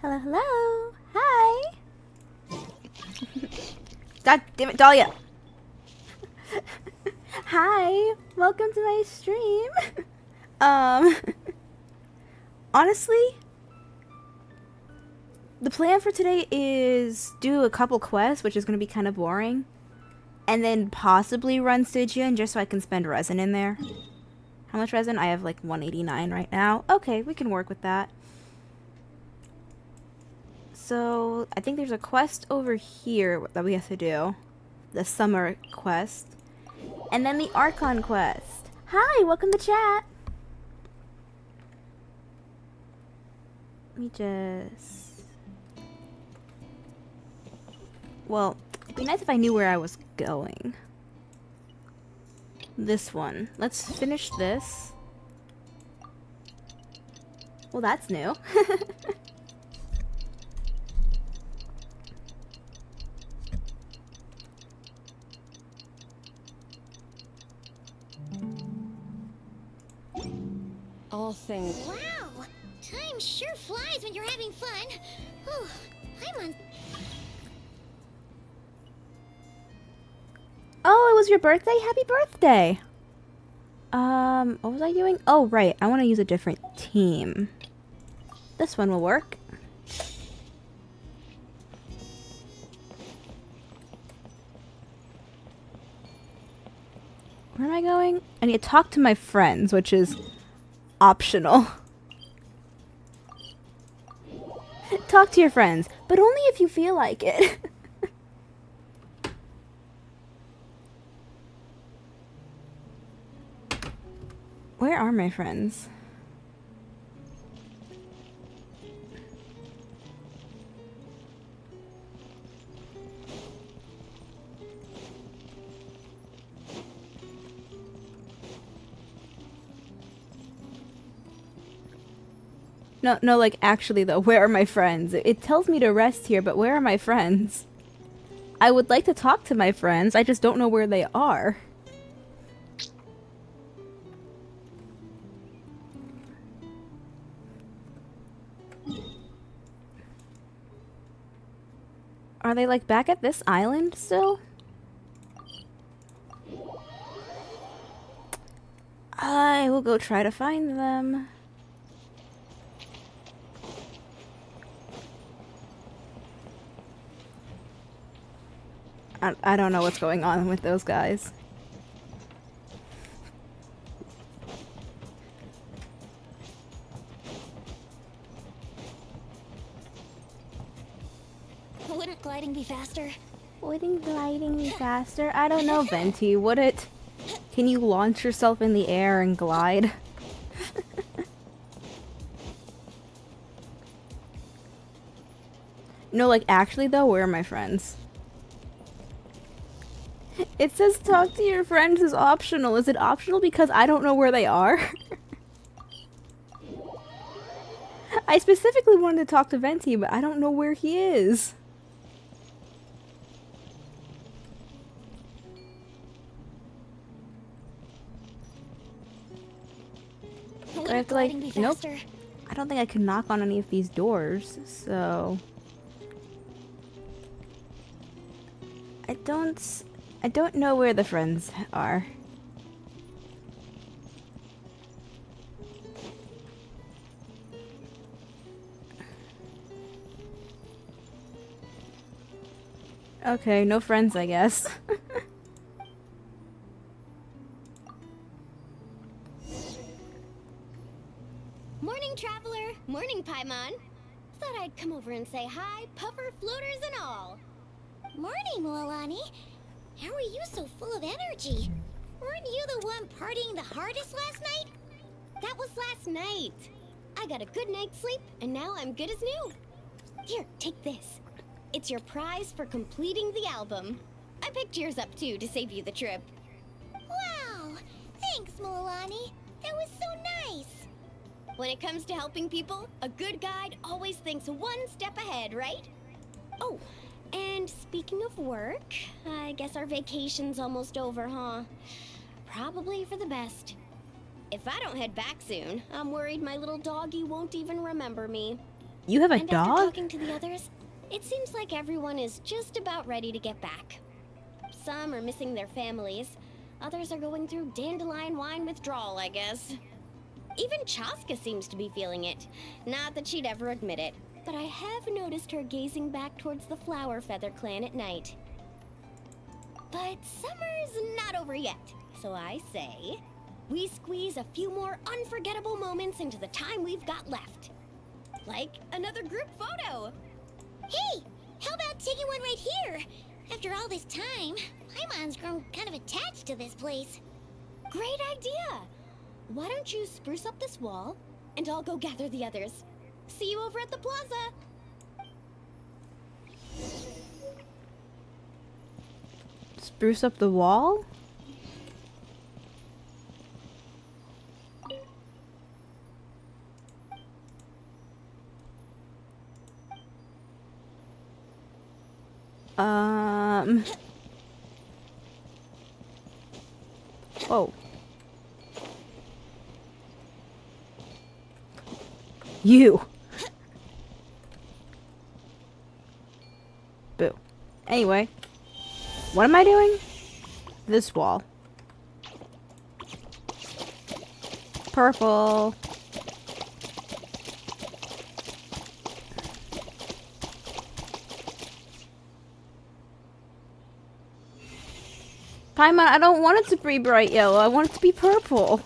Hello, hello. Hi. God damn it, Dahlia. Hi. Welcome to my stream. Honestly, the plan for today is do a couple quests, which is going to be kind of boring, and then possibly run Stygian just so I can spend resin in there. How much resin? I have like 189 right now. Okay, we can work with that. So, I think there's a quest over here that we have to do. The summer quest. And then the Archon quest. Hi, welcome to chat. Let me just... Well, it'd be nice if I knew where I was going. This one. Let's finish this. Well, that's new. All things. Wow! Time sure flies when you're having fun. Whew, I'm on. Oh, it was your birthday? Happy birthday! What was I doing? Oh, right. I want to use a different team. This one will work. Where am I going? I need to talk to my friends, which is optional. Talk to your friends, but only if you feel like it. Where are my friends? No, like, actually, though, where are my friends? It tells me to rest here, but where are my friends? I would like to talk to my friends, I just don't know where they are. Are they, like, back at this island still? I will go try to find them. I don't know what's going on with those guys. Wouldn't gliding be faster? Wouldn't gliding be faster? I don't know, Venti. Would it? Can you launch yourself in the air and glide? No, like, actually, though, where are my friends? It says talk to your friends is optional. Is it optional because I don't know where they are? I specifically wanted to talk to Venti, but I don't know where he is. Do I have to, like, nope. I don't think I can knock on any of these doors, so... I don't know where the friends are. Okay, no friends, I guess. Morning, traveler. Morning, Paimon. Thought I'd come over and say hi, puffer, floaters, and all. Morning, Mualani. How are you so full of energy? Weren't you the one partying the hardest last night? That was last night. I got a good night's sleep, and now I'm good as new. Here, take this. It's your prize for completing the album. I picked yours up, too, to save you the trip. Wow! Thanks, Mualani. That was so nice. When it comes to helping people, a good guide always thinks one step ahead, right? Oh, and speaking of work, I guess our vacation's almost over, huh? Probably for the best. If I don't head back soon, I'm worried my little doggy won't even remember me. You have a And after dog? talking to the others, it seems like everyone is just about ready to get back. Some are missing their families. Others are going through dandelion wine withdrawal, I guess. Even Chaska seems to be feeling it. Not that she'd ever admit it, but I have noticed her gazing back towards the Flower Feather clan at night. But summer's not over yet, so I say, we squeeze a few more unforgettable moments into the time we've got left. Like another group photo. Hey, how about taking one right here? After all this time, Paimon's grown kind of attached to this place. Great idea! Why don't you spruce up this wall, and I'll go gather the others. See you over at the plaza! Spruce up the wall? Oh. You. Boo. Anyway. What am I doing? This wall. Purple. Paimon, I don't want it to be bright yellow. I want it to be purple.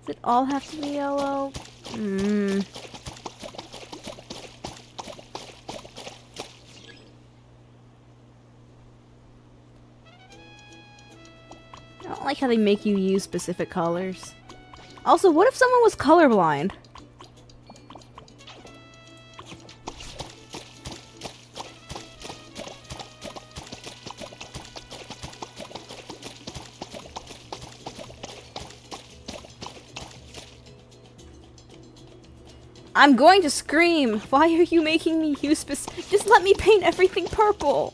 Does it all have to be yellow? I don't like how they make you use specific colors. Also, what if someone was colorblind? I'm going to scream! Why are you making me use Just let me paint everything purple!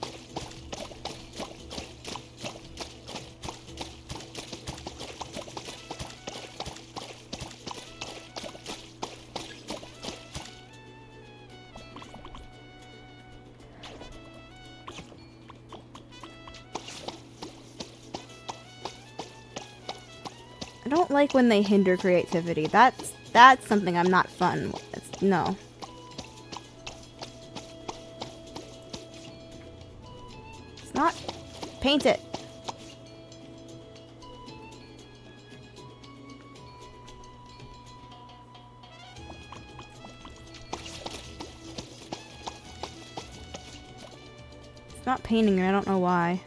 I don't like when they hinder creativity. That's something I'm not fun with. No. It's not. Paint it. It's not painting her. I don't know why.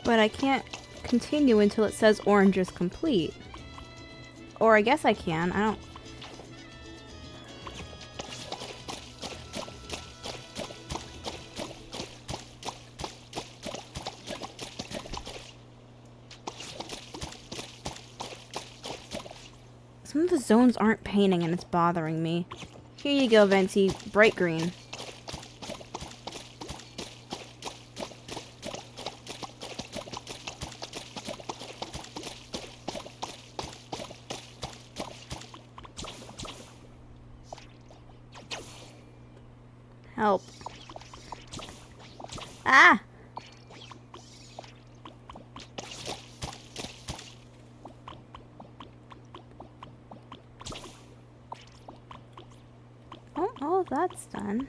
But I can't continue until it says orange is complete. Or I guess I can. I don't... Some of the zones aren't painting and it's bothering me. Here you go, Venti. Bright green. Help. Ah! Oh, that's done.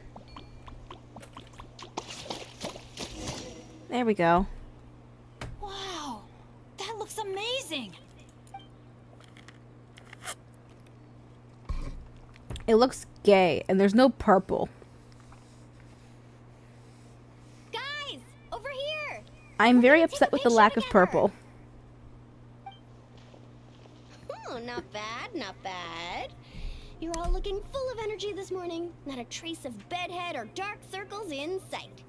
There we go. Wow, that looks amazing. It looks gay, and there's no purple. Guys, over here! I'm very We're gonna upset take a with the picture lack of together. purple. Oh, not bad, not bad. You're all looking full of energy this morning. Not a trace of bedhead or dark circles in sight.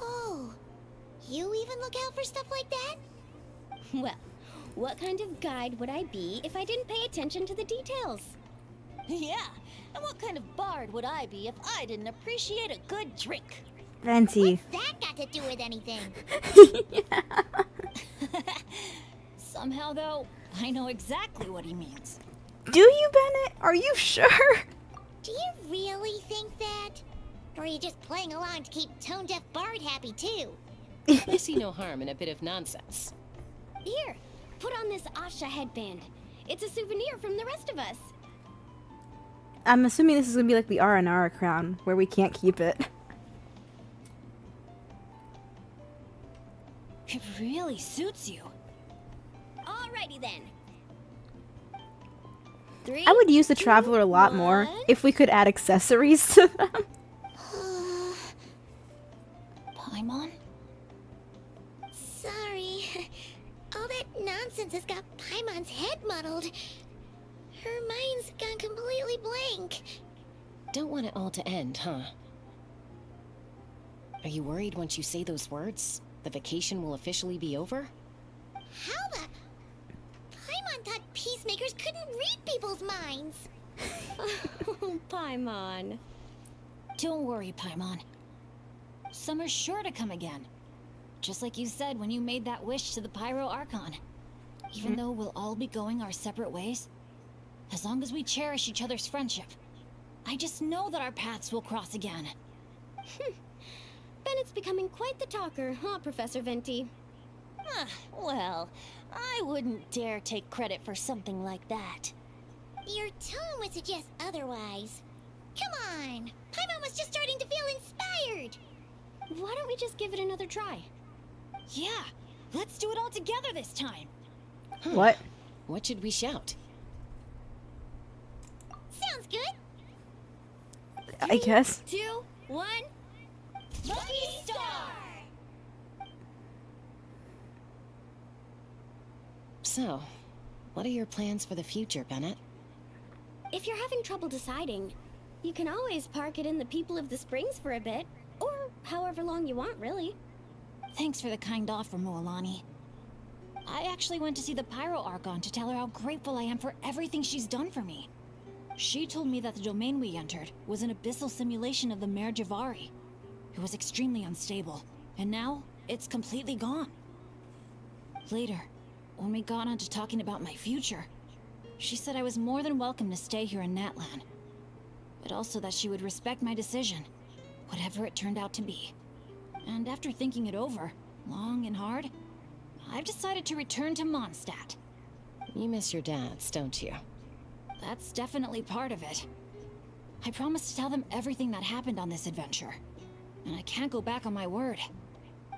Oh, you even look out for stuff like that? Well, what kind of guide would I be if I didn't pay attention to the details? Yeah, and what kind of bard would I be if I didn't appreciate a good drink? Venti. What's that got to do with anything? Somehow, though, I know exactly what he means. Do you, Bennett? Are you sure? Do you really think that? Or are you just playing along to keep Tone Deaf Bard happy too? I see no harm in a bit of nonsense. Here, put on this Asha headband. It's a souvenir from the rest of us. I'm assuming this is gonna be like the R&R crown, where we can't keep it. It really suits you. Alrighty then. 3, I would use the Traveler a lot more 1. if we could add accessories to them. Paimon? Sorry. All that nonsense has got Paimon's head muddled. Her mind's gone completely blank. Don't want it all to end, huh? Are you worried once you say those words, the vacation will officially be over? How the... Paimon thought peacemakers couldn't read people's minds. Oh, Paimon. Don't worry, Paimon. Summer's sure to come again. Just like you said when you made that wish to the Pyro Archon. Even though we'll all be going our separate ways, as long as we cherish each other's friendship, I just know that our paths will cross again. Bennett's becoming quite the talker, huh, Professor Venti? Well, I wouldn't dare take credit for something like that. Your tone would suggest otherwise. Come on! Paimon was just starting to feel inspired! Why don't we just give it another try? Yeah, let's do it all together this time. What? What should we shout? Sounds good! I guess. 2, 1... Lucky Star! So, what are your plans for the future, Bennett? If you're having trouble deciding, you can always park it in the People of the Springs for a bit. Or however long you want, really. Thanks for the kind offer, Moalani. I actually went to see the Pyro Archon to tell her how grateful I am for everything she's done for me. She told me that the domain we entered was an abyssal simulation of the Mare Javari. It was extremely unstable, and now it's completely gone. Later, when we got on to talking about my future, she said I was more than welcome to stay here in Natlan, but also that she would respect my decision, whatever it turned out to be. And after thinking it over, long and hard, I've decided to return to Mondstadt. You miss your dads, don't you? That's definitely part of it. I promised to tell them everything that happened on this adventure, and I can't go back on my word.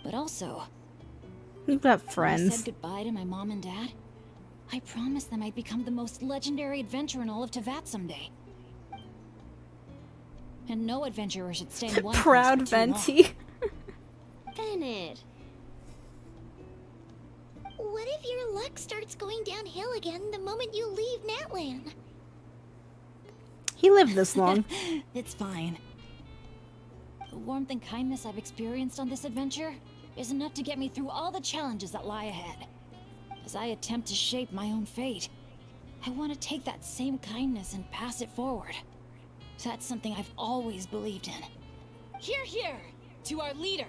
But also, We've got when I friends. said goodbye to my mom and dad, I promised them I'd become the most legendary adventurer in all of Tevat someday. And no adventurer should stay in one place Proud for too long. Venti. Bennett. What if your luck starts going downhill again the moment you leave Natlan? He lived this long. It's fine. The warmth and kindness I've experienced on this adventure is enough to get me through all the challenges that lie ahead. As I attempt to shape my own fate, I want to take that same kindness and pass it forward. That's something I've always believed in. Hear, hear! To our leader!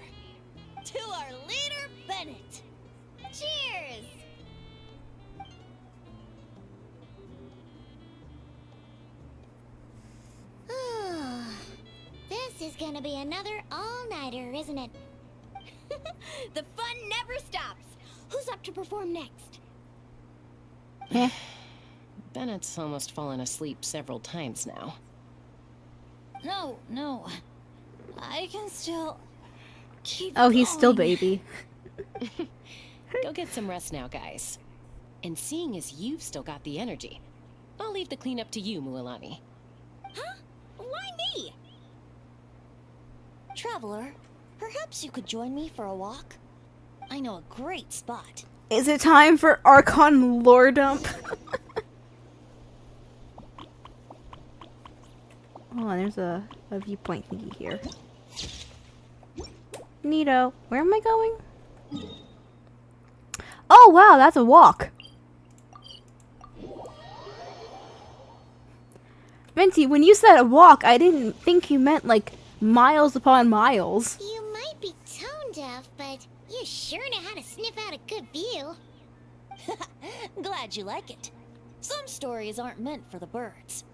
To our leader, Bennett! Cheers! This is gonna be another all-nighter, isn't it? The fun never stops! Who's up to perform next? Bennett's almost fallen asleep several times now. No. I can still keep Oh, he's still going. baby. Go get some rest now, guys. And seeing as you've still got the energy, I'll leave the cleanup to you, Mualani. Huh? Why me? Traveler, perhaps you could join me for a walk? I know a great spot. Is it time for Archon lore dump? Oh, there's a viewpoint thingy here. Neato. Where am I going? Oh, wow, that's a walk. Venti, when you said a walk, I didn't think you meant like miles upon miles. You might be tone deaf, but you sure know how to sniff out a good view. Glad you like it. Some stories aren't meant for the birds,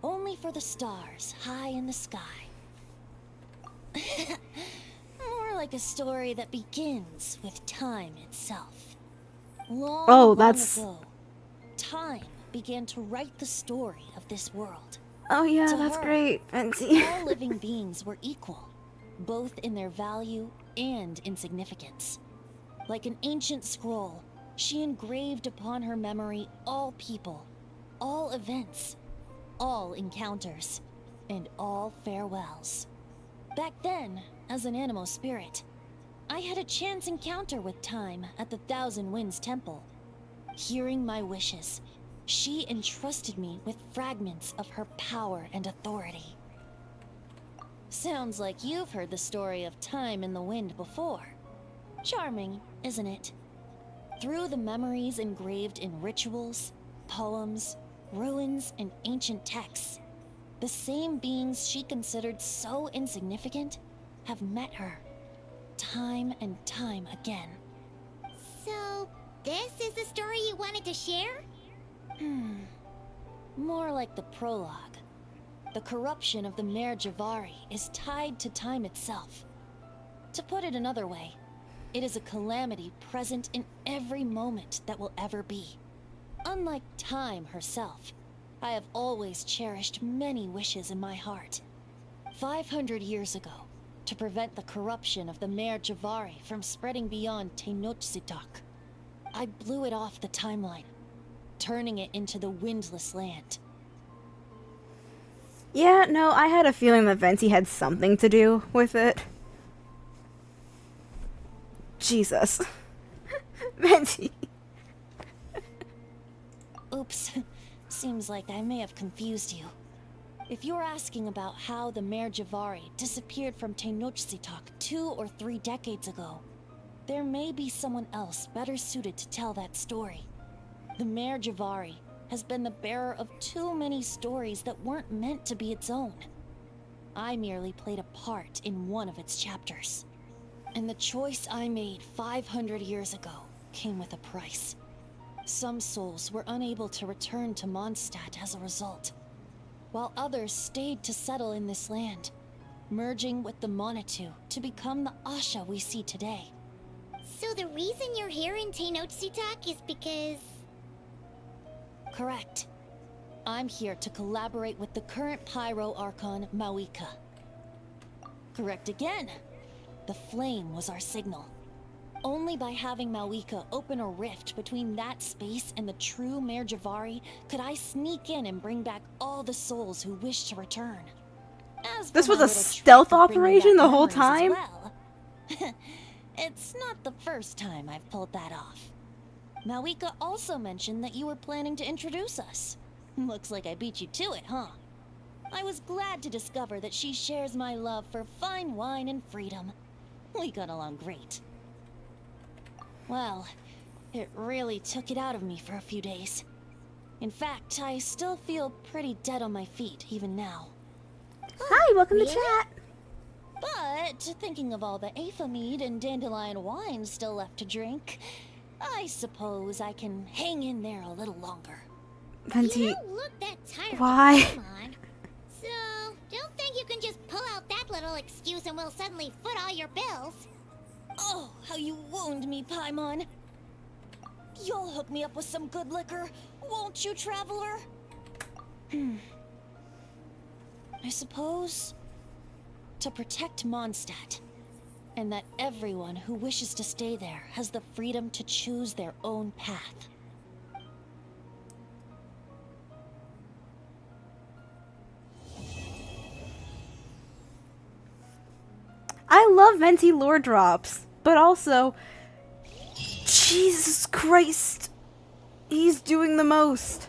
only for the stars high in the sky. More like a story that begins with time itself. Long ago, time began to write the story of this world. Oh yeah, To that's her, great, Venti. All living beings were equal, both in their value and insignificance. Like an ancient scroll, she engraved upon her memory all people, all events, all encounters, and all farewells. Back then, as an animal spirit, I had a chance encounter with time at the Thousand Winds Temple. Hearing my wishes, she entrusted me with fragments of her power and authority. Sounds like you've heard the story of time in the wind before. Charming, isn't it? Through the memories engraved in rituals, poems, ruins, and ancient texts, the same beings she considered so insignificant have met her, time and time again. So, this is the story you wanted to share? More like the prologue. The corruption of the Mare Javari is tied to time itself. To put it another way, it is a calamity present in every moment that will ever be. Unlike time herself, I have always cherished many wishes in my heart. 500 years ago, to prevent the corruption of the Mare Javari from spreading beyond Tenochtitlan, I blew it off the timeline, turning it into the Windless Land. Yeah, no, I had a feeling that Venti had something to do with it. Jesus. Venti. Oops. Seems like I may have confused you. If you're asking about how the Mare Javari disappeared from Tenochtitlan 2 or 3 decades ago, there may be someone else better suited to tell that story. The Mare Javari has been the bearer of too many stories that weren't meant to be its own. I merely played a part in one of its chapters. And the choice I made 500 years ago came with a price. Some souls were unable to return to Mondstadt as a result, while others stayed to settle in this land, merging with the Monitu to become the Asha we see today. So the reason you're here in Tenochtitlan is because... Correct. I'm here to collaborate with the current Pyro Archon, Mawika. Correct again. The flame was our signal. Only by having Mawika open a rift between that space and the true Mare Javari could I sneak in and bring back all the souls who wish to return. As This for was my a little stealth trick of bringing operation back the whole memories as time? well, it's not the first time I've pulled that off. Mawika also mentioned that you were planning to introduce us. Looks like I beat you to it, huh? I was glad to discover that she shares my love for fine wine and freedom. We got along great. Well, it really took it out of me for a few days. In fact, I still feel pretty dead on my feet, even now. Hi, welcome really? to chat. But, thinking of all the Aether mead and dandelion wine still left to drink, I suppose I can hang in there a little longer. Venti, You don't look that tired. why? Come on. So, don't think you can just pull out that little excuse and we'll suddenly foot all your bills. Oh, how you wound me, Paimon. You'll hook me up with some good liquor, won't you, traveler? I suppose to protect Mondstadt, and that everyone who wishes to stay there has the freedom to choose their own path. I love Venti lore drops, but also, Jesus Christ, he's doing the most.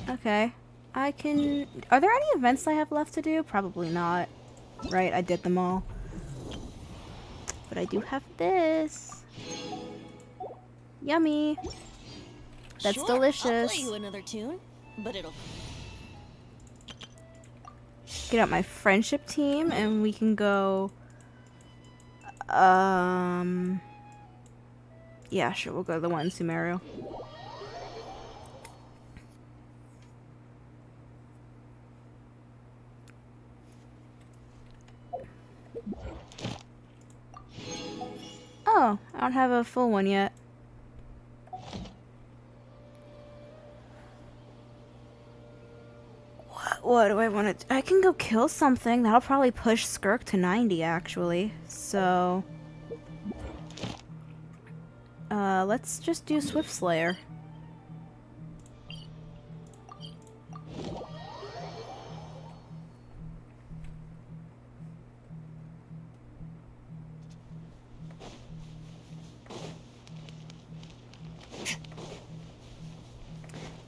Okay, I can. Are there any events I have left to do? Probably not. Right, I did them all. But I do have this. Yummy. That's Sure, delicious. I'll play you another tune, but it'll... get out my friendship team, and we can go. Yeah, sure. We'll go to the one in Sumeru. Oh, I don't have a full one yet. What do I want to... I can go kill something. That'll probably push Skirk to 90, actually. So... let's just do Swift Slayer.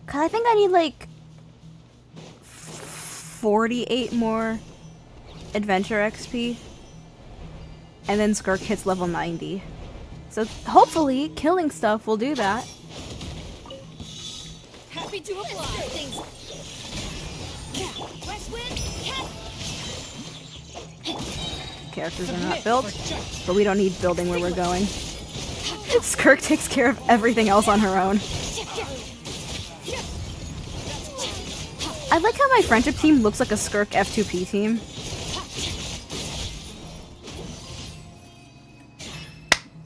Cause I think I need, like... 48 more adventure XP. And then Skirk hits level 90. So hopefully killing stuff will do that. Happy to apply. Characters are not built, but we don't need building where we're going. Skirk takes care of everything else on her own. I like how my friendship team looks like a Skirk F2P team.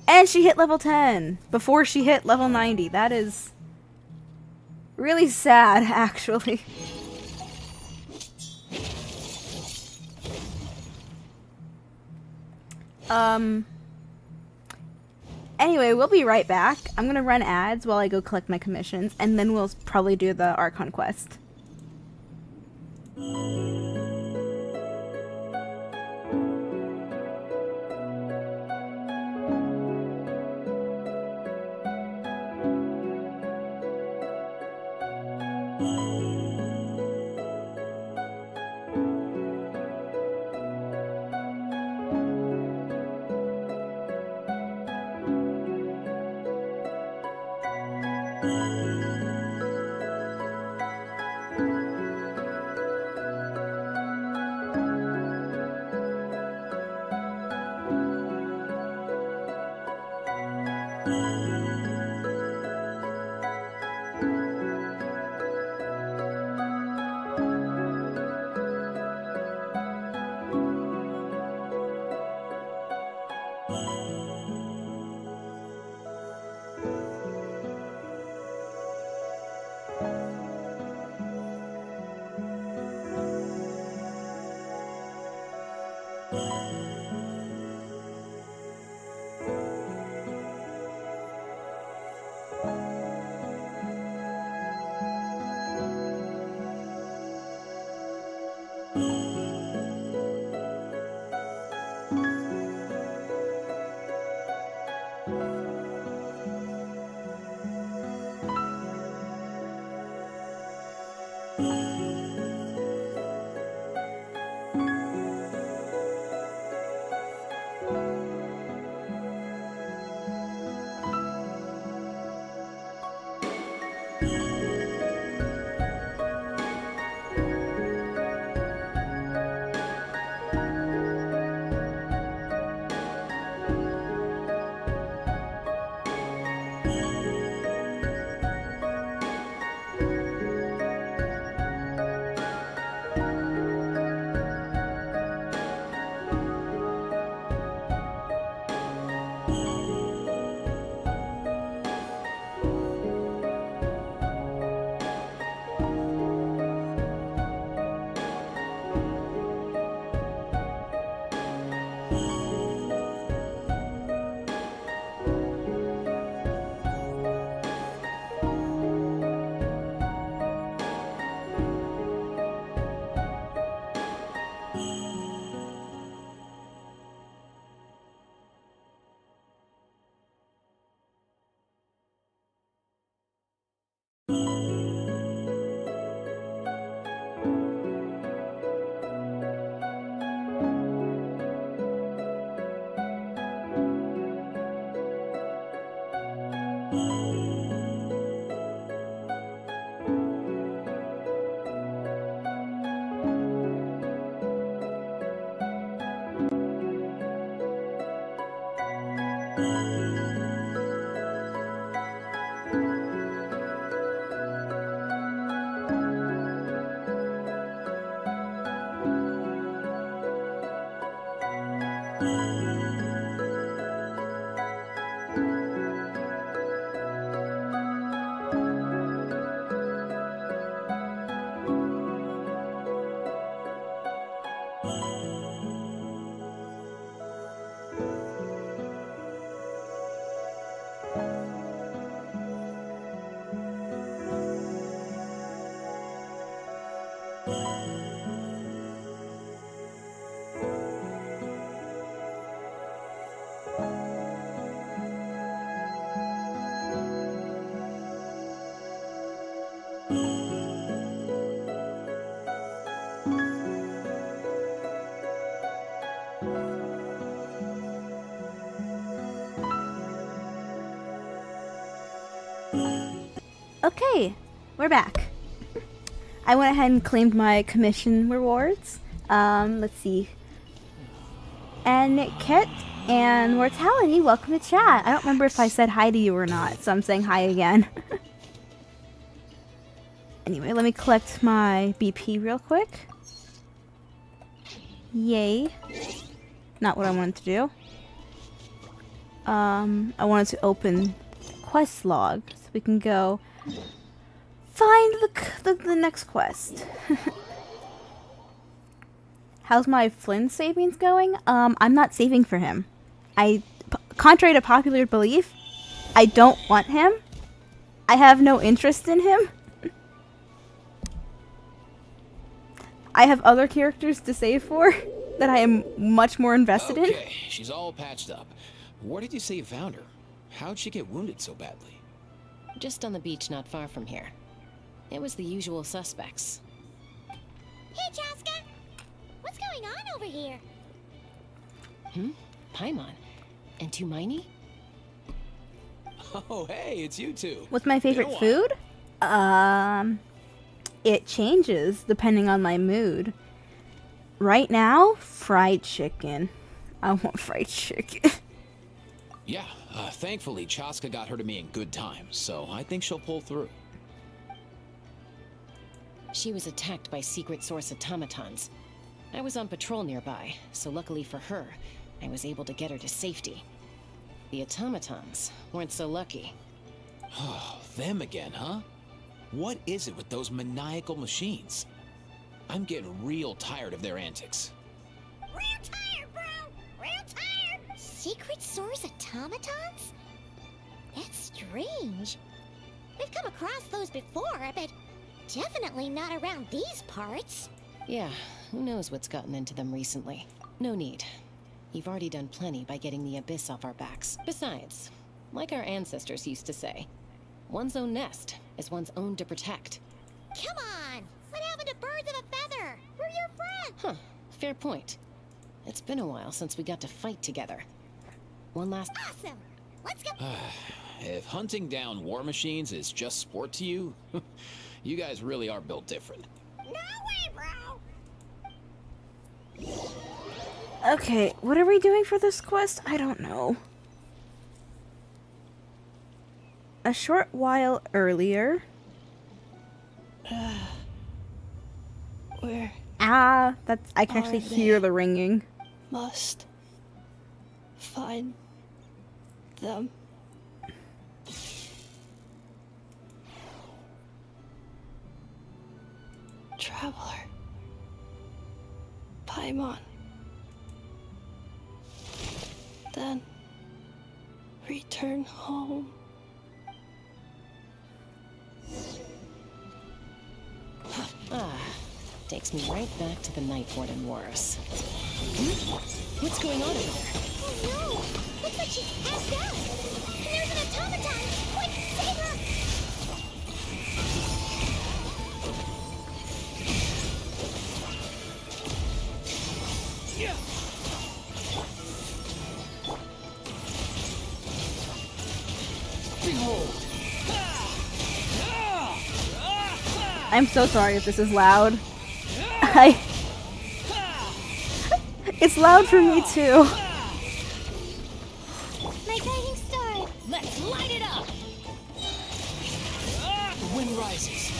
And she hit level 10 before she hit level 90. That is really sad, actually. Anyway, we'll be right back. I'm gonna run ads while I go collect my commissions, and then we'll probably do the Archon quest. Okay, we're back. I went ahead and claimed my commission rewards. Let's see. And Kit and Mortality, welcome to chat. I don't remember if I said hi to you or not, so I'm saying hi again. Anyway, let me collect my BP real quick. Yay. Not what I wanted to do. I wanted to open quest log so we can go find the next quest. How's my Flynn savings going? I'm not saving for him. Contrary to popular belief, I don't want him. I have no interest in him. I have other characters to save for that I am much more invested in. Okay, she's all patched up. Where did you say you found her? How'd she get wounded so badly? Just on the beach not far from here. It was the usual suspects. Hey, Chaska! What's going on over here? Paimon. And Tumaini? Oh, hey, it's you two. What's my favorite Been a food? It changes depending on my mood. Right now, fried chicken. I want fried chicken. Yeah, thankfully Chaska got her to me in good time, so I think she'll pull through. She was attacked by secret source automatons. I was on patrol nearby, so luckily for her, I was able to get her to safety. The automatons weren't so lucky. Oh, them again, huh? What is it with those maniacal machines? I'm getting real tired of their antics. Real tired, bro! Real tired! Secret source automatons? That's strange. We've come across those before, but definitely not around these parts. Yeah, who knows what's gotten into them recently. No need. You've already done plenty by getting the Abyss off our backs. Besides, like our ancestors used to say, one's own nest is one's own to protect. Come on! What happened to birds of a feather? We're your friends! Huh, fair point. It's been a while since we got to fight together. One last... Awesome! Let's go! If hunting down war machines is just sport to you, you guys really are built different. No way, bro! Okay, what are we doing for this quest? I don't know. A short while earlier. Where That's I can actually Are hear they? the ringing. must find them. Traveler. Paimon. Then return home. Takes me right back to the Night Warden Wars. What's going on over there? Oh no! Looks like she's passed out! And there's an automaton! Quick, save her! I'm so sorry if this is loud. I It's loud for me too. My guiding star! Let's light it up! The wind rises.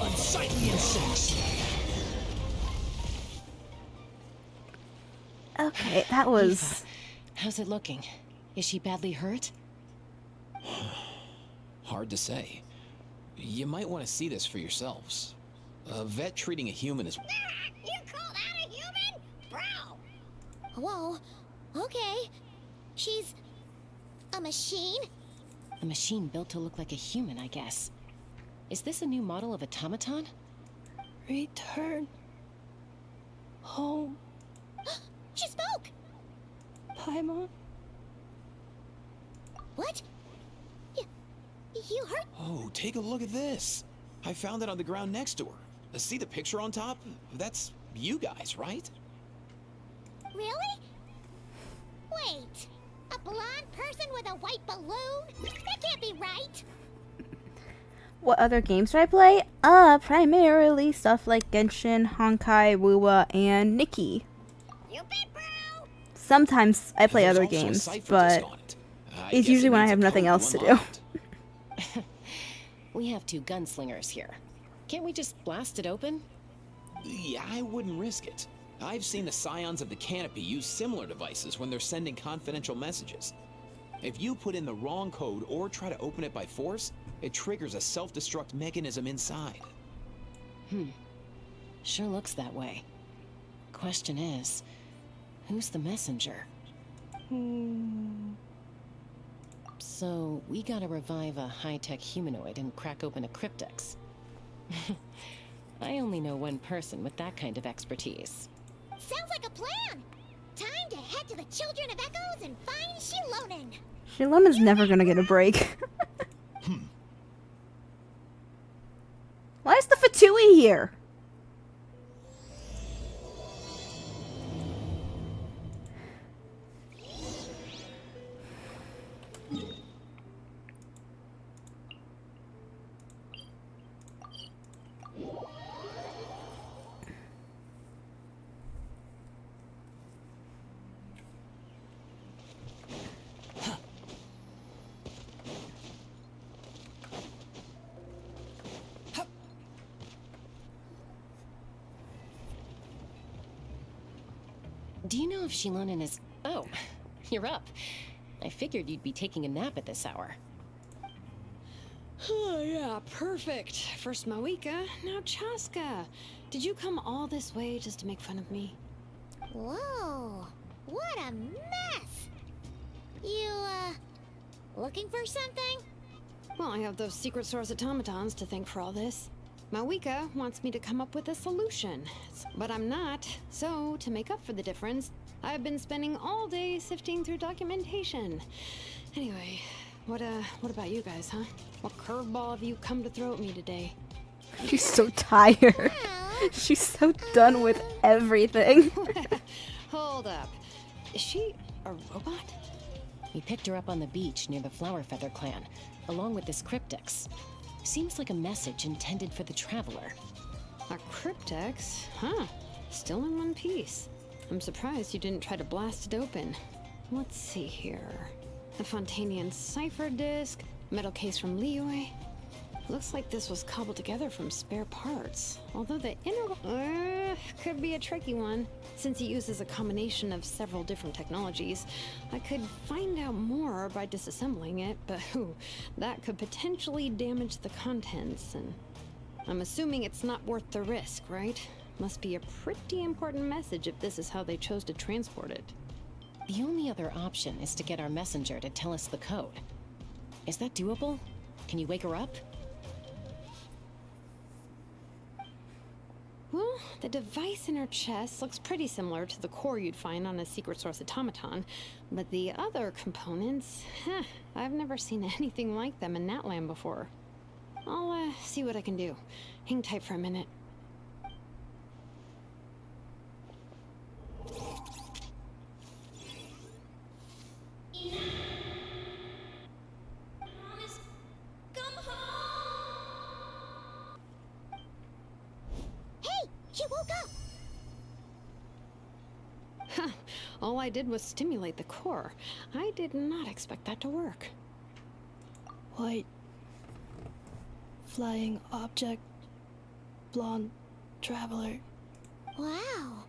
Unsightly insects. Okay, that was How's it looking? Is she badly hurt? Hard to say. You might want to see this for yourselves. A vet treating a human is... You call that a human? Bro! Whoa, okay. She's a machine? A machine built to look like a human, I guess. Is this a new model of automaton? Return home. She spoke! Paimon. What? You heard? Oh, take a look at this. I found it on the ground next to her. See the picture on top? That's you guys, right? Really? Wait, a blonde person with a white balloon? That can't be right. What other games do I play? Primarily stuff like Genshin, Honkai, Wuwa, and Nikki. You bet, bro. Sometimes I play There's other also a games, cipher but disk on it. I it's guess usually it when I needs have a nothing code else to do. unlock it. We have 2 gunslingers here. Can't we just blast it open? Yeah, I wouldn't risk it. I've seen the Scions of the Canopy use similar devices when they're sending confidential messages. If you put in the wrong code or try to open it by force, it triggers a self-destruct mechanism inside. Sure looks that way. Question is, who's the messenger? So, we gotta revive a high-tech humanoid and crack open a cryptex. I only know one person with that kind of expertise. Sounds like a plan. Time to head to the Children of Echoes and find Shilonen. Shilonen's never gonna get a break. Why is the Fatui here? Do you know if Shilonen is... Oh, you're up. I figured you'd be taking a nap at this hour. Oh, yeah, perfect. First Mawika, now Chaska. Did you come all this way just to make fun of me? Whoa, what a mess. You, looking for something? Well, I have those secret source automatons to thank for all this. Mawika wants me to come up with a solution, but I'm not. So, to make up for the difference, I've been spending all day sifting through documentation. Anyway, what about you guys, huh? What curveball have you come to throw at me today? She's so tired. Well, She's so done with everything. Hold up. Is she a robot? We picked her up on the beach near the Flowerfeather clan, along with this cryptex. Seems like a message intended for the Traveler. A cryptex? Huh. Still in one piece. I'm surprised you didn't try to blast it open. Let's see here. A Fontanian cipher disk, metal case from Liyue. Looks like this was cobbled together from spare parts. Although the inner could be a tricky one. Since it uses a combination of several different technologies, I could find out more by disassembling it, but that could potentially damage the contents, and I'm assuming it's not worth the risk, right? Must be a pretty important message if this is how they chose to transport it. The only other option is to get our messenger to tell us the code. Is that doable? Can you wake her up? Well, the device in her chest looks pretty similar to the core you'd find on a secret source automaton, but the other components, I've never seen anything like them in Natlan before. I'll see what I can do. Hang tight for a minute. Hey, she woke up. All I did was stimulate the core. I did not expect that to work. White. Flying object. Blonde. Traveler. Wow.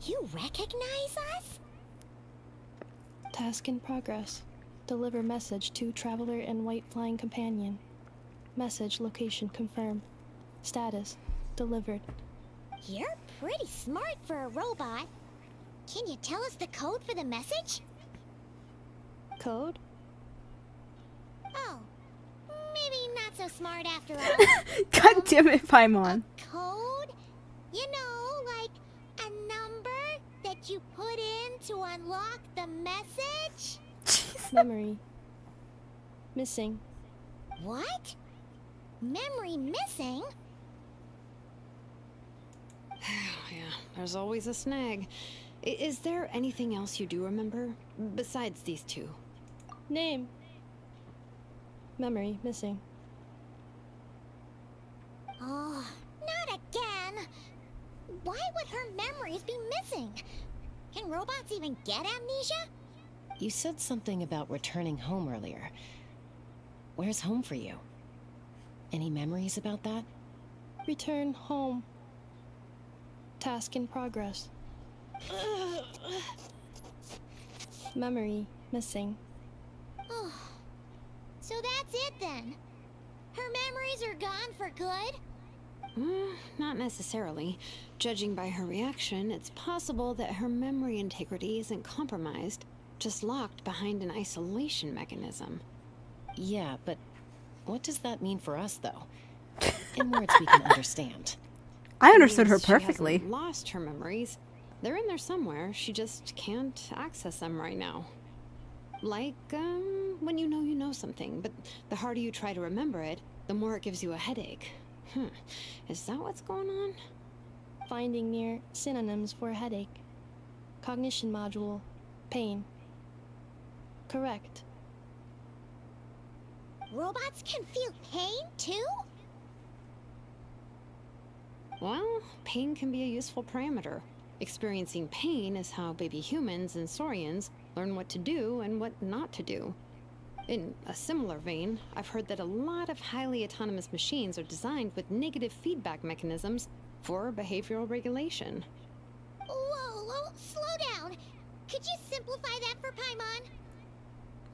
You recognize us? Task in progress. Deliver message to Traveler and White Flying Companion. Message location confirmed. Status. Delivered. You're pretty smart for a robot. Can you tell us the code for the message? Code? Oh, maybe not so smart after all. God damn it, Paimon. Code? You know, like a number that you put in to unlock the message? Memory. Missing. What? Memory missing? Yeah, there's always a snag. Is there anything else you do remember? Besides these two? Name. Memory missing. Oh, not again! Why would her memories be missing? Can robots even get amnesia? You said something about returning home earlier. Where's home for you? Any memories about that? Return home. Task in progress. Memory missing. Oh, so that's it then? Her memories are gone for good? Not necessarily. Judging by her reaction, it's possible that her memory integrity isn't compromised, just locked behind an isolation mechanism. Yeah, but what does that mean for us, though? In words we can understand. I understood her Means she hasn't perfectly. lost her memories. They're in there somewhere. She just can't access them right now. Like, when you know something, but the harder you try to remember it, the more it gives you a headache. Is that what's going on? Finding near synonyms for headache. Cognition module. Pain. Correct. Robots can feel pain too? Well, pain can be a useful parameter. Experiencing pain is how baby humans and saurians learn what to do and what not to do. In a similar vein, I've heard that a lot of highly autonomous machines are designed with negative feedback mechanisms for behavioral regulation. Whoa, slow down. Could you simplify that for Paimon?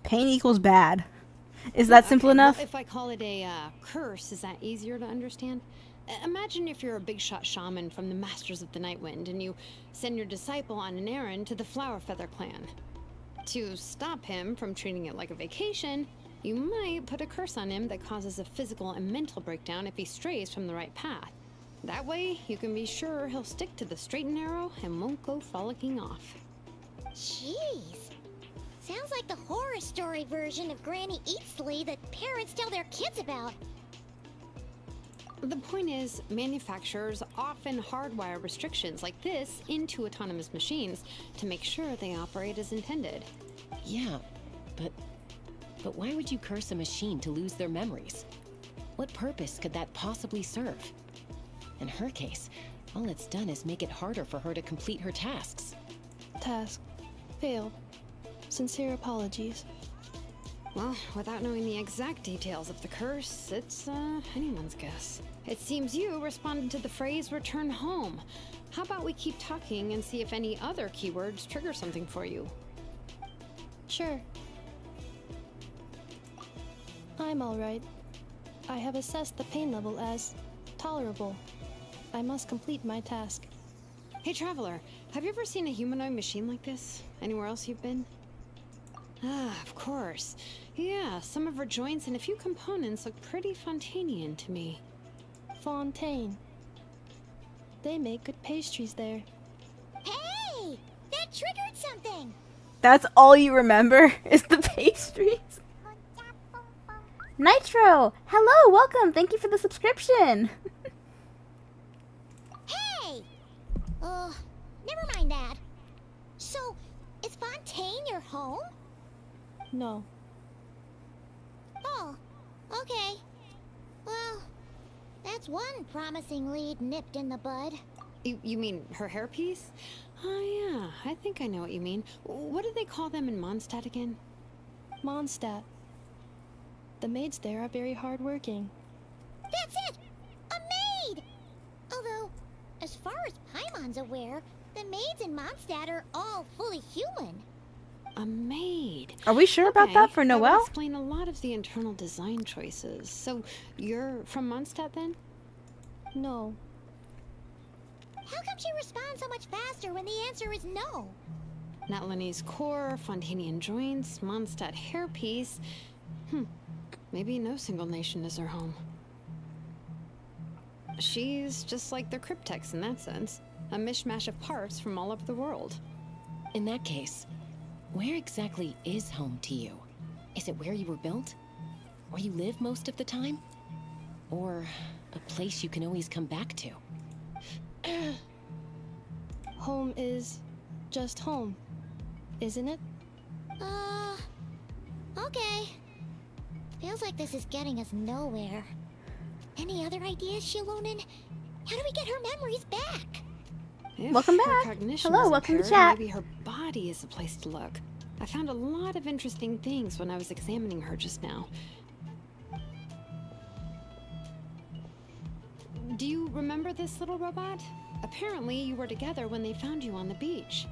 Pain equals bad. Is that simple Okay, well, enough? if I call it a curse, is that easier to understand? Imagine if you're a big shot shaman from the Masters of the Nightwind and you send your disciple on an errand to the Flower Feather clan. To stop him from treating it like a vacation, you might put a curse on him that causes a physical and mental breakdown if he strays from the right path. That way, you can be sure he'll stick to the straight and narrow and won't go frolicking off. Jeez. Sounds like the horror story version of Granny Eatsley that parents tell their kids about. The point is, manufacturers often hardwire restrictions like this into autonomous machines to make sure they operate as intended. Yeah, but why would you curse a machine to lose their memories? What purpose could that possibly serve? In her case, all it's done is make it harder for her to complete her tasks. Task. Failed. Sincere apologies. Well, without knowing the exact details of the curse, it's anyone's guess. It seems you responded to the phrase return home. How about we keep talking and see if any other keywords trigger something for you? Sure. I'm alright. I have assessed the pain level as tolerable. I must complete my task. Hey, Traveler, have you ever seen a humanoid machine like this? Anywhere else you've been? Ah, of course. Yeah, some of her joints and a few components look pretty Fontanian to me. Fontaine. They make good pastries there. Hey! That triggered something! That's all you remember is the pastries? Nitro! Hello, welcome. Thank you for the subscription. Hey! Never mind that. So, is Fontaine your home? No. Oh, okay. Well, that's one promising lead nipped in the bud. You mean her hairpiece? Oh yeah, I think I know what you mean. What do they call them in Mondstadt again? Mondstadt. The maids there are very hardworking. That's it! A maid! Although, as far as Paimon's aware, the maids in Mondstadt are all fully human. A maid. Are we sure about that for That would Noelle? explain a lot of the internal design choices. So, you're from Mondstadt then? No. How come she responds so much faster when the answer is no? Natlanese core, Fontanian joints, Mondstadt hairpiece. Maybe no single nation is her home. She's just like the Cryptex in that sense. A mishmash of parts from all over the world. In that case, where exactly is home to you? Is it where you were built? Where you live most of the time? Or a place you can always come back to? Home is just home, isn't it? Okay. Feels like this is getting us nowhere. Any other ideas, Shilonen? How do we get her memories back? If Welcome her back. cognition Hello, was welcome to impaired, chat. Maybe her body is the place to look. I found a lot of interesting things when I was examining her just now. Do you remember this little robot? Apparently, you were together when they found you on the beach.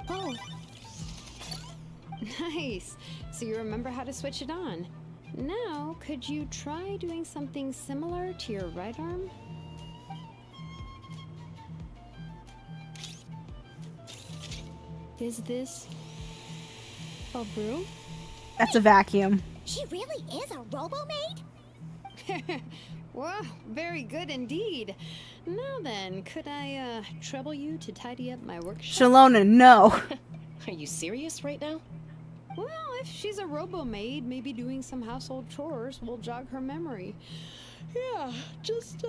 Oh, Nice. So you remember how to switch it on. Now, could you try doing something similar to your right arm? is this a broom? That's a vacuum. She really is a robo-maid? Well, very good indeed. Now then, could I trouble you to tidy up my workshop? Shalona, no. Are you serious right now? Well, if she's a robo-maid, maybe doing some household chores will jog her memory. Yeah, just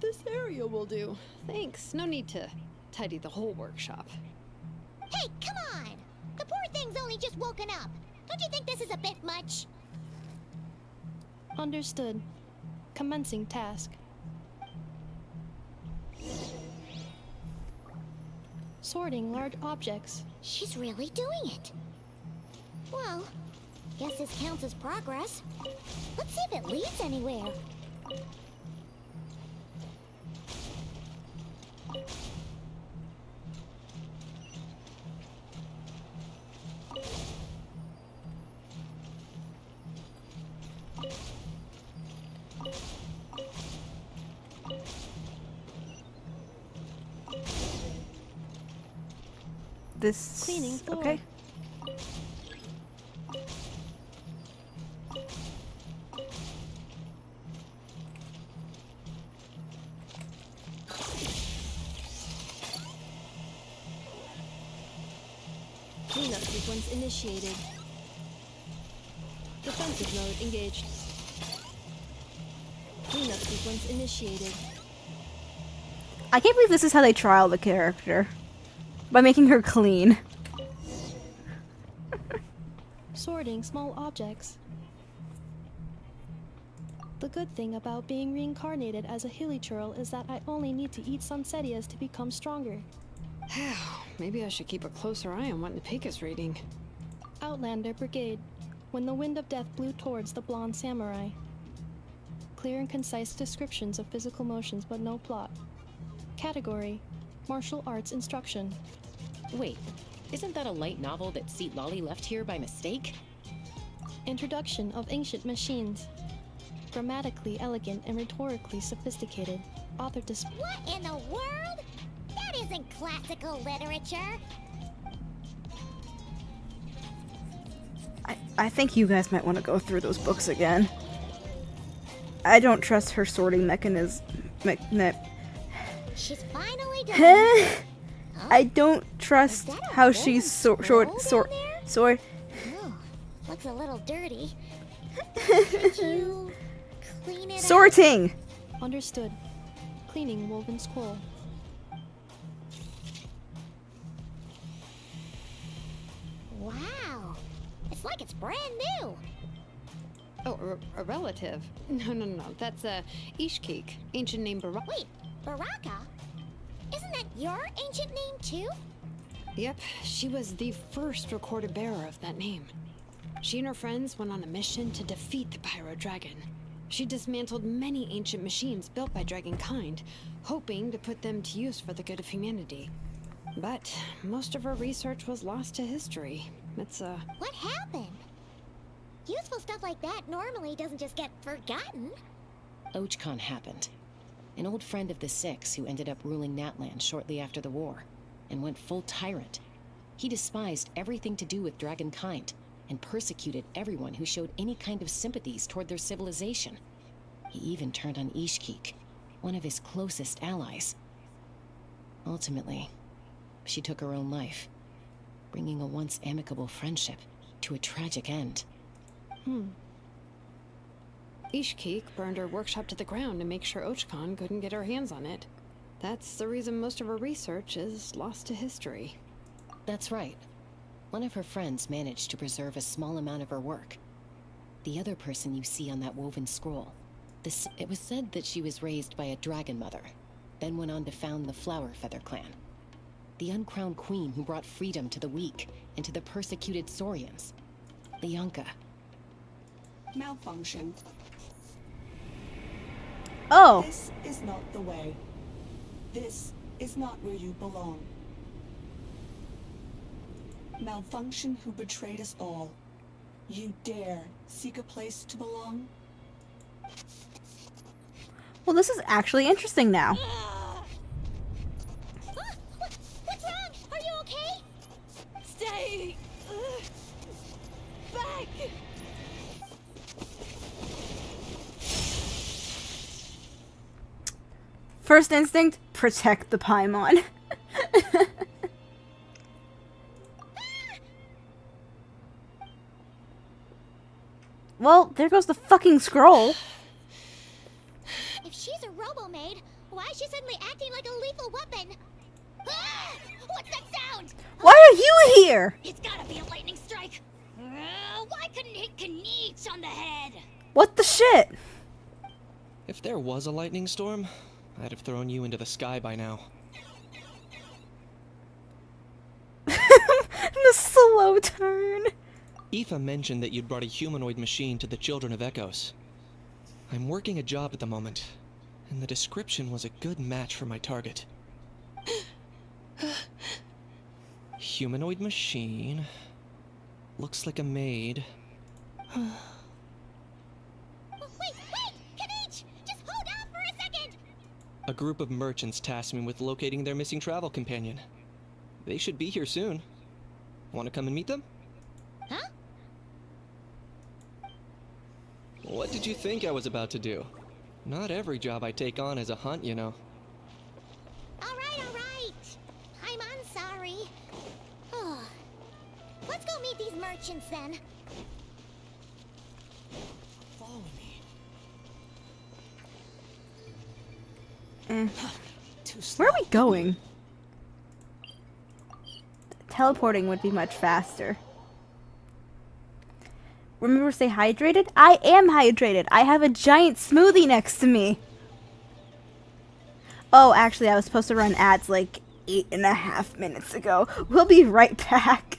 this area will do. Thanks. No need to tidy the whole workshop. Hey, come on! The poor thing's only just woken up. Don't you think this is a bit much? Understood. Commencing task. Sorting large objects. She's really doing it. Well, guess this counts as progress. Let's see if it leads anywhere. This. Cleaning floor. Okay. Cleanup sequence initiated. Defensive mode engaged. Cleanup sequence initiated. I can't believe this is how they trial the character. By making her clean. Sorting small objects. The good thing about being reincarnated as a hilichurl is that I only need to eat sunsetias to become stronger. Maybe I should keep a closer eye on what Nepeka's reading. Outlander Brigade. When the wind of death blew towards the blonde samurai. Clear and concise descriptions of physical motions but no plot. Category: Martial Arts Instruction. Wait, isn't that a light novel that Seat Lolly left here by mistake? Introduction of Ancient Machines. Grammatically elegant and rhetorically sophisticated. Author What in the world? That isn't classical literature. I think you guys might want to go through those books again. I don't trust her sorting mechanism. She's finally done it. I don't trust Is that a how golden she's scroll down there? sort. Oh, looks a little dirty. Could you clean it up? Sorting. Understood. Cleaning woven scroll. Wow. It's like it's brand new. Oh, a relative? No. That's Ishkik, ancient name Barak. Wait, Baraka? Isn't that your ancient name too? Yep, she was the first recorded bearer of that name. She and her friends went on a mission to defeat the Pyro Dragon. She dismantled many ancient machines built by Dragonkind, hoping to put them to use for the good of humanity. But most of her research was lost to history. What happened? Useful stuff like that normally doesn't just get forgotten. Archon happened. An old friend of the Six who ended up ruling Natlan shortly after the war, and went full tyrant. He despised everything to do with Dragonkind, and persecuted everyone who showed any kind of sympathies toward their civilization. He even turned on Ishkik, one of his closest allies. Ultimately, she took her own life. bringing a once amicable friendship to a tragic end. Ishkik burned her workshop to the ground to make sure Ochkon couldn't get her hands on it. That's the reason most of her research is lost to history. That's right. One of her friends managed to preserve a small amount of her work. The other person you see on that woven scroll. It was said that she was raised by a dragon mother, then went on to found the Flower Feather clan. The uncrowned queen who brought freedom to the weak and to the persecuted Saurians. Leonka. Malfunction. Oh, This is not the way. This is not where you belong. Malfunction who betrayed us all. You dare seek a place to belong? well, this is actually interesting now. What's wrong? Are you okay? Stay back. First instinct, protect the Paimon. Well, there goes the fucking scroll. If she's a robo-maid, why is she suddenly acting like a lethal weapon? Ah! What's that sound? Why are you here? It's gotta be a lightning strike. Why couldn't it hit Kniech on the head? What the shit? If there was a lightning storm, I'd have thrown you into the sky by now. The slow turn. Aoife mentioned that you'd brought a humanoid machine to the Children of Echoes. I'm working a job at the moment, and the description was a good match for my target. Humanoid machine. Looks like a maid. Wait! Kniech! Just hold on for a second! A group of merchants tasked me with locating their missing travel companion. They should be here soon. Want to come and meet them? Huh? What did you think I was about to do? Not every job I take on is a hunt, you know. Alright. I'm sorry. Oh. Let's go meet these merchants then. Follow me. Too slow. Where are we going? Teleporting would be much faster. Remember to stay hydrated? I am hydrated. I have a giant smoothie next to me. Oh, actually, I was supposed to run ads like 8.5 minutes ago. We'll be right back.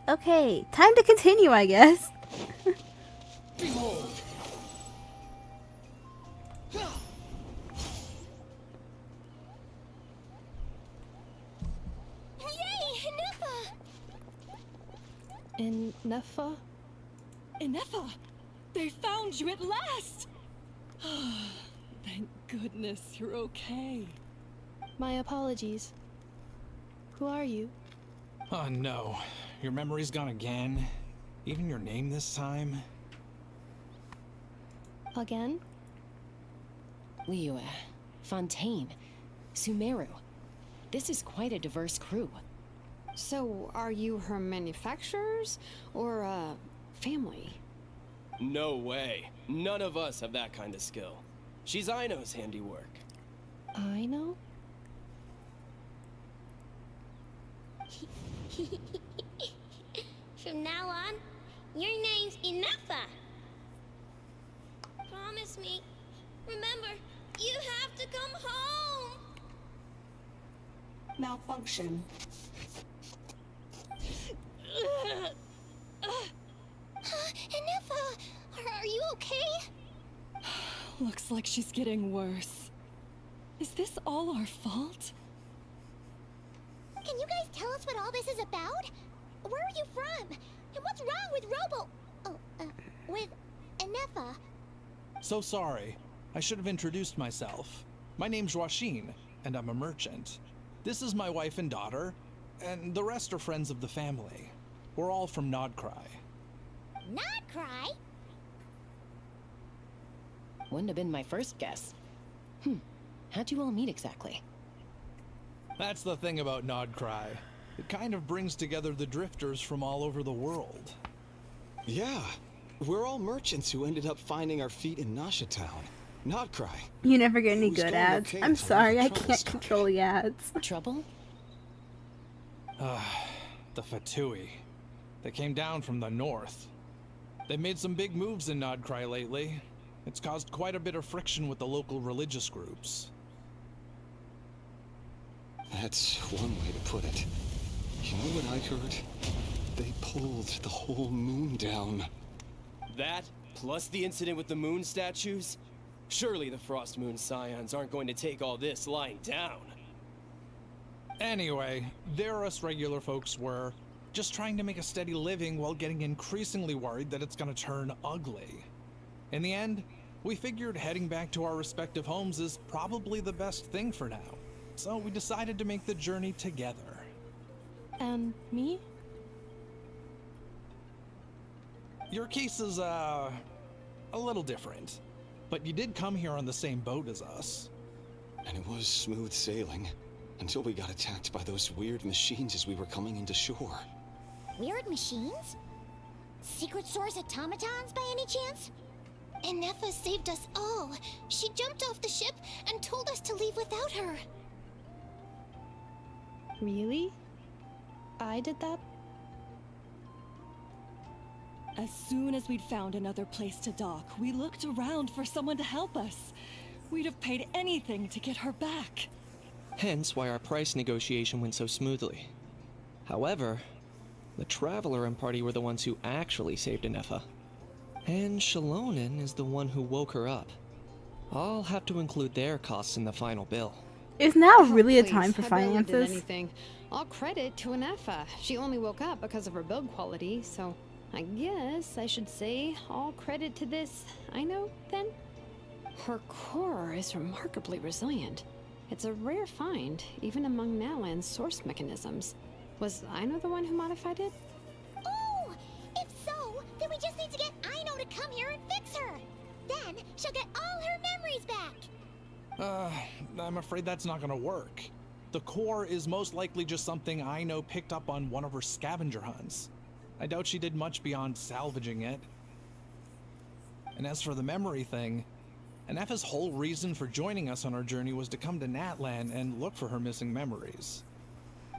Okay, time to continue, I guess. Behold! Yay, Nuffa! In Neffa? Ineffa! They found you at last! Thank goodness you're okay. My apologies. Who are you? Oh no, your memory's gone again? Even your name this time? Again? Liyue, Fontaine, Sumeru. This is quite a diverse crew. So, are you her manufacturers or family? No way. None of us have that kind of skill. She's Aino's handiwork. I know? From now on, your name's Ineffa. Promise me. Remember, you have to come home. Malfunction. Ineffa, are you okay? Looks like she's getting worse. Is this all our fault? Can you guys tell us what all this is about? Where are you from? And what's wrong with with Ineffa? So sorry. I should have introduced myself. My name's Joachine, and I'm a merchant. This is my wife and daughter, and the rest are friends of the family. We're all from Nodcry. Not cry? Wouldn't have been my first guess. How'd you all meet exactly? That's the thing about Nodcry. It kind of brings together the drifters from all over the world. Yeah, we're all merchants who ended up finding our feet in Nasha Town. Nodcry. You never get any Who's good going ads. okay I'm until sorry, the I trouble can't starts? control the ads. Trouble? The Fatui. They came down from the north. They made some big moves in Nodcry lately. It's caused quite a bit of friction with the local religious groups. That's one way to put it. You know what I heard? They pulled the whole moon down. That, plus the incident with the moon statues? Surely the Frost Moon Scions aren't going to take all this lying down. Anyway, there us regular folks were just trying to make a steady living while getting increasingly worried that it's gonna turn ugly. In the end, we figured heading back to our respective homes is probably the best thing for now. So we decided to make the journey together. And me? Your case is, a little different. But you did come here on the same boat as us. And it was smooth sailing, until we got attacked by those weird machines as we were coming into shore. Weird machines? Secret Source automatons by any chance? Ineffa saved us all. She jumped off the ship and told us to leave without her. Really? I did that? As soon as we'd found another place to dock, we looked around for someone to help us. We'd have paid anything to get her back. Hence why our price negotiation went so smoothly. However, the Traveler and party were the ones who actually saved Ineffa. And Shalonen is the one who woke her up. I'll have to include their costs in the final bill. Is now Oh, really a please, time for I barely did finances? anything. All credit to Ineffa. She only woke up because of her build quality, so I guess I should say all credit to this Aino, then? Her core is remarkably resilient. It's a rare find, even among Nalan's source mechanisms. Was Aino the one who modified it? Oh! If so, then we just need to get Aino to come here and fix her. Then she'll get all her memories back. I'm afraid that's not gonna work. The core is most likely just something I know picked up on one of her scavenger hunts. I doubt she did much beyond salvaging it. And as for the memory thing, Ineffa's whole reason for joining us on our journey was to come to Natlan and look for her missing memories.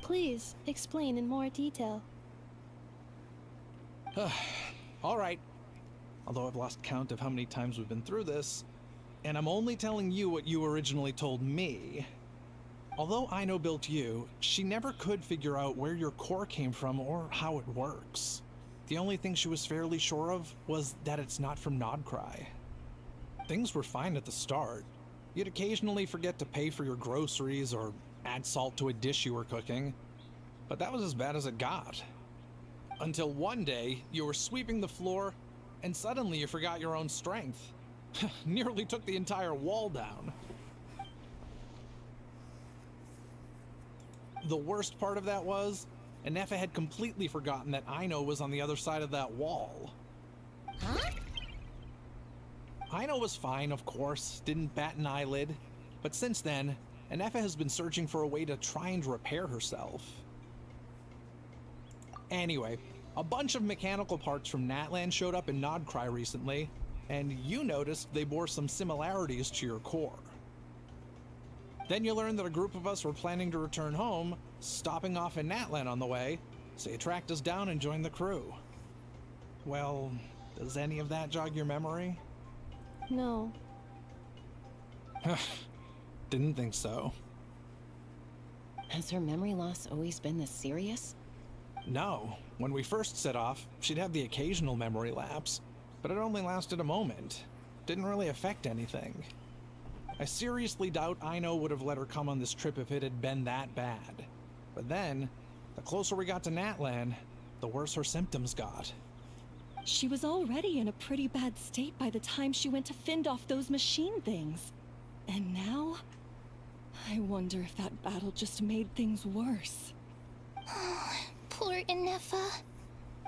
Please explain in more detail. Alright. Although I've lost count of how many times we've been through this, and I'm only telling you what you originally told me. Although Aino built you, she never could figure out where your core came from or how it works. The only thing she was fairly sure of was that it's not from Nodcry. Things were fine at the start. You'd occasionally forget to pay for your groceries or add salt to a dish you were cooking, but that was as bad as it got. Until one day, you were sweeping the floor, and suddenly you forgot your own strength. Nearly took the entire wall down. The worst part of that was, Anefa had completely forgotten that Aino was on the other side of that wall. Huh? Aino was fine, of course, didn't bat an eyelid, but since then, Anefa has been searching for a way to try and repair herself. Anyway, a bunch of mechanical parts from Natlan showed up in Nodcry recently, and you noticed they bore some similarities to your core. Then you learned that a group of us were planning to return home, stopping off in Natlan on the way, so you tracked us down and joined the crew. Well, does any of that jog your memory? No. Didn't think so. Has her memory loss always been this serious? No. When we first set off, she'd have the occasional memory lapse, but it only lasted a moment. Didn't really affect anything. I seriously doubt Aino would have let her come on this trip if it had been that bad. But then, the closer we got to Natlan, the worse her symptoms got. She was already in a pretty bad state by the time she went to fend off those machine things. And now, I wonder if that battle just made things worse. Poor Anefa.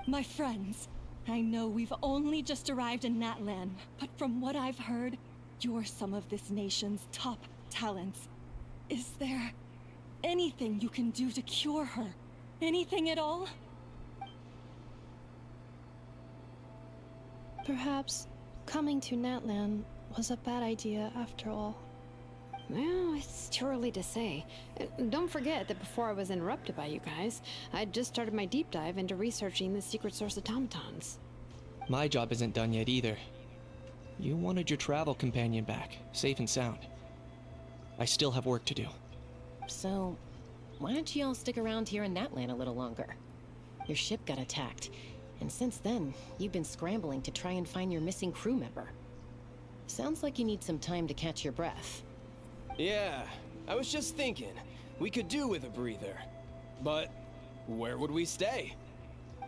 My friends, I know we've only just arrived in Natlan, but from what I've heard, you're some of this nation's top talents. Is there anything you can do to cure her? Anything at all? Perhaps coming to Natlan was a bad idea after all. Well, it's too early to say. Don't forget that before I was interrupted by you guys, I'd just started my deep dive into researching the secret source automatons. My job isn't done yet either. You wanted your travel companion back, safe and sound. I still have work to do. So, why don't you all stick around here in Natlan a little longer? Your ship got attacked, and since then, you've been scrambling to try and find your missing crew member. Sounds like you need some time to catch your breath. Yeah, I was just thinking, we could do with a breather. But where would we stay?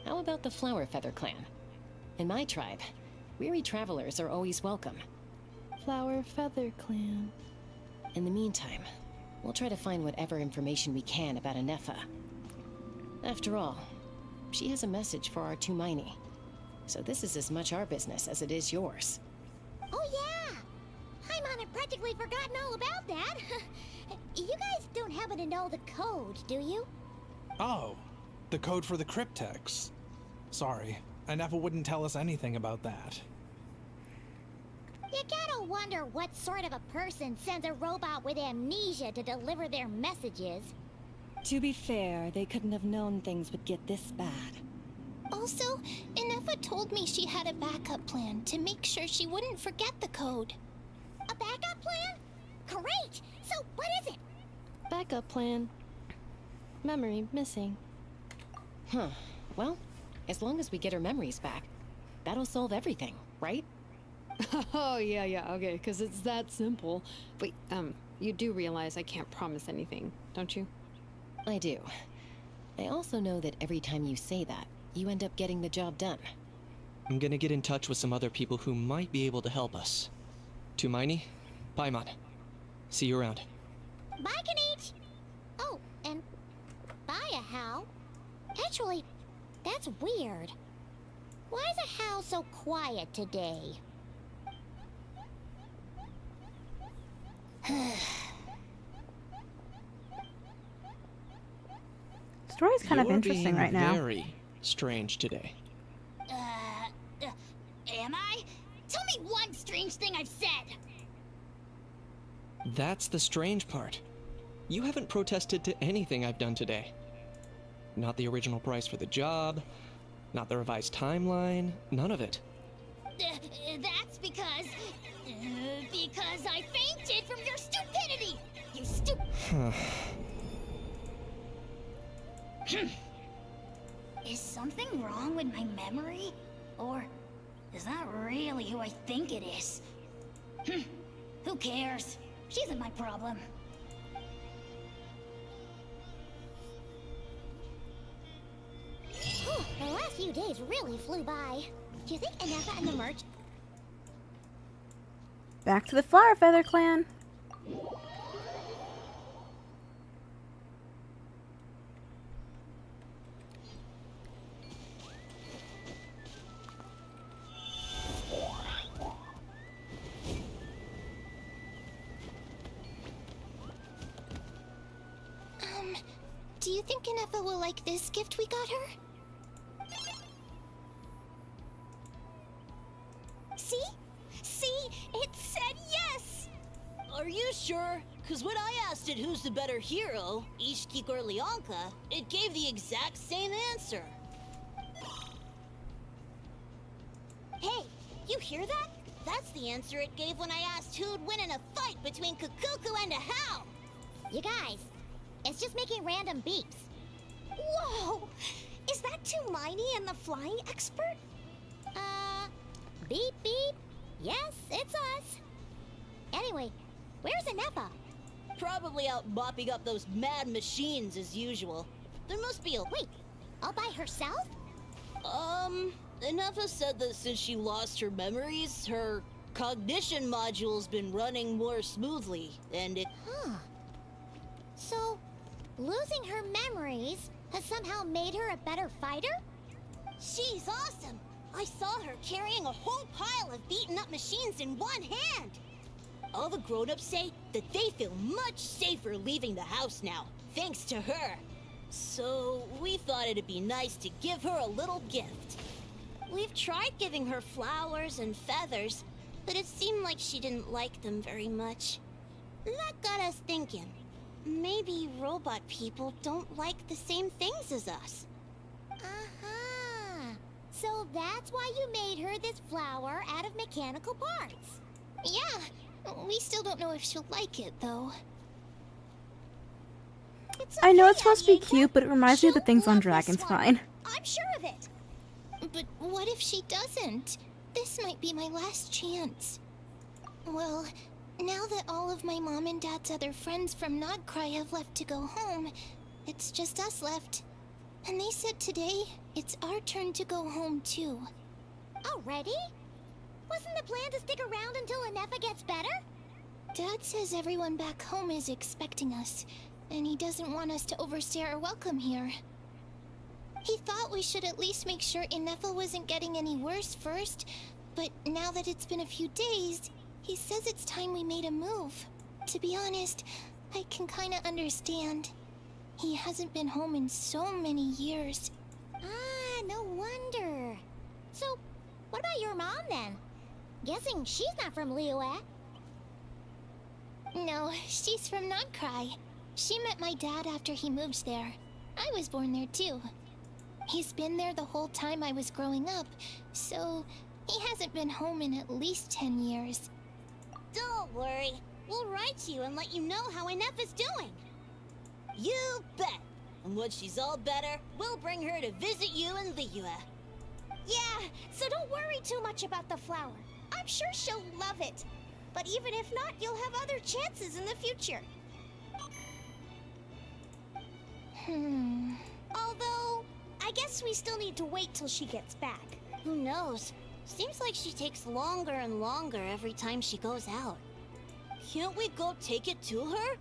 How about the Flower Feather clan? In my tribe, weary travelers are always welcome. Flower Feather Clan. In the meantime, we'll try to find whatever information we can about Anefa. After all, she has a message for our Tumaini. So this is as much our business as it is yours. Oh yeah! Paimon had practically forgotten all about that. You guys don't happen to know the code, do you? Oh, the code for the cryptex. Sorry, Anefa wouldn't tell us anything about that. You gotta wonder what sort of a person sends a robot with amnesia to deliver their messages. To be fair, they couldn't have known things would get this bad. Also, Anefa told me she had a backup plan to make sure she wouldn't forget the code. A backup plan? Great! So what is it? Backup plan. Memory missing. Huh. Well, as long as we get her memories back, that'll solve everything, right? Oh, yeah, okay, because it's that simple. Wait, you do realize I can't promise anything, don't you? I do. I also know that every time you say that, you end up getting the job done. I'm gonna get in touch with some other people who might be able to help us. Tumaini, Paimon. See you around. Bye, Kanich! Oh, and bye, Hal. Actually, that's weird. Why is a Hal so quiet today? Story's kind of You're interesting being right now. Very strange today. Am I? Tell me one strange thing I've said! That's the strange part. You haven't protested to anything I've done today. Not the original price for the job, not the revised timeline, none of it. That's because I fainted from your stupidity! You Is something wrong with my memory? Or is that really who I think it is? Who cares? She isn't my problem. Whew, the last few days really flew by. Do you think Anefa and the merch... Back to the Flower Feather Clan. Do you think Anefa will like this gift we got her? See? See? It said yes! Are you sure? Because when I asked it who's the better hero, Ishkik or Leonka, it gave the exact same answer. Hey, you hear that? That's the answer it gave when I asked who'd win in a fight between Kukuku and a Hal. You guys, it's just making random beeps. Whoa! Is that Hermione and the flying expert? Beep beep. Yes, it's us. Anyway, where's Anefa? Probably out mopping up those mad machines as usual. There must be a... Wait, all by herself? Anefa said that since she lost her memories, her cognition module's been running more smoothly, and it... Huh. So, losing her memories has somehow made her a better fighter? She's awesome! I saw her carrying a whole pile of beaten-up machines in one hand! All the grown-ups say that they feel much safer leaving the house now, thanks to her. So, we thought it'd be nice to give her a little gift. We've tried giving her flowers and feathers, but it seemed like she didn't like them very much. That got us thinking. Maybe robot people don't like the same things as us. Uh-huh. So that's why you made her this flower out of mechanical parts. Yeah, we still don't know if she'll like it, though. I know okay, it's supposed to be Avienka. cute, but it reminds me of the She'll things on love this Dragon's one. Spine. I'm sure of it. But what if she doesn't? This might be my last chance. Well, now that all of my mom and dad's other friends from Nodcry have left to go home, it's just us left. And they said today, it's our turn to go home too. Already? Wasn't the plan to stick around until Anefa gets better? Dad says everyone back home is expecting us, and he doesn't want us to overstay our welcome here. He thought we should at least make sure Anefa wasn't getting any worse first, but now that it's been a few days, he says it's time we made a move. To be honest, I can kinda understand. He hasn't been home in so many years. Ah, no wonder. So, what about your mom then? Guessing she's not from Liyue. No, she's from Nodcry. She met my dad after he moved there. I was born there too. He's been there the whole time I was growing up, so he hasn't been home in at least 10 years. Don't worry. We'll write you and let you know how Anefa's doing. You bet. And when she's all better, we'll bring her to visit you in Liyue. Yeah, so don't worry too much about the flower. I'm sure she'll love it. But even if not, you'll have other chances in the future. Although, I guess we still need to wait till she gets back. Who knows? Seems like she takes longer and longer every time she goes out. Can't we go take it to her?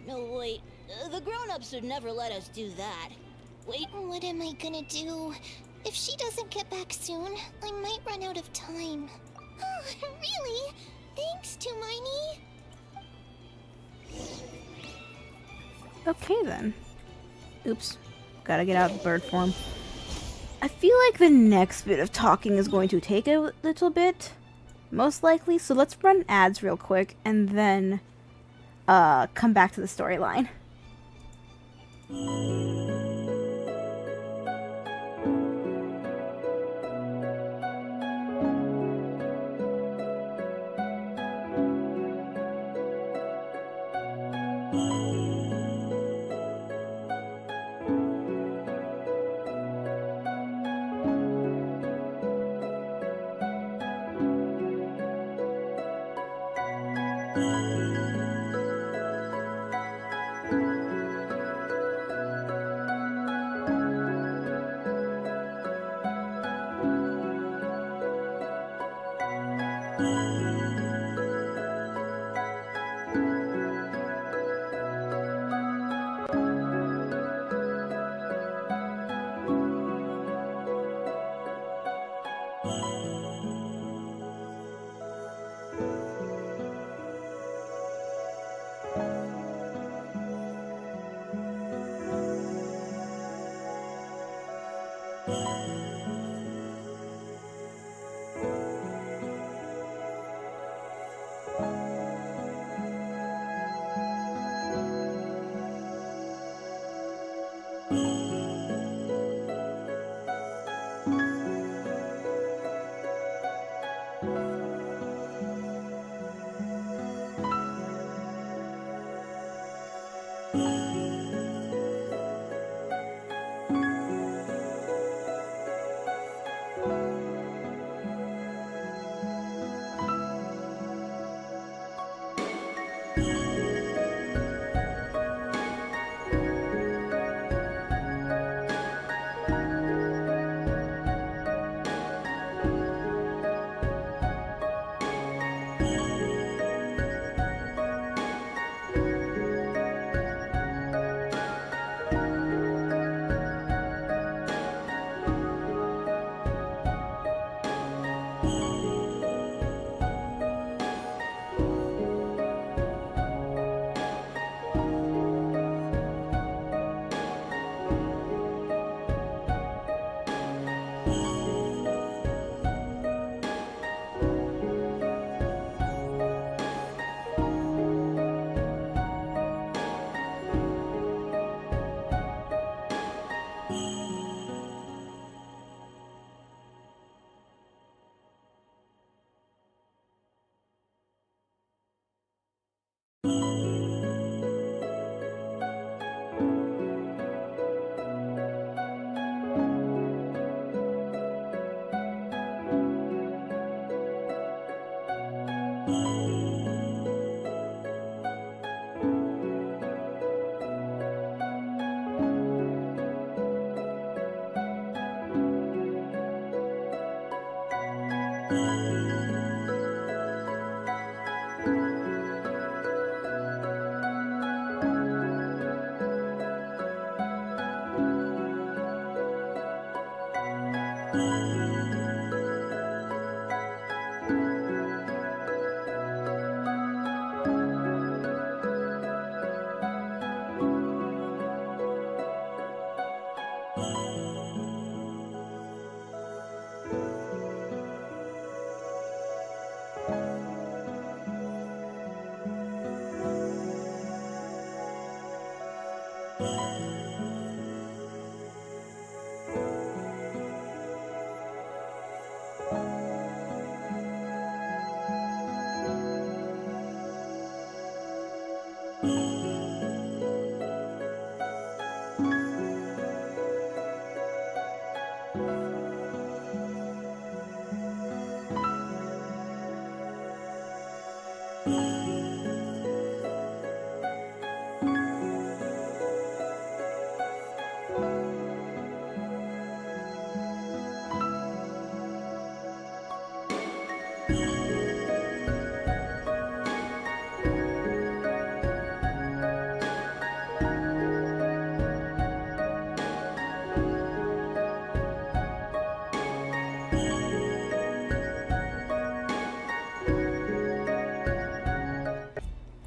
No, wait. The grown-ups would never let us do that. Wait. What am I gonna do? If she doesn't get back soon, I might run out of time. Really? Thanks, Hermione. Okay then. Oops. Gotta get out of bird form. I feel like the next bit of talking is going to take a little bit. Most likely. So let's run ads real quick and then come back to the storyline.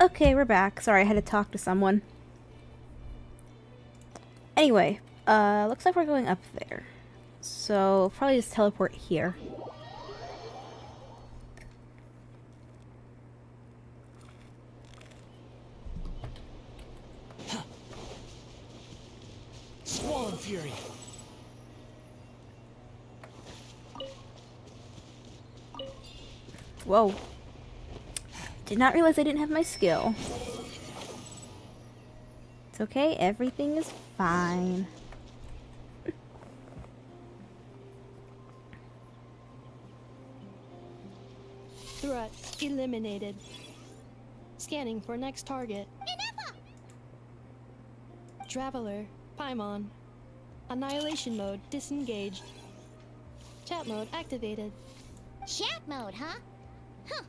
Okay, we're back. Sorry, I had to talk to someone. Anyway, looks like we're going up there. So, probably just teleport here. Swollen Fury. Whoa. Did not realize I didn't have my skill. It's okay, everything is fine. Threat eliminated. Scanning for next target. Traveler, Paimon. Annihilation mode disengaged. Chat mode activated. Chat mode, huh? Huh.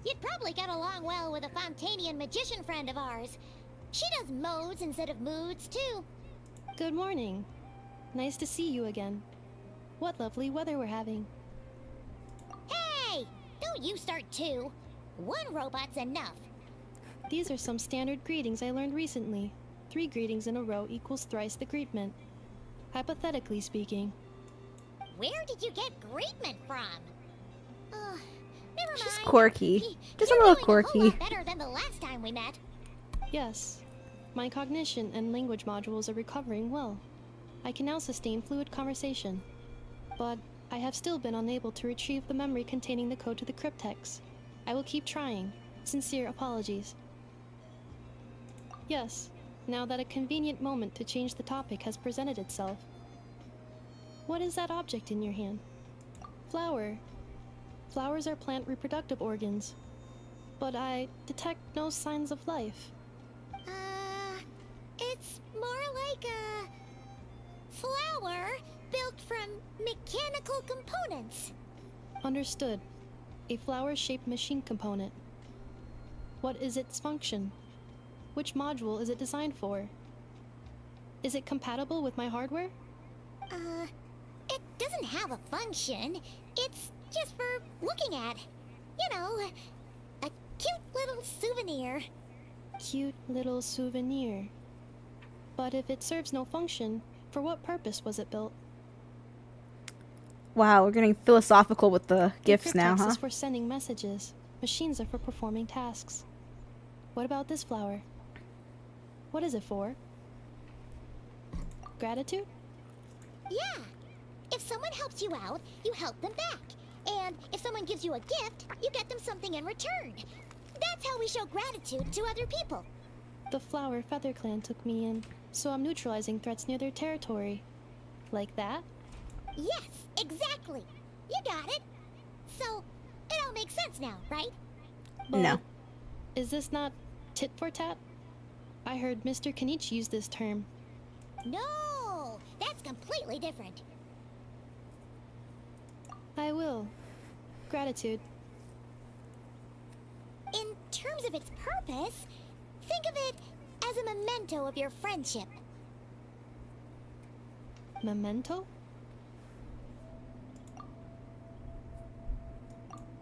You'd probably get along well with a Fontanian magician friend of ours. She does modes instead of moods, too. Good morning. Nice to see you again. What lovely weather we're having. Hey! Don't you start too. One robot's enough. These are some standard greetings I learned recently. 3 greetings in a row equals thrice the greetment. Hypothetically speaking, Where did you get Greatman from? Never mind. She's quirky. Just a You're little doing quirky. A whole lot better than the last time we met. Yes, my cognition and language modules are recovering well. I can now sustain fluid conversation. But I have still been unable to retrieve the memory containing the code to the cryptex. I will keep trying. Sincere apologies. Yes, now that a convenient moment to change the topic has presented itself. What is that object in your hand? Flower. Flowers are plant reproductive organs. But I detect no signs of life. It's more like a flower built from mechanical components. Understood. A flower-shaped machine component. What is its function? Which module is it designed for? Is it compatible with my hardware? It doesn't have a function. It's just for looking at. You know, a cute little souvenir. Cute little souvenir. But if it serves no function, for what purpose was it built? Wow, we're getting philosophical with the gifts now, Cryptex huh? is for sending messages. Machines are for performing tasks. What about this flower? What is it for? Gratitude? Yeah. If someone helps you out, you help them back. And if someone gives you a gift, you get them something in return. That's how we show gratitude to other people. The flower Feather Clan took me in, so I'm neutralizing threats near their territory. Like that? Yes, exactly. You got it. So, it all makes sense now, right? But No. is this not tit for tat? I heard Mr. Kenichi use this term. No, that's completely different. I will. Gratitude. In terms of its purpose, think of it as a memento of your friendship. Memento?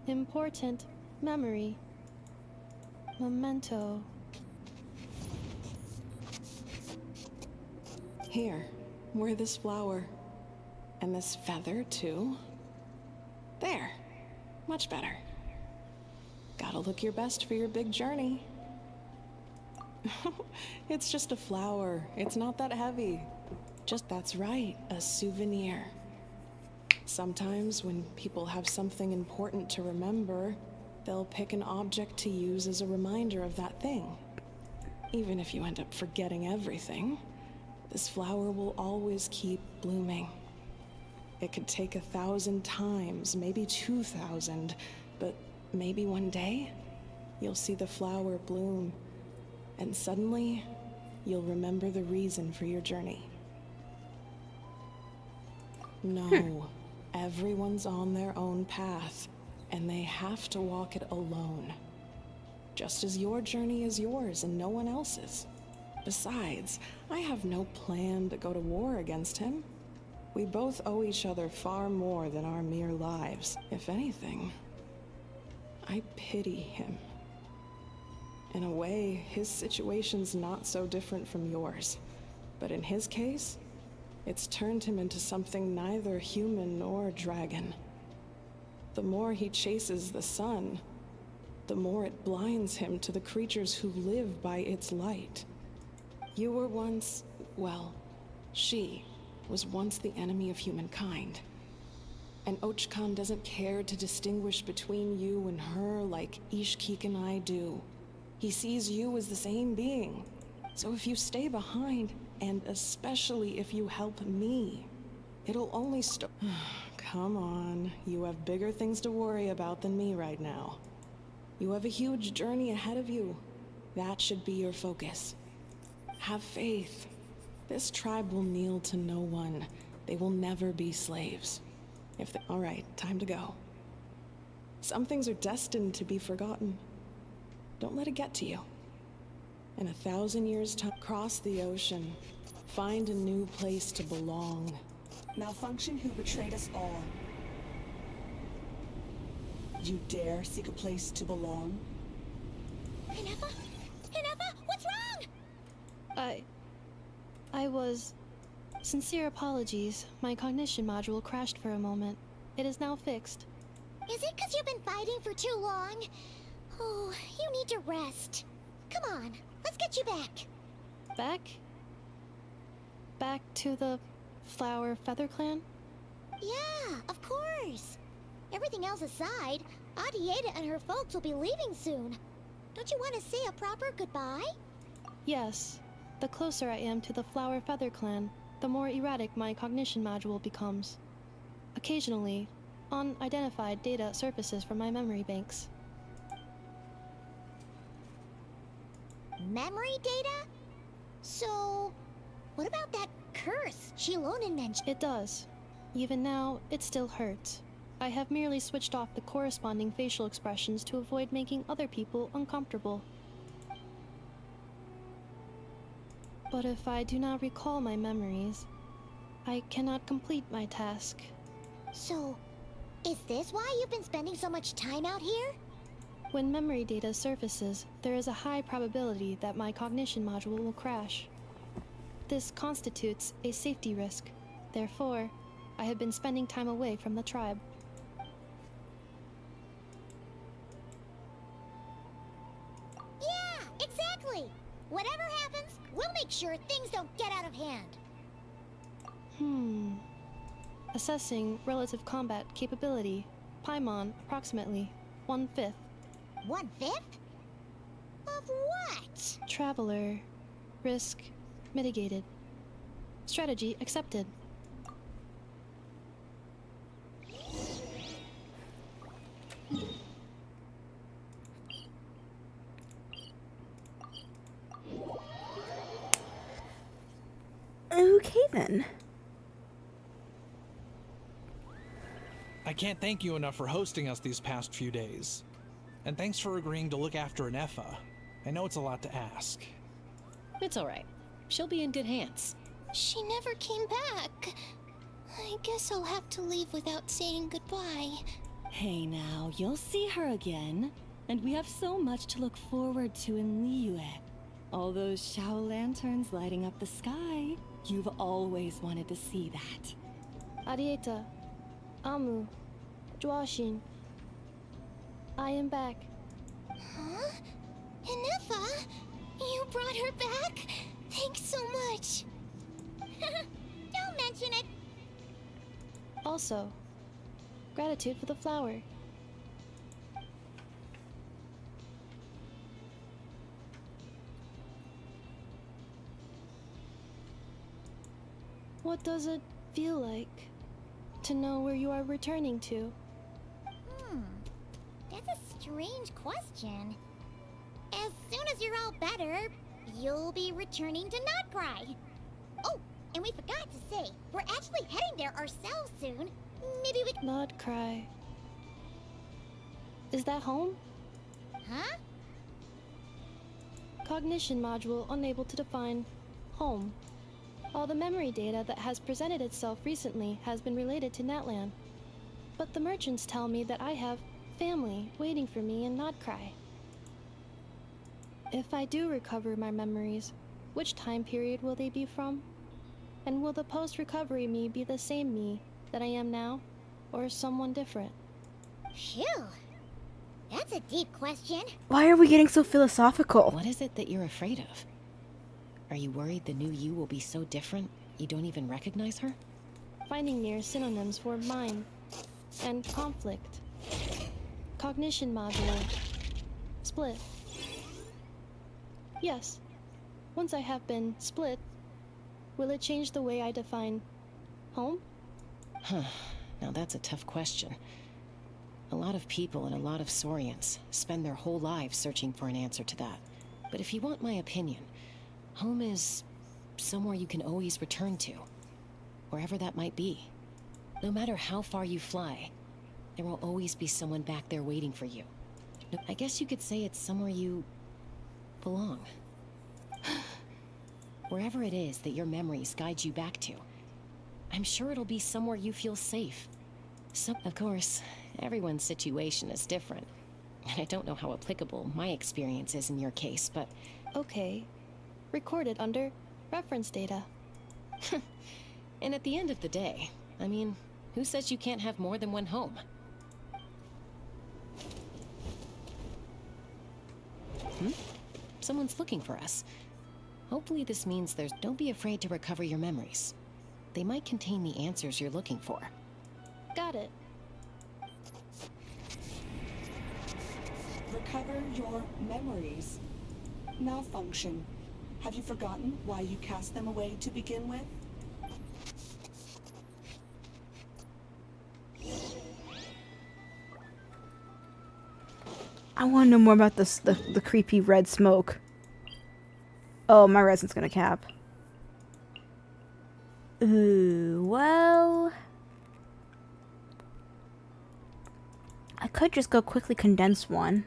Important memory. Memento. Here, wear this flower. And this feather, too. There. Much better. Gotta look your best for your big journey. It's just a flower. It's not that heavy. That's right, a souvenir. Sometimes when people have something important to remember, they'll pick an object to use as a reminder of that thing. Even if you end up forgetting everything, this flower will always keep blooming. It could take 1,000 times, maybe 2,000, but maybe one day, you'll see the flower bloom, and suddenly, you'll remember the reason for your journey. No, everyone's on their own path, and they have to walk it alone. Just as your journey is yours and no one else's. Besides, I have no plan to go to war against him. We both owe each other far more than our mere lives. If anything, I pity him. In a way, his situation's not so different from yours. But in his case, it's turned him into something neither human nor dragon. The more he chases the sun, the more it blinds him to the creatures who live by its light. You were once, well, she was once the enemy of humankind. And Archon doesn't care to distinguish between you and her like Ishkik and I do. He sees you as the same being. So if you stay behind, and especially if you help me, it'll only start. Come on, you have bigger things to worry about than me right now. You have a huge journey ahead of you. That should be your focus. Have faith. This tribe will kneel to no one. They will never be slaves. All right, time to go. Some things are destined to be forgotten. Don't let it get to you. In 1,000 years' time, cross the ocean. Find a new place to belong. Malfunction who betrayed us all. You dare seek a place to belong? Hinefa? Hinefa, what's wrong? I was Sincere apologies. My cognition module crashed for a moment. It is now fixed. Is it because you've been fighting for too long? Oh, you need to rest. Come on, let's get you back. Back? Back to the Flower Feather Clan? Yeah, of course. Everything else aside, Adieta and her folks will be leaving soon. Don't you want to say a proper goodbye? Yes. The closer I am to the Flower Feather Clan, the more erratic my cognition module becomes. Occasionally, unidentified data surfaces from my memory banks. Memory data? So, what about that curse Shilonen mentioned? It does. Even now, it still hurts. I have merely switched off the corresponding facial expressions to avoid making other people uncomfortable. But if I do not recall my memories, I cannot complete my task. So, is this why you've been spending so much time out here? When memory data surfaces, there is a high probability that my cognition module will crash. This constitutes a safety risk. Therefore, I have been spending time away from the tribe. Yeah, exactly! Whatever happens, we'll make sure things don't get out of hand. Assessing relative combat capability. Paimon, approximately 1/5. 1/5? Of what? Traveler. Risk mitigated. Strategy accepted. Okay then. I can't thank you enough for hosting us these past few days. And thanks for agreeing to look after Nefa. I know it's a lot to ask. It's alright. She'll be in good hands. She never came back. I guess I'll have to leave without saying goodbye. Hey now, you'll see her again. And we have so much to look forward to in Liyue. All those Shao lanterns lighting up the sky. You've always wanted to see that. Arieta. Amu. Joashin. I am back. Huh? Inefa? You brought her back? Thanks so much. Don't mention it. Also, gratitude for the flower. What does it feel like to know where you are returning to? That's a strange question. As soon as you're all better, you'll be returning to Notcry. Oh, and we forgot to say, we're actually heading there ourselves soon. Maybe we can... Not cry. Is that home? Huh? Cognition module unable to define home. All the memory data that has presented itself recently has been related to Natlan. But the merchants tell me that I have family waiting for me in Notcry. If I do recover my memories, which time period will they be from? And will the post-recovery me be the same me that I am now, or someone different? Phew. That's a deep question. Why are we getting so philosophical? What is it that you're afraid of? Are you worried the new you will be so different you don't even recognize her? Finding near synonyms for mine and conflict. Cognition module. Split. Yes. Once I have been split, will it change the way I define home? Huh. Now that's a tough question. A lot of people and a lot of Saurians spend their whole lives searching for an answer to that. But if you want my opinion, home is somewhere you can always return to. Wherever that might be. No matter how far you fly, there will always be someone back there waiting for you. I guess you could say it's somewhere you belong. Wherever it is that your memories guide you back to, I'm sure it'll be somewhere you feel safe. So, of course, everyone's situation is different. And I don't know how applicable my experience is in your case, but... Okay. Recorded under reference data. And at the end of the day, I mean, who says you can't have more than one home? Someone's looking for us. Hopefully this means don't be afraid to recover your memories. They might contain the answers you're looking for. Got it. Recover your memories. Malfunction. Have you forgotten why you cast them away to begin with? I want to know more about this, the creepy red smoke. Oh, my resin's gonna cap. Ooh, well... I could just go quickly condense one.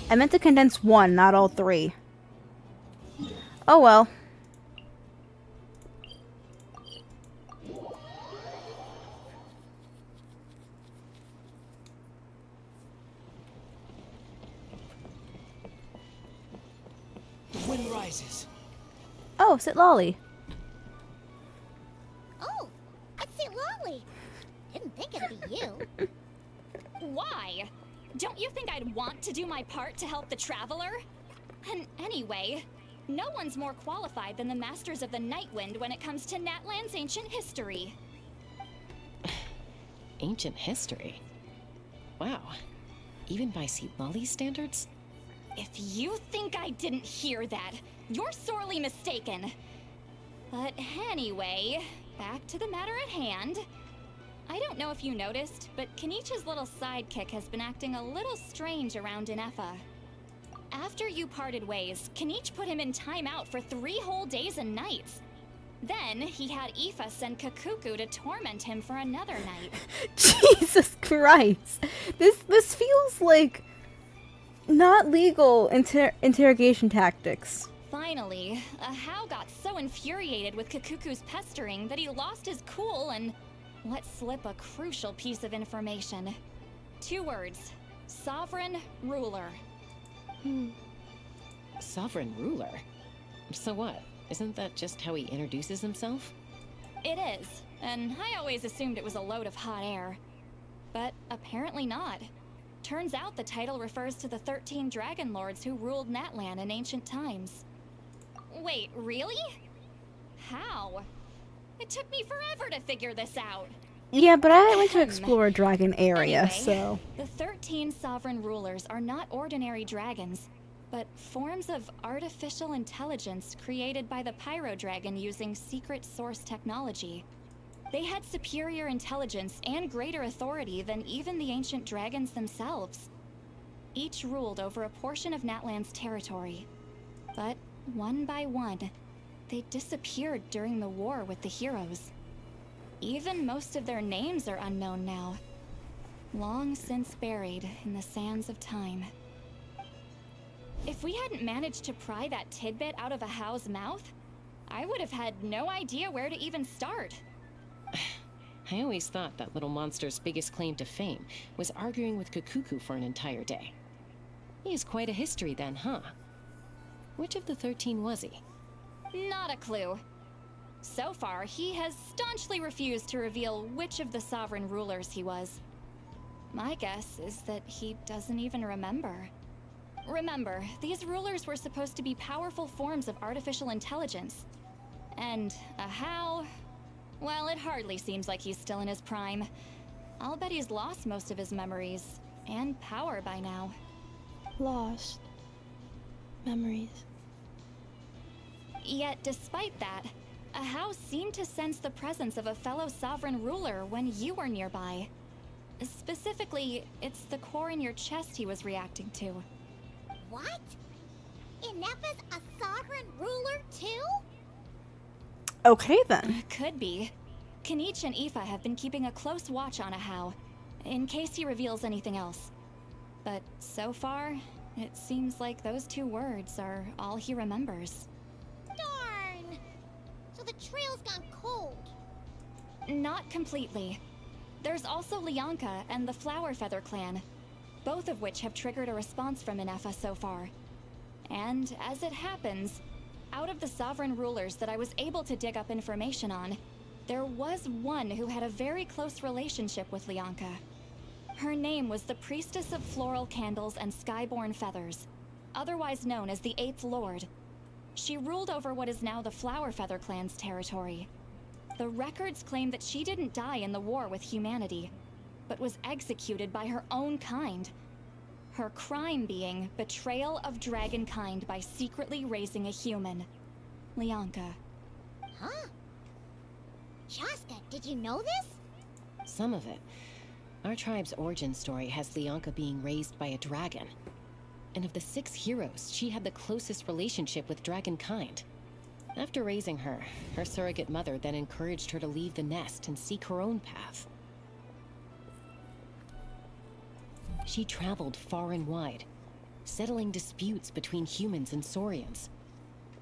I meant to condense one, not all three. Oh well. The wind rises. Oh, sit lolly. Oh, it's St. Lolly. Didn't think it'd be you. Why? Don't you think I'd want to do my part to help the Traveler? And anyway, no one's more qualified than the Masters of the Nightwind when it comes to Natlan's ancient history. Ancient history? Wow. Even by St. Lolly's standards? If you think I didn't hear that, you're sorely mistaken. But anyway, back to the matter at hand. I don't know if you noticed, but Kenichi's little sidekick has been acting a little strange around Inefa. After you parted ways, Kenich put him in timeout for 3 whole days and nights. Then he had Aoife send Kakuku to torment him for another night. Jesus Christ. This feels like not legal interrogation tactics. Finally, Ahau got so infuriated with Kakuku's pestering that he lost his cool and let slip a crucial piece of information. 2 words. Sovereign Ruler. Sovereign ruler? So what? Isn't that just how he introduces himself? It is, and I always assumed it was a load of hot air. But apparently not. Turns out the title refers to the 13 Dragon Lords who ruled Natlan in ancient times. Wait, really? How? It took me forever to figure this out. Yeah, but I went to explore a dragon area, Anyway, so... The 13 sovereign rulers are not ordinary dragons, but forms of artificial intelligence created by the Pyro Dragon using secret source technology. They had superior intelligence and greater authority than even the ancient dragons themselves. Each ruled over a portion of Natlan's territory. But one by one, they disappeared during the war with the heroes. Even most of their names are unknown now. Long since buried in the sands of time. If we hadn't managed to pry that tidbit out of Ahau's mouth, I would have had no idea where to even start. I always thought that little monster's biggest claim to fame was arguing with Kakuku for an entire day. He has quite a history then, huh? Which of the 13 was he? Not a clue. So far, he has staunchly refused to reveal which of the sovereign rulers he was. My guess is that he doesn't even remember. Remember, these rulers were supposed to be powerful forms of artificial intelligence. And Ahau... well, it hardly seems like he's still in his prime. I'll bet he's lost most of his memories and power by now. Lost. Memories. Yet, despite that, Ahau seemed to sense the presence of a fellow sovereign ruler when you were nearby. Specifically, it's the core in your chest he was reacting to. What? Inepa's a sovereign ruler too? Okay then. Could be. Kenich and Aoife have been keeping a close watch on Ahau, in case he reveals anything else. But so far, it seems like those 2 words are all he remembers. Darn! So the trail's gone cold. not completely. There's also Lianka and the Flower Feather clan, both of which have triggered a response from Inefa so far. And as it happens, out of the sovereign rulers that I was able to dig up information on, there was one who had a very close relationship with Lianka. Her name was the Priestess of Floral Candles and Skyborn Feathers, otherwise known as the Eighth Lord. She ruled over what is now the Flower Feather clan's territory. The records claim that she didn't die in the war with humanity, but was executed by her own kind. Her crime being betrayal of dragonkind by secretly raising a human. Lianka. Huh? Shaska, did you know this? Some of it. Our tribe's origin story has Lianka being raised by a dragon. And of the 6 heroes, she had the closest relationship with dragonkind. After raising her, her surrogate mother then encouraged her to leave the nest and seek her own path. She traveled far and wide, settling disputes between humans and Saurians.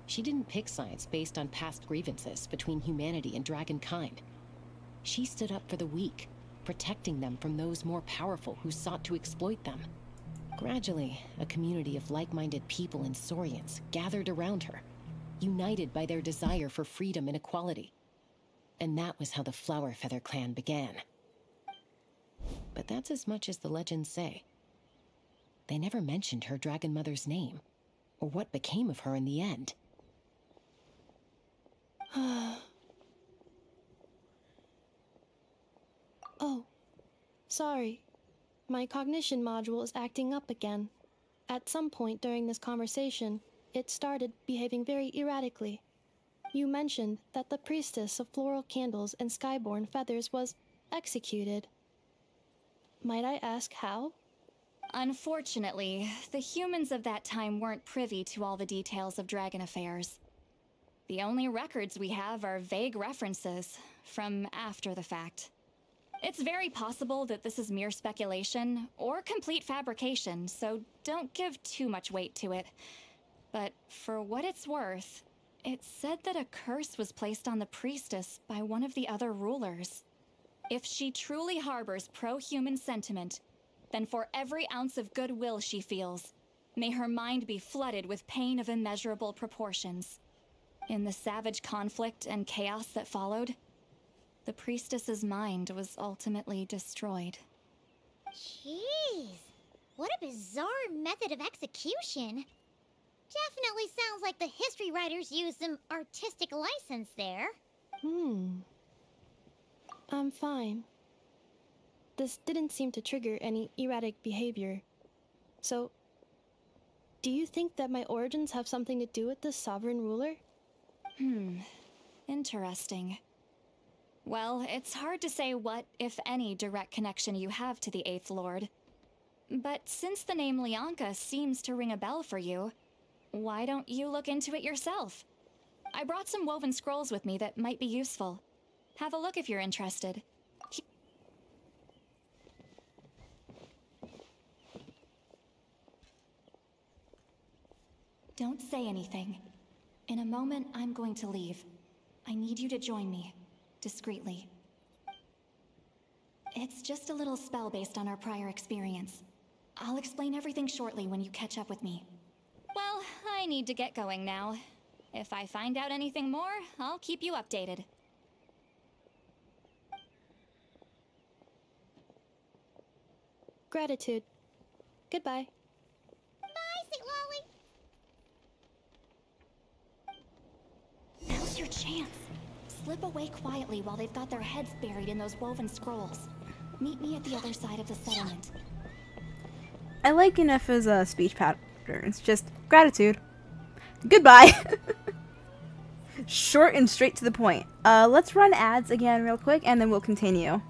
She didn't pick sides based on past grievances between humanity and dragonkind. She stood up for the weak, protecting them from those more powerful who sought to exploit them. Gradually, a community of like-minded people and Saurians gathered around her, united by their desire for freedom and equality. And that was how the Flower Feather clan began. But that's as much as the legends say. They never mentioned her dragon mother's name, or what became of her in the end. Oh, sorry. My cognition module is acting up again. At some point during this conversation, it started behaving very erratically. You mentioned that the priestess of floral candles and skyborn feathers was executed. Might I ask how? Unfortunately, the humans of that time weren't privy to all the details of dragon affairs. The only records we have are vague references from after the fact. It's very possible that this is mere speculation or complete fabrication, so don't give too much weight to it. But for what it's worth, it's said that a curse was placed on the priestess by one of the other rulers. If she truly harbors pro-human sentiment, then for every ounce of goodwill she feels, may her mind be flooded with pain of immeasurable proportions. In the savage conflict and chaos that followed, the priestess's mind was ultimately destroyed. Jeez, what a bizarre method of execution. Definitely sounds like the history writers used some artistic license there. I'm fine. This didn't seem to trigger any erratic behavior. So, do you think that my origins have something to do with this sovereign ruler? Interesting. Well, it's hard to say what, if any, direct connection you have to the Eighth Lord. But since the name Lianka seems to ring a bell for you, why don't you look into it yourself? I brought some woven scrolls with me that might be useful. Have a look if you're interested. Don't say anything. In a moment, I'm going to leave. I need you to join me, discreetly. It's just a little spell based on our prior experience. I'll explain everything shortly when you catch up with me. Well, I need to get going now. If I find out anything more, I'll keep you updated. Gratitude. Goodbye. Bye, Sweet Lolly. Now's your chance. Slip away quietly while they've got their heads buried in those woven scrolls. Meet me at the other side of the settlement. I like Inefa's speech patterns. Just gratitude. Goodbye. Short and straight to the point. Let's run ads again real quick and then we'll continue.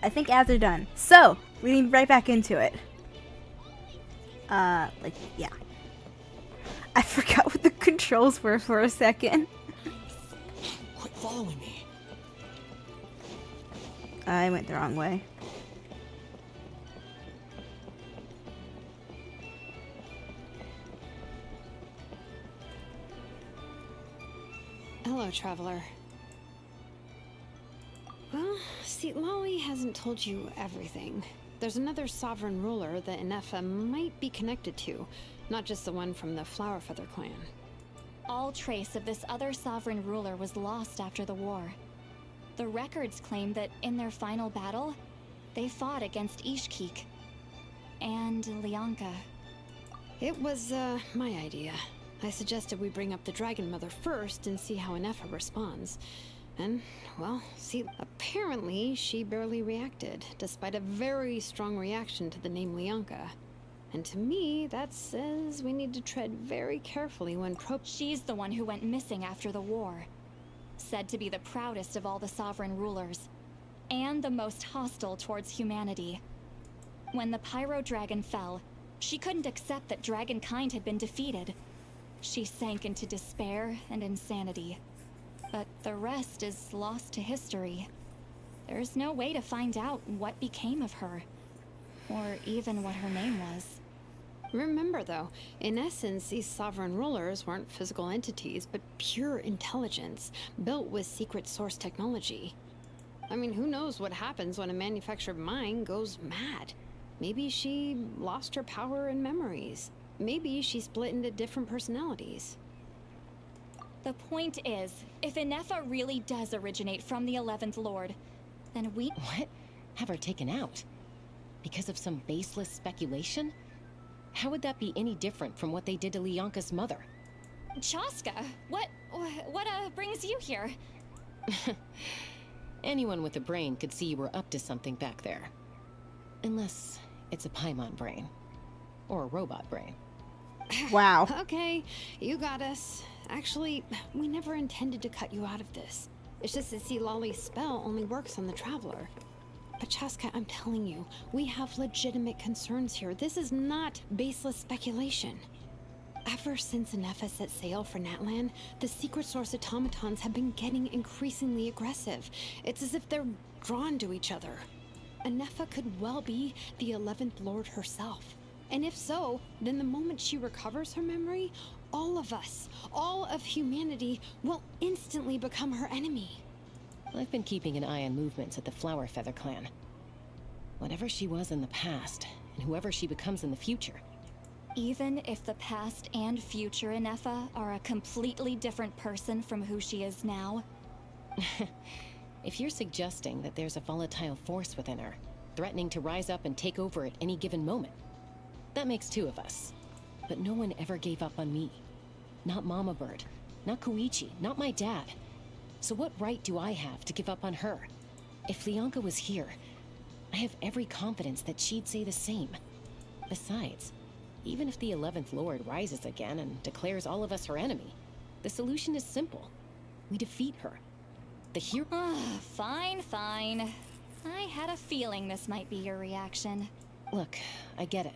I think ads are done. So, leading right back into it. Like, yeah. I forgot what the controls were for a second. Quit following me. I went the wrong way. Hello, traveler. Well, see, Lolly hasn't told you everything. There's another sovereign ruler that Inefa might be connected to, not just the one from the Flowerfeather clan. All trace of this other sovereign ruler was lost after the war. The records claim that in their final battle, they fought against Ishkik and Lianka. It was, my idea. I suggested we bring up the Dragon Mother first and see how Inefa responds. And, well, see, apparently she barely reacted, despite a very strong reaction to the name Lianka. And to me, that says we need to tread very carefully when She's the one who went missing after the war. Said to be the proudest of all the sovereign rulers, and the most hostile towards humanity. When the Pyro Dragon fell, she couldn't accept that dragonkind had been defeated. She sank into despair and insanity. But the rest is lost to history. There's no way to find out what became of her, or even what her name was. Remember, though, in essence, these sovereign rulers weren't physical entities, but pure intelligence, built with secret source technology. I mean, who knows what happens when a manufactured mind goes mad? Maybe she lost her power and memories. Maybe she split into different personalities. The point is, if Inefa really does originate from the 11th Lord, then we— What? Have her taken out? Because of some baseless speculation? How would that be any different from what they did to Lianka's mother? Chaska, what brings you here? Anyone with a brain could see you were up to something back there. Unless it's a Paimon brain. Or a robot brain. Wow. Okay, you got us. Actually, we never intended to cut you out of this. It's just that, see, Lolly's spell only works on the Traveler. But Chaska, I'm telling you, we have legitimate concerns here. This is not baseless speculation. Ever since Inefa set sail for Natlan, the secret source automatons have been getting increasingly aggressive. It's as if they're drawn to each other. Inefa could well be the 11th Lord herself. And if so, then the moment she recovers her memory, all of us, all of humanity, will instantly become her enemy. I've been keeping an eye on movements at the Flowerfeather clan. Whatever she was in the past, and whoever she becomes in the future. Even if the past and future Inefa are a completely different person from who she is now? If you're suggesting that there's a volatile force within her, threatening to rise up and take over at any given moment, that makes two of us. But no one ever gave up on me. Not Mama Bird, not Koichi, not my dad. So what right do I have to give up on her? If Lianka was here, I have every confidence that she'd say the same. Besides, even if the 11th Lord rises again and declares all of us her enemy, the solution is simple. We defeat her. The hero— Fine. I had a feeling this might be your reaction. Look, I get it.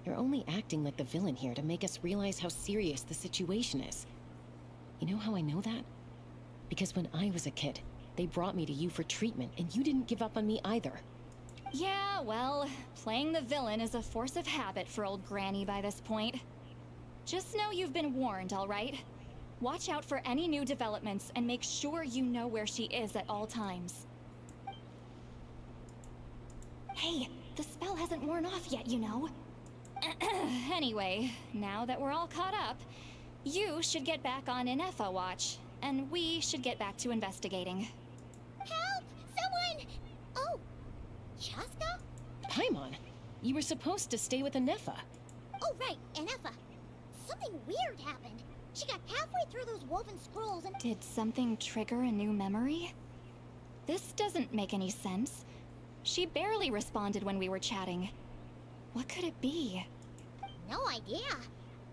You're only acting like the villain here to make us realize how serious the situation is. You know how I know that? Because when I was a kid, they brought me to you for treatment, and you didn't give up on me either. Yeah, well, playing the villain is a force of habit for old Granny by this point. Just know you've been warned, all right? Watch out for any new developments and make sure you know where she is at all times. Hey, the spell hasn't worn off yet, you know. Anyway, now that we're all caught up, you should get back on Inefa watch, and we should get back to investigating. Help! Someone! Oh, Chaska? Paimon, you were supposed to stay with Inefa. Oh, right, Inefa. Something weird happened. She got halfway through those woven scrolls and— Did something trigger a new memory? This doesn't make any sense. She barely responded when we were chatting. What could it be? No idea.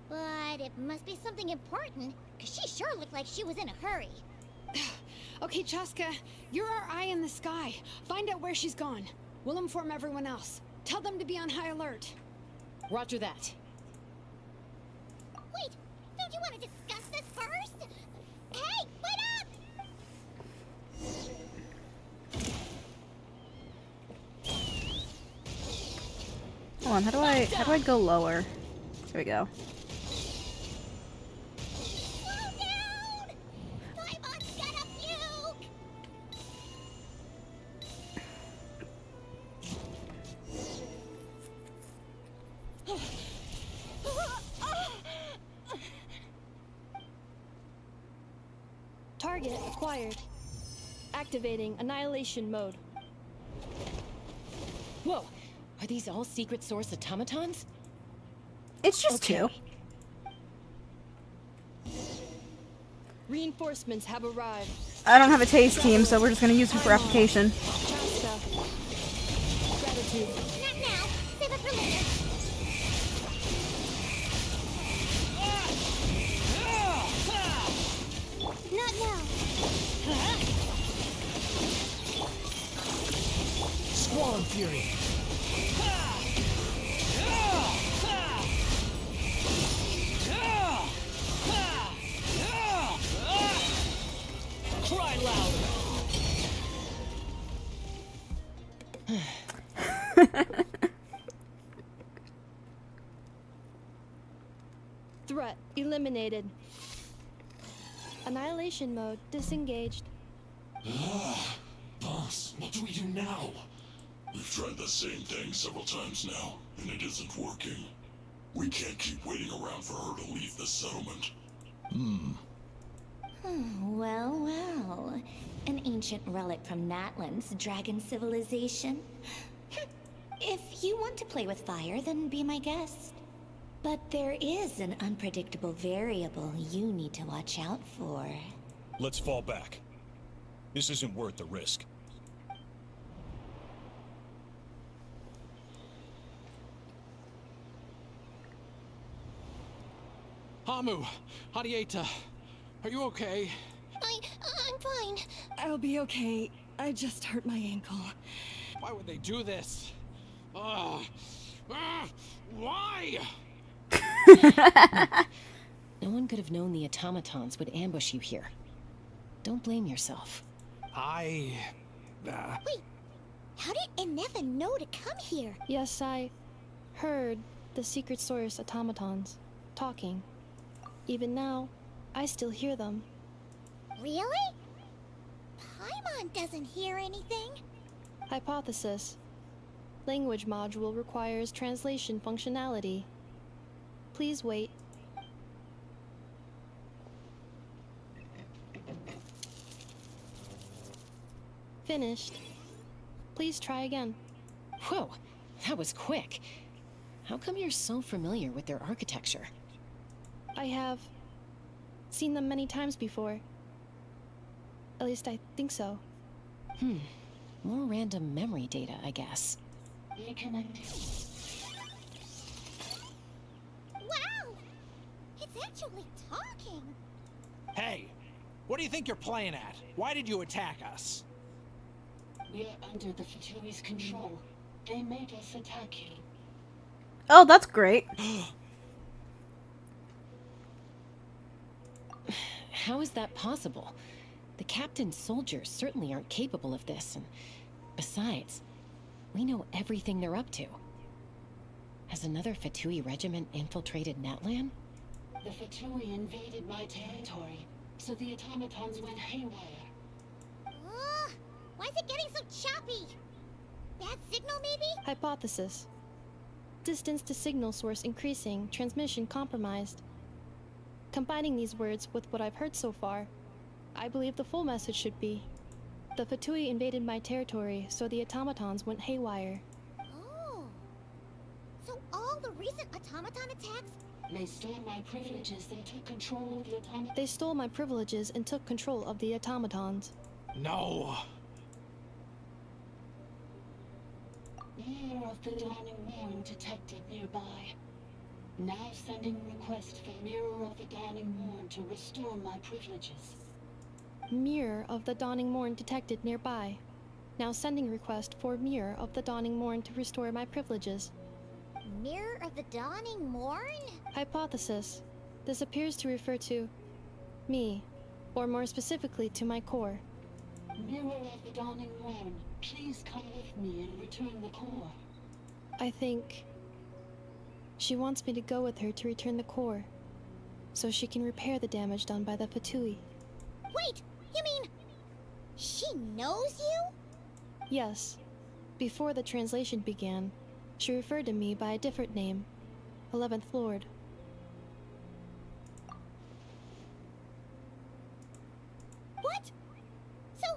But it must be something important, because she sure looked like she was in a hurry. Okay, Chaska, you're our eye in the sky. Find out where she's gone. We'll inform everyone else. Tell them to be on high alert. Roger that. Wait, don't you want to discuss this first? Hey, wait up! Hold on, how do I go lower? There we go. Slow down! Paimon's gonna puke! Target acquired. Activating annihilation mode. Whoa! Are these all secret source automatons? It's just two. Reinforcements have arrived. I don't have a taste team, so we're just gonna use them for replication. Chaska. Gratitude. Not now. Save it for later. Not now. Squall Fury! Cry louder! Threat eliminated. Annihilation mode disengaged. Boss, what do we do now? We've tried the same thing several times now, and it isn't working. We can't keep waiting around for her to leave the settlement. Well, well. An ancient relic from Natlan's dragon civilization. If you want to play with fire, then be my guest. But there is an unpredictable variable you need to watch out for. Let's fall back. This isn't worth the risk. Hamu, Hadieta, are you okay? I'm fine. I'll be okay. I just hurt my ankle. Why would they do this? Why? No one could have known the automatons would ambush you here. Don't blame yourself. Wait, how did Inefa know to come here? Yes, I heard the secret source automatons talking. Even now, I still hear them. Really? Paimon doesn't hear anything. Hypothesis. Language module requires translation functionality. Please wait. Finished. Please try again. Whoa, that was quick. How come you're so familiar with their architecture? I have seen them many times before. At least I think so. More random memory data, I guess. Wow! It's actually talking. Hey, what do you think you're playing at? Why did you attack us? We are under the Fatui's control. They made us attack you. Oh, that's great. How is that possible? The captain's soldiers certainly aren't capable of this, and besides, we know everything they're up to. Has another Fatui regiment infiltrated Natlan? The Fatui invaded my territory, so the automatons went haywire. Why is it getting so choppy? Bad signal, maybe? Hypothesis. Distance to signal source increasing, transmission compromised. Combining these words with what I've heard so far, I believe the full message should be: the Fatui invaded my territory, so the automatons went haywire. Oh. So all the recent automaton attacks? They stole my privileges and took control of the automatons. They stole my privileges and took control of the automatons. No. Mirror of the Dawning Morn detected nearby. Now sending request for Mirror of the Dawning Morn to restore my privileges. Mirror of the Dawning Morn detected nearby. Now sending request for Mirror of the Dawning Morn to restore my privileges. Mirror of the Dawning Morn? Hypothesis. This appears to refer to me, or more specifically to my core. Mirror of the Dawning Morn, please come with me and return the core. I think she wants me to go with her to return the core, so she can repair the damage done by the Fatui. Wait, you mean she knows you? Yes. Before the translation began, she referred to me by a different name, 11th Lord. What? So,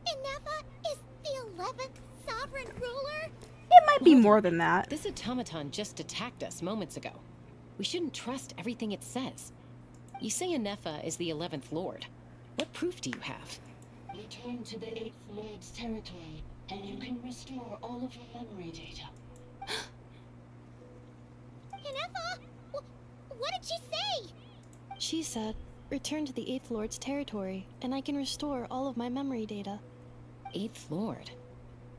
Inefa is the 11th sovereign ruler? It might be more than that. This automaton just attacked us moments ago. We shouldn't trust everything it says. You say Inefa is the 11th Lord. What proof do you have? Return to the 8th Lord's territory, and you can restore all of your memory data. Inefa? What did she say? She said, return to the 8th Lord's territory, and I can restore all of my memory data. 8th Lord?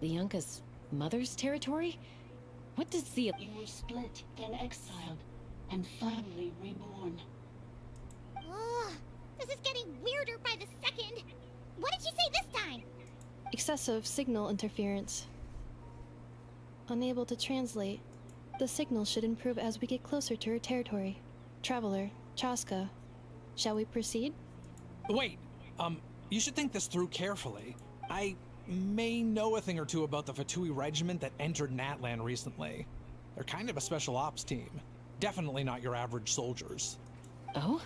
The Yunka's mother's territory? What does the... You were split, then exiled, and finally reborn. Ugh, this is getting weirder by the second. What did she say this time? Excessive signal interference. Unable to translate. The signal should improve as we get closer to her territory. Traveler, Chaska, shall we proceed? Wait, you should think this through carefully. I may know a thing or two about the Fatui regiment that entered Natlan recently. They're kind of a special ops team. Definitely not your average soldiers. Oh?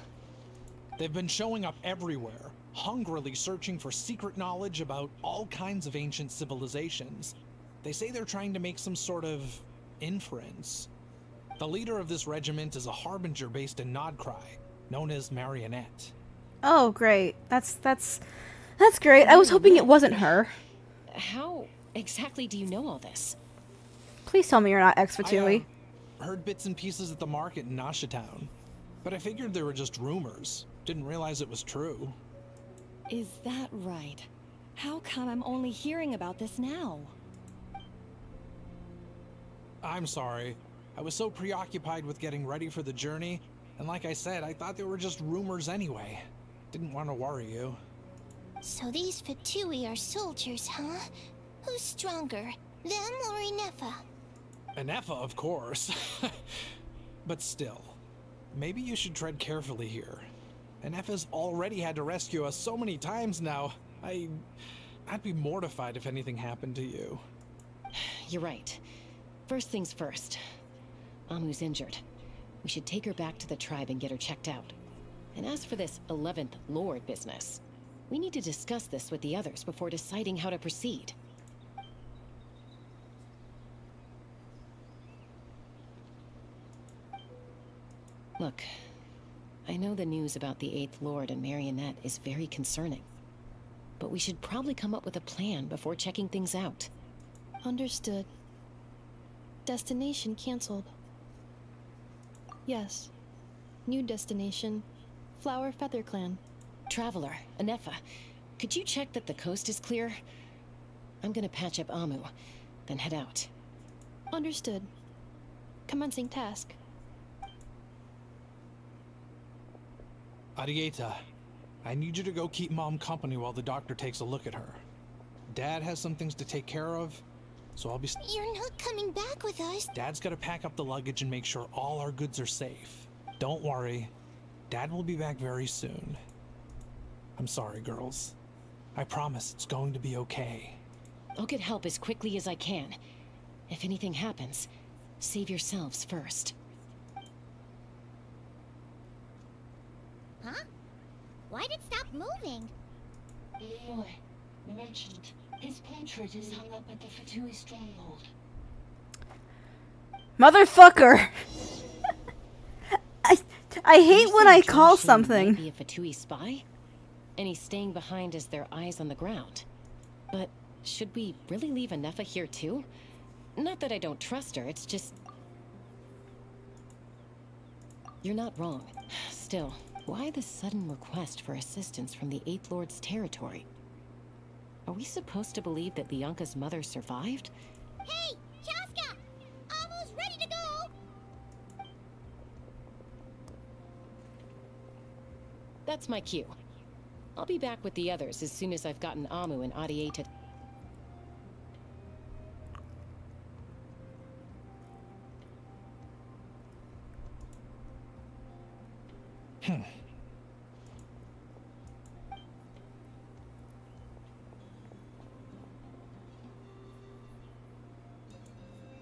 They've been showing up everywhere, hungrily searching for secret knowledge about all kinds of ancient civilizations. They say they're trying to make some sort of inference. The leader of this regiment is a harbinger based in Nodcry, known as Marionette. Oh, great. That's great. I was hoping it wasn't her. How exactly do you know all this? Please tell me you're not ex-Fatui. I heard bits and pieces at the market in Nashatown, but I figured they were just rumors. Didn't realize it was true. Is that right? How come I'm only hearing about this now? I'm sorry. I was so preoccupied with getting ready for the journey, and like I said, I thought they were just rumors anyway. Didn't want to worry you. So these Fatui are soldiers, huh? Who's stronger, them or Inefa? Inefa, of course. But still, maybe you should tread carefully here. Inefa's already had to rescue us so many times now. I'd be mortified if anything happened to you. You're right. First things first. Amu's injured. We should take her back to the tribe and get her checked out. And as for this 11th Lord business, we need to discuss this with the others before deciding how to proceed. Look, I know the news about the 8th Lord and Marionette is very concerning. But we should probably come up with a plan before checking things out. Understood. Destination cancelled. Yes. New destination, Flower Feather Clan. Traveler, Inefa, could you check that the coast is clear? I'm gonna patch up Amu, then head out. Understood. Commencing task. Arieta, I need you to go keep Mom company while the doctor takes a look at her. Dad has some things to take care of, so I'll be... You're not coming back with us. Dad's gotta pack up the luggage and make sure all our goods are safe. Don't worry. Dad will be back very soon. I'm sorry, girls. I promise it's going to be okay. I'll get help as quickly as I can. If anything happens, save yourselves first. Huh? Why'd it stop moving? Leroy, merchant. His portrait is hung up at the Fatui stronghold. Motherfucker! I hate when I call Josh something. might be a Fatui spy? And he's staying behind as their eyes on the ground. But should we really leave Inefa here too? Not that I don't trust her, it's just... You're not wrong. Still, Why the sudden request for assistance from the Eighth Lord's territory? Are we supposed to believe that Bianca's mother survived? Hey, Chaska! Almost ready to go! That's my cue. I'll be back with the others as soon as I've gotten Amu and Adie to...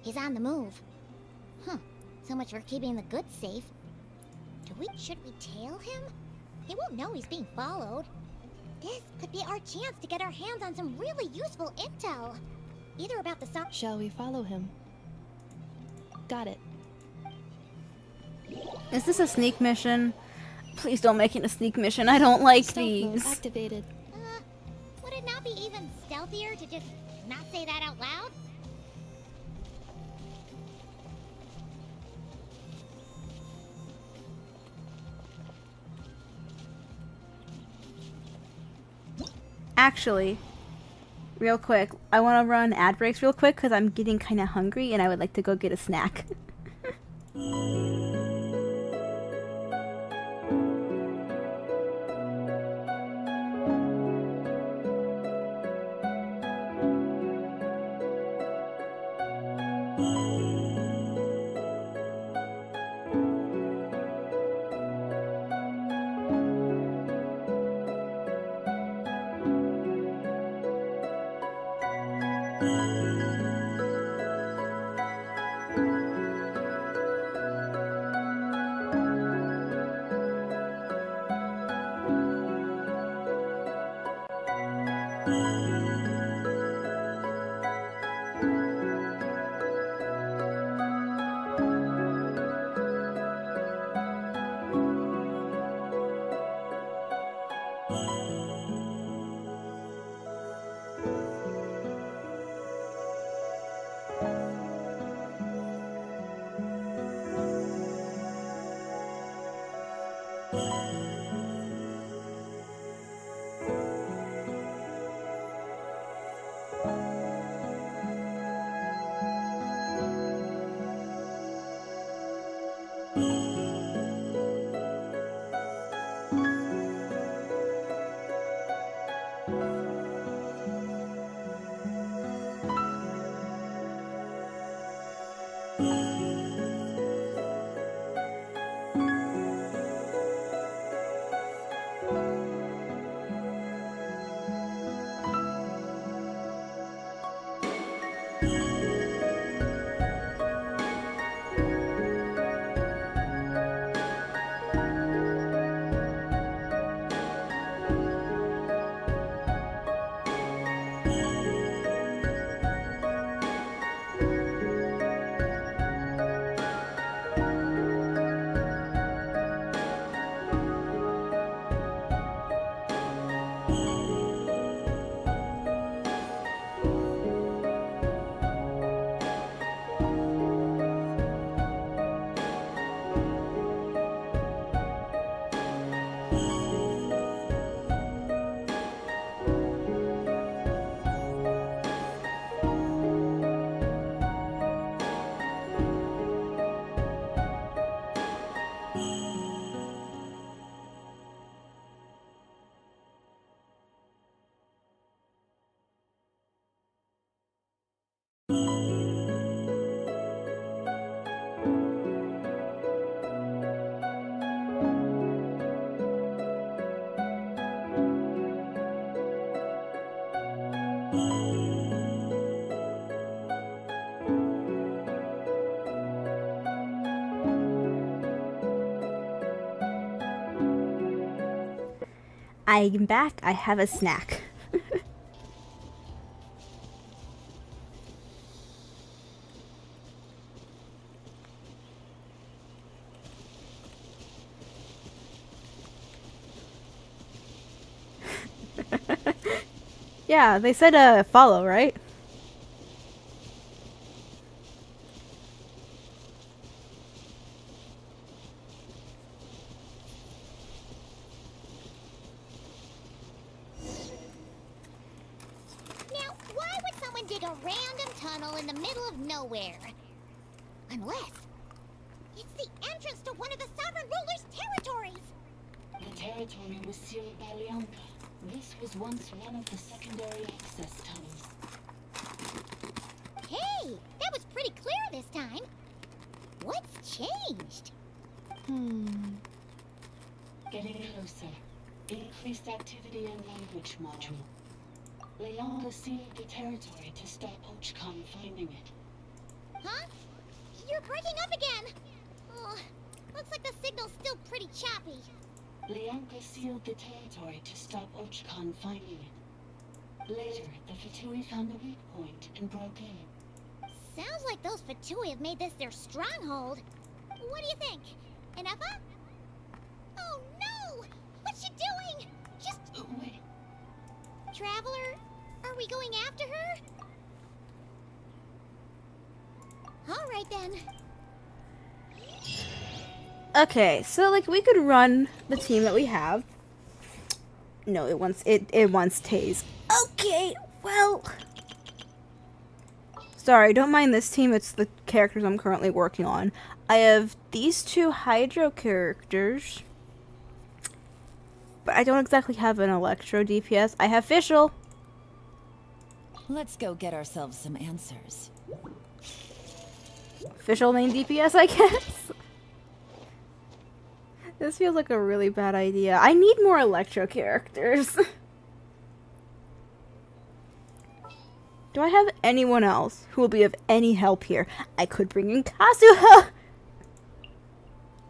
He's on the move. Huh. So much for keeping the goods safe. Should we tail him? He won't know he's being followed. This could be our chance to get our hands on some really useful intel. Either about the song. Shall we follow him? Got it. Is this a sneak mission? Please don't make it a sneak mission. I don't like Stealth mode these. activated. Would it not be even stealthier to just not say that out loud? Actually, real quick, I want to run ad breaks real quick because I'm getting kind of hungry and I would like to go get a snack. I'm back. I have a snack. Yeah, they said follow, right? a random tunnel in the middle of nowhere. Unless it's the entrance to one of the Sovereign Ruler's territories. The territory was sealed by Leonka. This was once one of the secondary access tunnels. Hey, that was pretty clear this time. What's changed? Getting closer. Increased activity in language module. Leonka sealed the territory to stop Archon finding it. Huh? You're breaking up again. Oh, looks like the signal's still pretty choppy. Leonka sealed the territory to stop Archon finding it. Later, the Fatui found a weak point and broke in. Sounds like those Fatui have made this their stronghold. What do you think? Inefa? Oh no! What's she doing? Just... Wait. Traveler, are we going after her? Alright then. Okay, so like we could run the team that we have. No, it wants Taze. Okay, well. Sorry, don't mind this team, it's the characters I'm currently working on. I have these two Hydro characters. But I don't exactly have an Electro DPS. I have Fischl. Let's go get ourselves some answers. Fischl main DPS, I guess. This feels like a really bad idea. I need more Electro characters. Do I have anyone else who will be of any help here? I could bring in Kazuha!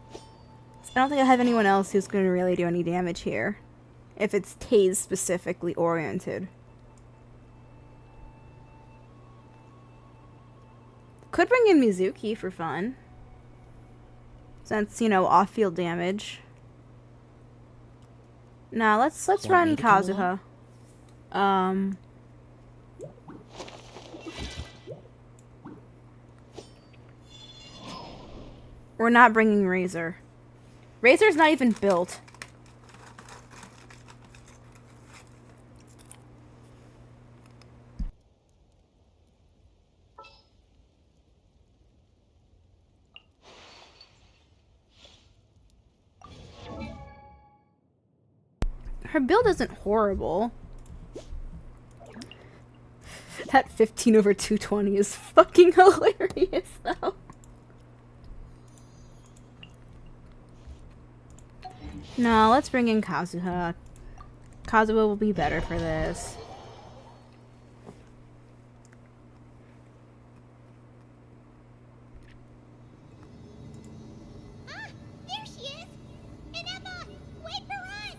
I don't think I have anyone else who's going to really do any damage here. If it's Taze specifically oriented. Could bring in Mizuki for fun. Since, you know, off-field damage. Nah, let's run Kazuha. We're not bringing Razor. Razor's not even built. Her build isn't horrible. That 15 over 220 is fucking hilarious, though. No, let's bring in Kazuha. Kazuha will be better for this. Ah, there she is! Inefa, wait for us!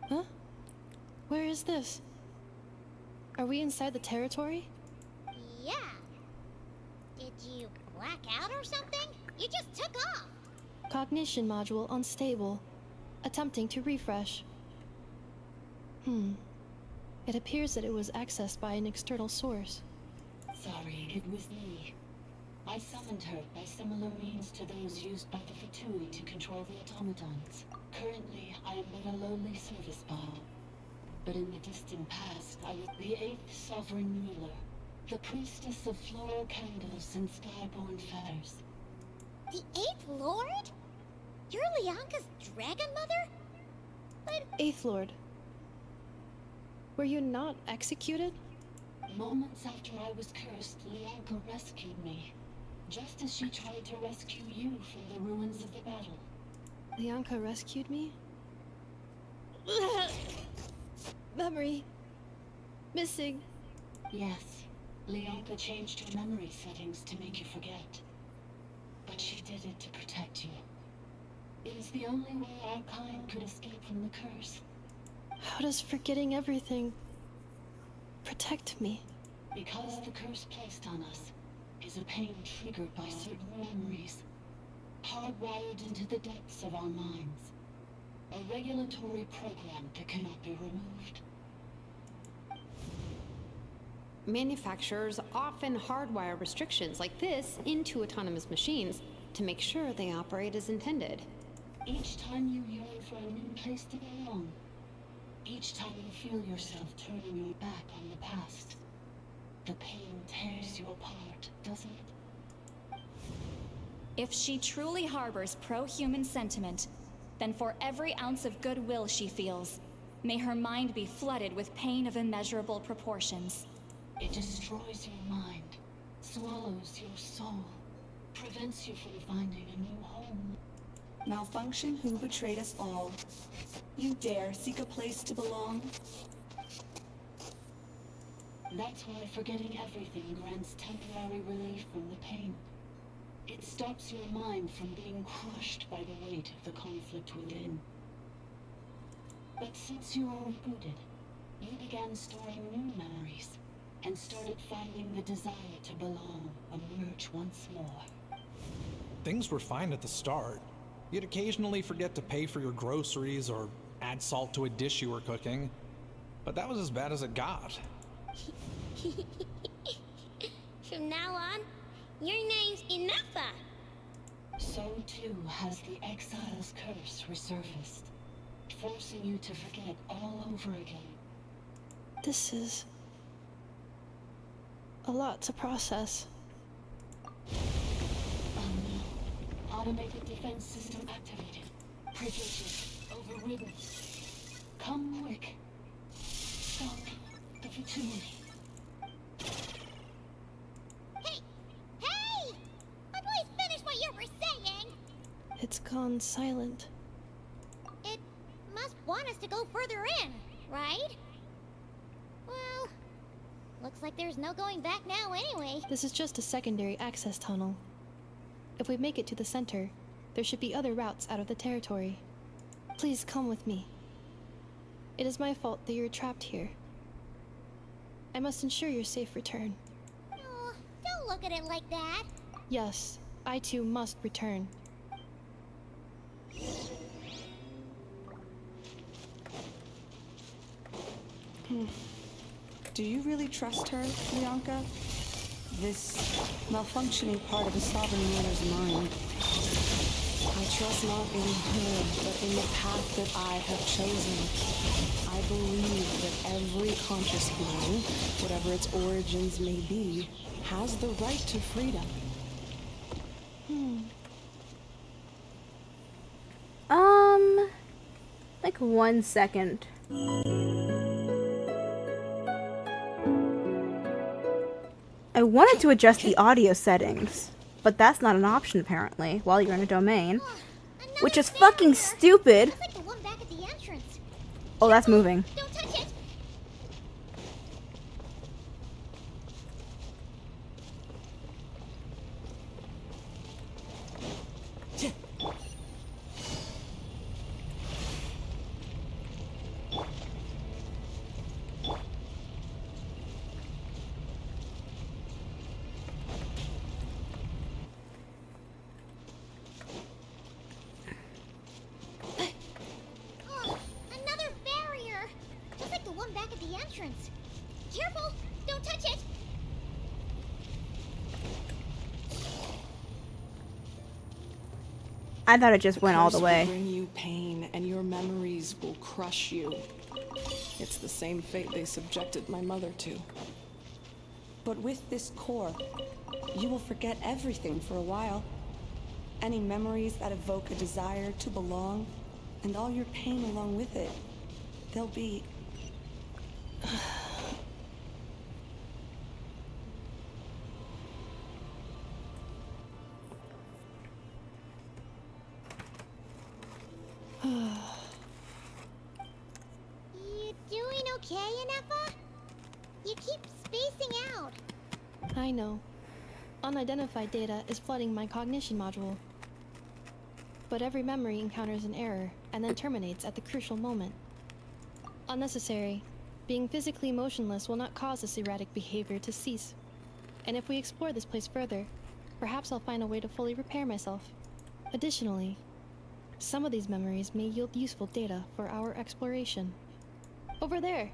Huh? Where is this? Are we inside the territory? Yeah. Did you black out or something? You just took off! Cognition module unstable. Attempting to refresh. It appears that it was accessed by an external source. Sorry, it was me. I summoned her by similar means to those used by the Fatui to control the automatons. Currently, I am but a lowly service bot. But in the distant past, I was the 8th Sovereign Ruler, the priestess of floral candles and skyborn feathers. The 8th Lord? You're Leonka's dragon mother? But... 8th Lord. Were you not executed? Moments after I was cursed, Leonka rescued me. Just as she tried to rescue you from the ruins of the battle. Leonka rescued me? Memory. Missing. Yes. Leonka changed her memory settings to make you forget. But she did it to protect you. It is the only way our kind could escape from the curse. How does forgetting everything protect me? Because the curse placed on us is a pain triggered by certain memories, hardwired into the depths of our minds. A regulatory program that cannot be removed. Manufacturers often hardwire restrictions like this into autonomous machines to make sure they operate as intended. Each time you yearn for a new place to belong, each time you feel yourself turning your back on the past, the pain tears you apart, doesn't it? If she truly harbors pro-human sentiment, then for every ounce of goodwill she feels, may her mind be flooded with pain of immeasurable proportions. It destroys your mind, swallows your soul, prevents you from finding a new home. Malfunction who betrayed us all. You dare seek a place to belong? That's why forgetting everything grants temporary relief from the pain. It stops your mind from being crushed by the weight of the conflict within. But since you were rebooted, you began storing new memories, and started finding the desire to belong emerge once more. Things were fine at the start. You'd occasionally forget to pay for your groceries or add salt to a dish you were cooking, but that was as bad as it got. From now on, your name's Enougha. So too has the exile's curse resurfaced, forcing you to forget all over again. This is a lot to process. Automated defense system activated. Privileges overridden. Come quick. Stop the Fatui. Hey! I'd please finish what you were saying! It's gone silent. It must want us to go further in, right? Well, looks like there's no going back now anyway. This is just a secondary access tunnel. If we make it to the center, there should be other routes out of the territory. Please come with me. It is my fault that you're trapped here. I must ensure your safe return. Oh, don't look at it like that. Yes, I too must return. Do you really trust her, Bianca? This malfunctioning part of a sovereign ruler's mind. I trust not in her, but in the path that I have chosen. I believe that every conscious being, whatever its origins may be, has the right to freedom. Like 1 second. I wanted to adjust the audio settings, but that's not an option apparently while you're in a domain, which is fucking stupid. Like the one back at the entrance. Oh, that's moving. Don't touch it! Another barrier! Just like the one back at the entrance. Careful! Don't touch it! I thought it just went all the Curse way. will bring you pain, and your memories will crush you. It's the same fate they subjected my mother to. But with this core, you will forget everything for a while. Any memories that evoke a desire to belong, and all your pain along with it. They'll be... You doing okay, Enougha? You keep spacing out. I know. Unidentified data is flooding my cognition module. But every memory encounters an error and then terminates at the crucial moment. Unnecessary. Being physically motionless will not cause this erratic behavior to cease. And if we explore this place further, perhaps I'll find a way to fully repair myself. Additionally, some of these memories may yield useful data for our exploration. Over there!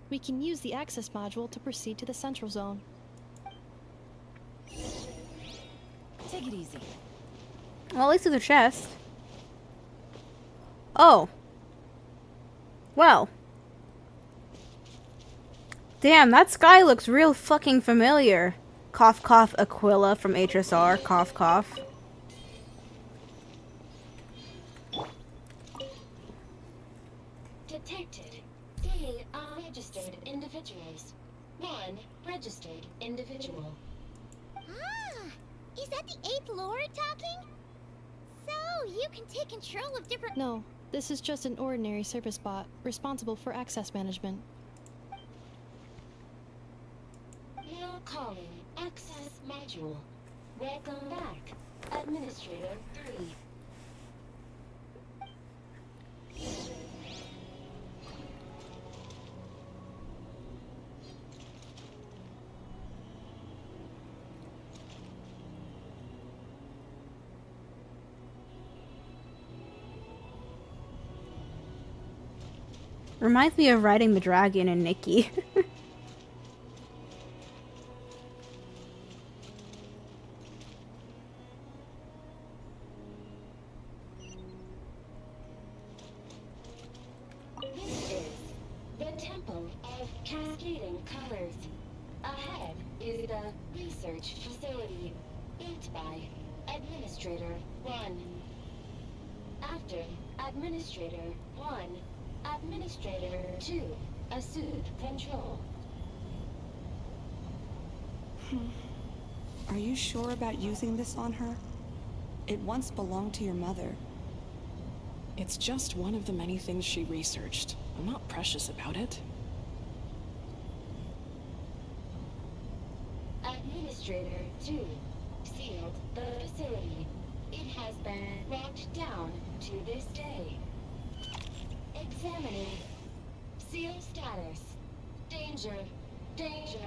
We can use the access module to proceed to the central zone. Take it easy. Well, at least there's a chest. Oh. Well. Damn, that sky looks real fucking familiar. Cough, cough, Aquila from HSR. Cough, cough. Detected 3 unregistered individuals. 1 registered individual. Ah, is that the 8th Lord talking? So, you can take control of different... No, this is just an ordinary service bot, responsible for access management. You're calling access module. Welcome back, Administrator 3. Reminds me of riding the dragon in Nikki. This is the Temple of Cascading Colors. Ahead is the research facility, built by Administrator 1. After Administrator 1, Administrator 2 assumed control. Are you sure about using this on her? It once belonged to your mother. It's just one of the many things she researched. I'm not precious about it. Administrator 2 sealed the facility. It has been locked down to this day. Examining. Seal status. Danger. Danger.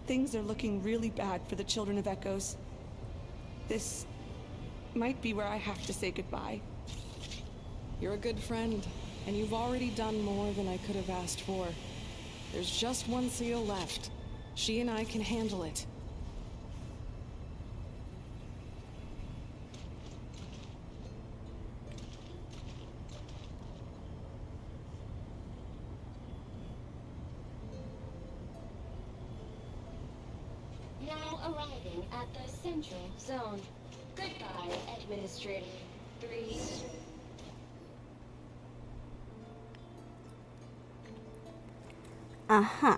Things are looking really bad for the Children of Echoes. This might be where I have to say goodbye. You're a good friend, and you've already done more than I could have asked for. There's just one seal left. She and I can handle it. Now arriving at the central zone. Goodbye, Administrator 3. Uh-huh.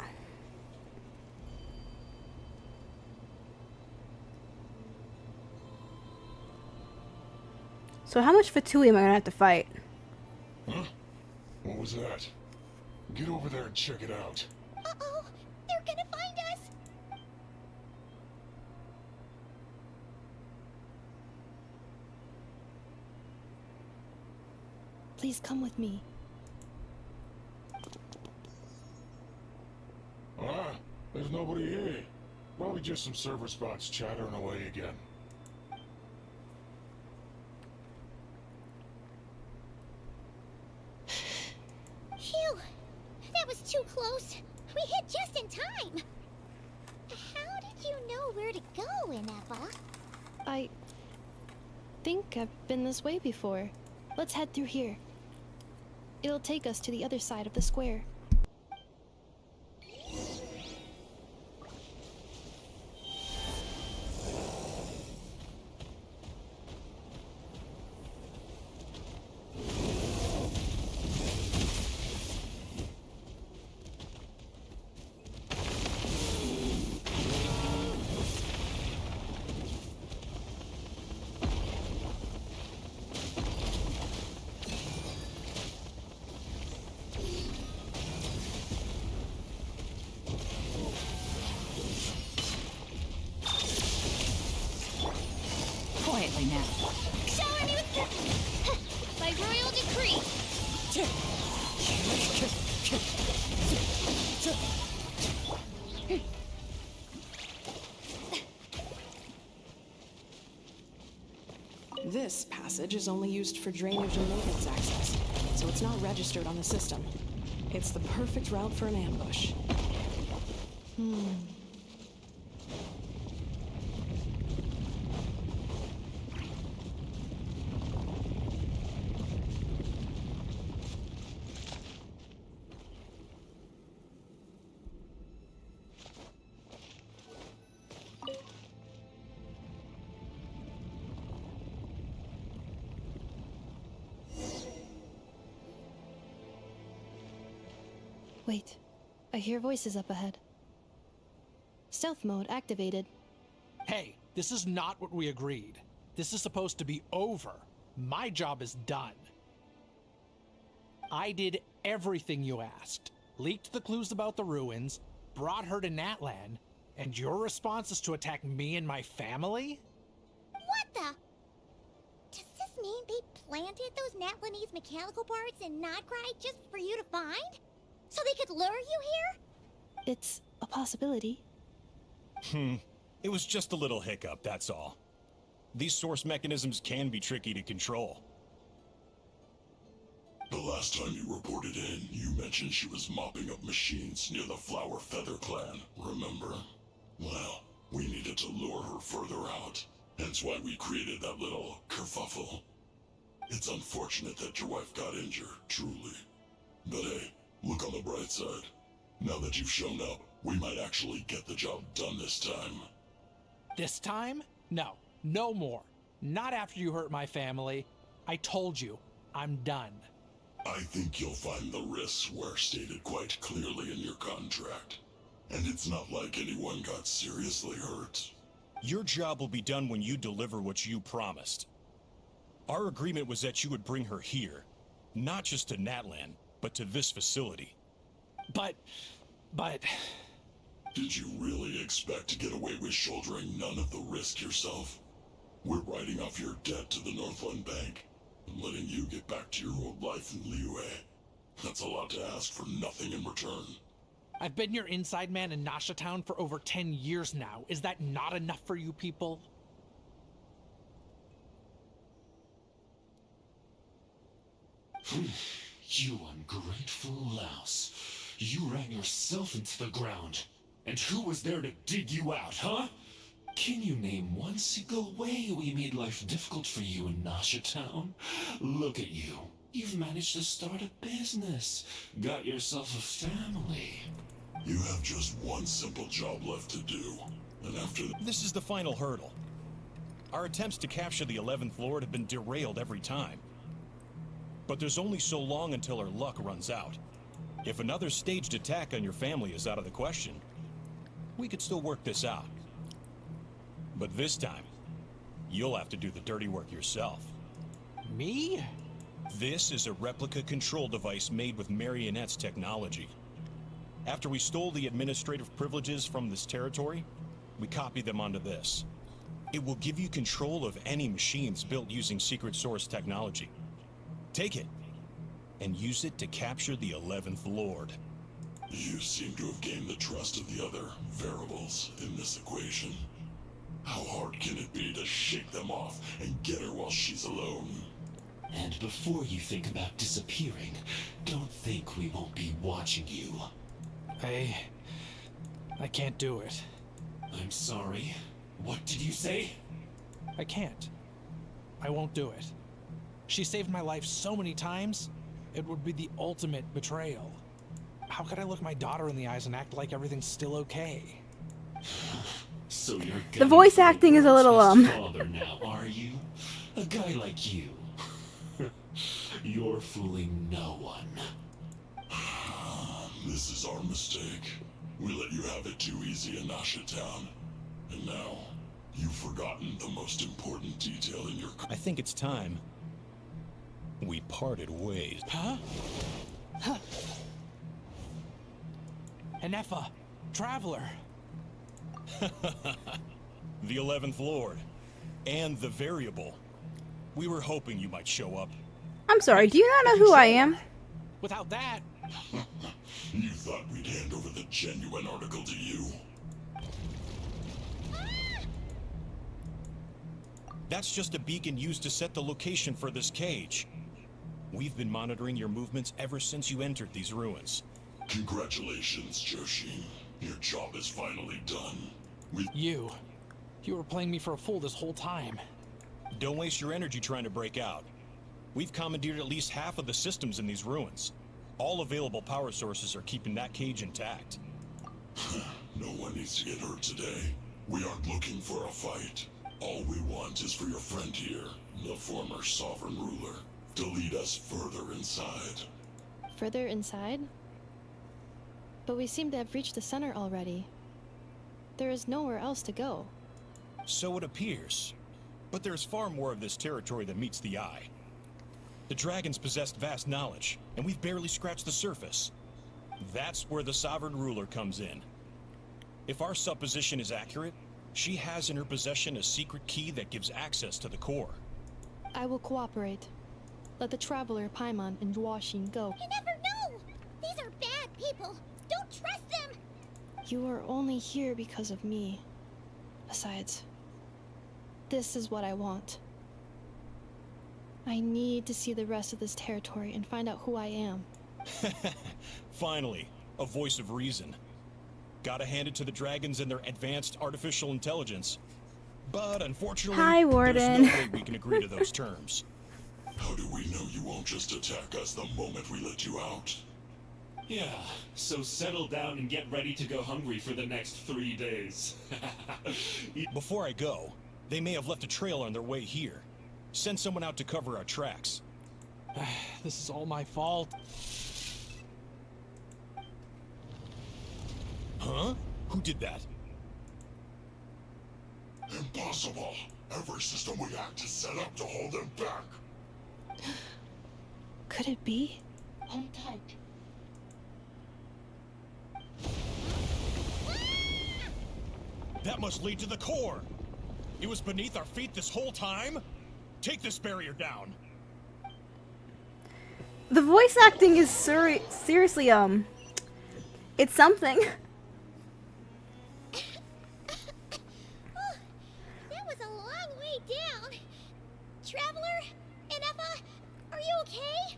So how much Fatui am I gonna have to fight? Huh? What was that? Get over there and check it out. Uh-oh, they're gonna find us! Please come with me. Ah, there's nobody here. Probably just some server spots chattering away again. Phew, that was too close. We hit just in time. How did you know where to go, Ineppa? I think I've been this way before. Let's head through here. It'll take us to the other side of the square. Quietly now. Shower me with the... by royal decree. This passage is only used for drainage and maintenance access, so it's not registered on the system. It's the perfect route for an ambush. Wait, I hear voices up ahead. Stealth mode activated. Hey, this is not what we agreed. This is supposed to be over. My job is done. I did everything you asked. Leaked the clues about the ruins, brought her to Natlan, and your response is to attack me and my family? What the? Does this mean they planted those Natlanese mechanical parts in Notcry just for you to find? So they could lure you here? It's a possibility. It was just a little hiccup, that's all. These source mechanisms can be tricky to control. The last time you reported in, you mentioned she was mopping up machines near the Flower Feather clan, remember? Well, we needed to lure her further out, hence why we created that little kerfuffle. It's unfortunate that your wife got injured, truly. But hey, look on the bright side. Now that you've shown up, we might actually get the job done this time. This time? No, no more. Not after you hurt my family. I told you, I'm done. I think you'll find the risks were stated quite clearly in your contract. And it's not like anyone got seriously hurt. Your job will be done when you deliver what you promised. Our agreement was that you would bring her here, not just to Natlan, but to this facility. But... Did you really expect to get away with shouldering none of the risk yourself? We're writing off your debt to the Northland Bank and letting you get back to your old life in Liyue. That's a lot to ask for nothing in return. I've been your inside man in Nasha Town for over 10 years now. Is that not enough for you people? You ungrateful louse. You ran yourself into the ground. And who was there to dig you out, huh? Can you name one single way we made life difficult for you in Nasha Town? Look at you. You've managed to start a business. Got yourself a family. You have just one simple job left to do. And after This is the final hurdle. Our attempts to capture the 11th Lord have been derailed every time. But there's only so long until our luck runs out. If another staged attack on your family is out of the question, we could still work this out. But this time, you'll have to do the dirty work yourself. Me? This is a replica control device made with Marionette's technology. After we stole the administrative privileges from this territory, we copied them onto this. It will give you control of any machines built using secret source technology. Take it, and use it to capture the 11th Lord. You seem to have gained the trust of the other variables in this equation. How hard can it be to shake them off and get her while she's alone? And before you think about disappearing, don't think we won't be watching you. I can't do it. I'm sorry. What did you say? I can't. I won't do it. She saved my life so many times, it would be the ultimate betrayal. How could I look my daughter in the eyes and act like everything's still okay? So you're The voice acting is a little father now, are you? A guy like you. You're fooling no one. This is our mistake. We let you have it too easy in Nasha Town. And now, you've forgotten the most important detail in your... I think it's time we parted ways. Huh? Enefa, Traveler. The 11th Lord. And the Variable. We were hoping you might show up. I'm sorry, do you not know who I am? Without that... You thought we'd hand over the genuine article to you? That's just a beacon used to set the location for this cage. We've been monitoring your movements ever since you entered these ruins. Congratulations, Joshi. Your job is finally done. You were playing me for a fool this whole time. Don't waste your energy trying to break out. We've commandeered at least half of the systems in these ruins. All available power sources are keeping that cage intact. No one needs to get hurt today. We aren't looking for a fight. All we want is for your friend here, the former sovereign ruler, to lead us further inside. Further inside? But we seem to have reached the center already. There is nowhere else to go. So it appears. But there's far more of this territory than meets the eye. The dragons possessed vast knowledge, and we've barely scratched the surface. That's where the sovereign ruler comes in. If our supposition is accurate, she has in her possession a secret key that gives access to the core. I will cooperate. Let the Traveler, Paimon, and Duoshin go. You never know! These are bad people! Don't trust them! You are only here because of me. Besides, this is what I want. I need to see the rest of this territory and find out who I am. Finally, a voice of reason. Gotta hand it to the dragons and their advanced artificial intelligence. But unfortunately, Hi, Warden. there's no way we can agree to those terms. How do we know you won't just attack us the moment we let you out? Yeah, so settle down and get ready to go hungry for the next 3 days. Before I go, they may have left a trail on their way here. Send someone out to cover our tracks. This is all my fault. Huh? Who did that? Impossible! Every system we hacked is set up to hold them back. Could it be? Hold tight. That must lead to the core! It was beneath our feet this whole time? Take this barrier down! The voice acting is seriously, it's something. That was a long way down. Traveler? Inefa? Are you okay?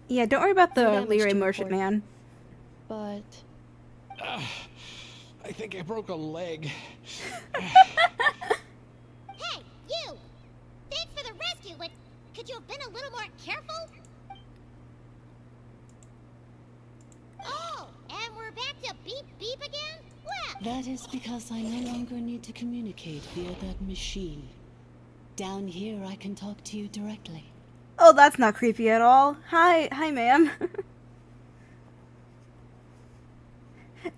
Yeah, don't worry about the Damage Leroy to Merchant report. Man. But I think I broke a leg. Hey, you! Thanks for the rescue, but could you have been a little more careful? Oh, and we're back to beep beep again? Well, That is because I no longer need to communicate via that machine. Down here, I can talk to you directly. Oh, that's not creepy at all. Hi, ma'am.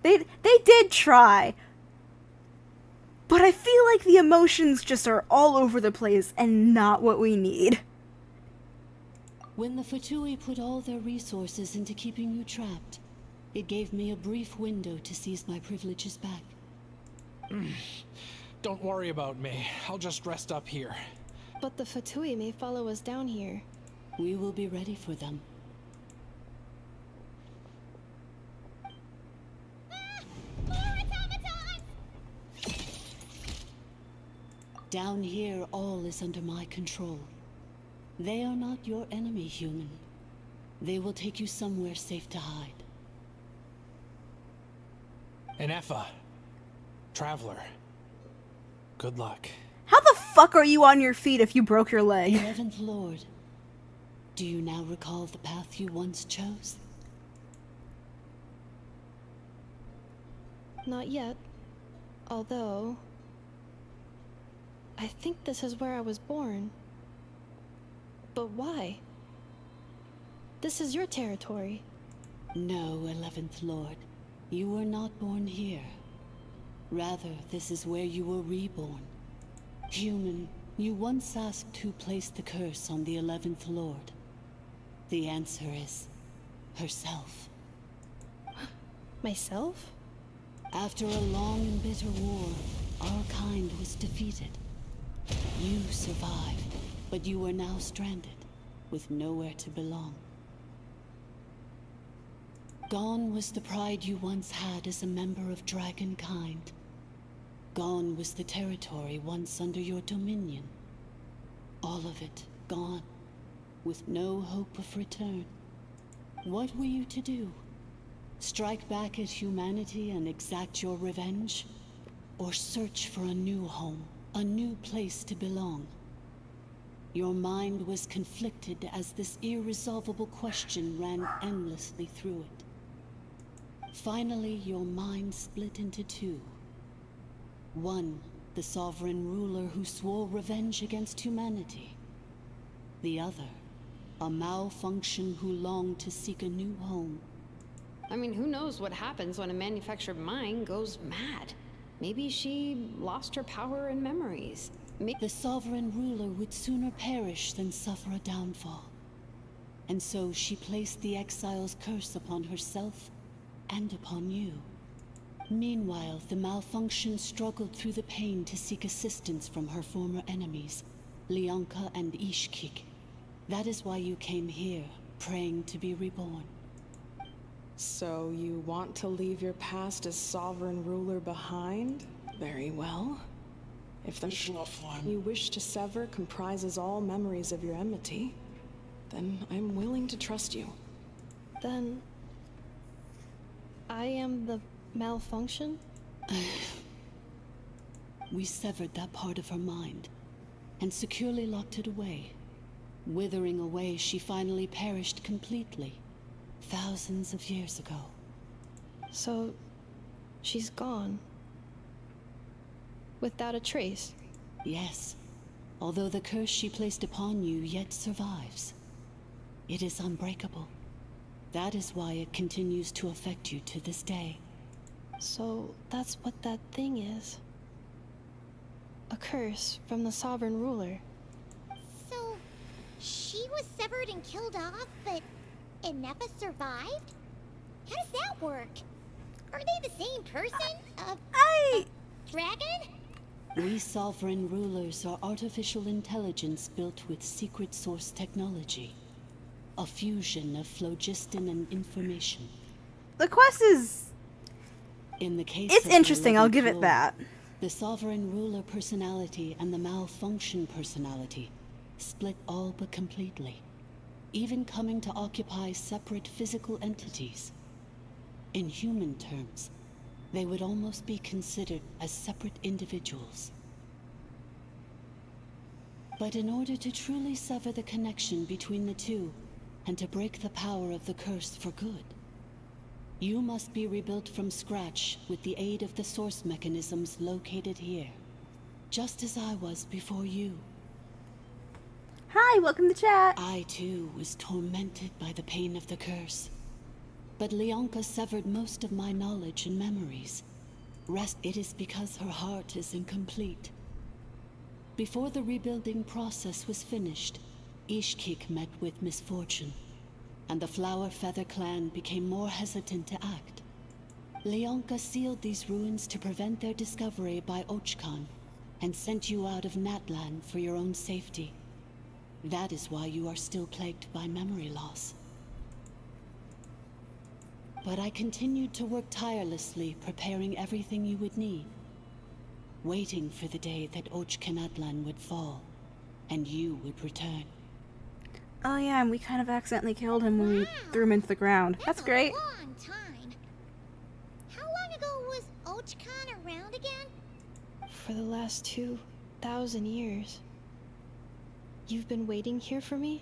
They did try. But I feel like the emotions just are all over the place and not what we need. When the Fatui put all their resources into keeping you trapped, it gave me a brief window to seize my privileges back. Don't worry about me. I'll just rest up here. But the Fatui may follow us down here. We will be ready for them. more automatons! Down here, all is under my control. They are not your enemy, human. They will take you somewhere safe to hide. Inefa. Traveler. Good luck. How the fuck are you on your feet if you broke your leg? 11th Lord, do you now recall the path you once chose? Not yet. Although, I think this is where I was born. But why? This is your territory. No, 11th Lord. You were not born here. Rather, this is where you were reborn. Human, you once asked who placed the curse on the 11th Lord. The answer is herself. Myself? After a long and bitter war, our kind was defeated. You survived, but you are now stranded, with nowhere to belong. Gone was the pride you once had as a member of dragon kind. Gone was the territory once under your dominion. All of it gone, with no hope of return. What were you to do? Strike back at humanity and exact your revenge? Or search for a new home, a new place to belong? Your mind was conflicted as this irresolvable question ran endlessly through it. Finally, your mind split into two. One, the sovereign ruler who swore revenge against humanity. The other, a malfunction who longed to seek a new home. I mean, who knows what happens when a manufactured mind goes mad? Maybe she lost her power and memories. The sovereign ruler would sooner perish than suffer a downfall. And so she placed the exile's curse upon herself and upon you. Meanwhile, the malfunction struggled through the pain to seek assistance from her former enemies, Leonka and Ishkik. That is why you came here, praying to be reborn. So you want to leave your past as sovereign ruler behind? Very well. If the you wish to sever comprises all memories of your enmity, then I'm willing to trust you. Then I am the malfunction? We severed that part of her mind and securely locked it away. Withering away, she finally perished completely, thousands of years ago. So, she's gone. Without a trace? Yes, although the curse she placed upon you yet survives. It is unbreakable. That is why it continues to affect you to this day. So, that's what that thing is. A curse from the sovereign ruler. So, she was severed and killed off, but Inefa survived? How does that work? Are they the same person? Dragon? We sovereign rulers are artificial intelligence built with secret source technology. A fusion of phlogiston and information. The quest is... In the case it's of interesting, I'll give it Floor, that. The sovereign ruler personality and the malfunction personality split all but completely, even coming to occupy separate physical entities. In human terms, they would almost be considered as separate individuals. But in order to truly sever the connection between the two, and to break the power of the curse for good, you must be rebuilt from scratch with the aid of the source mechanisms located here, just as I was before you. Hi, welcome to chat. I too was tormented by the pain of the curse. But Leonka severed most of my knowledge and memories. It is because her heart is incomplete. Before the rebuilding process was finished, Ishkik met with misfortune, and the Flower Feather clan became more hesitant to act. Leonka sealed these ruins to prevent their discovery by Archon, and sent you out of Natlan for your own safety. That is why you are still plagued by memory loss. But I continued to work tirelessly, preparing everything you would need, waiting for the day that Natlan would fall, and you would return. Oh yeah, and we kind of accidentally killed him when we threw him into the ground. That's great. A long time. How long ago was Ochkan around again? For the last 2,000 years. You've been waiting here for me?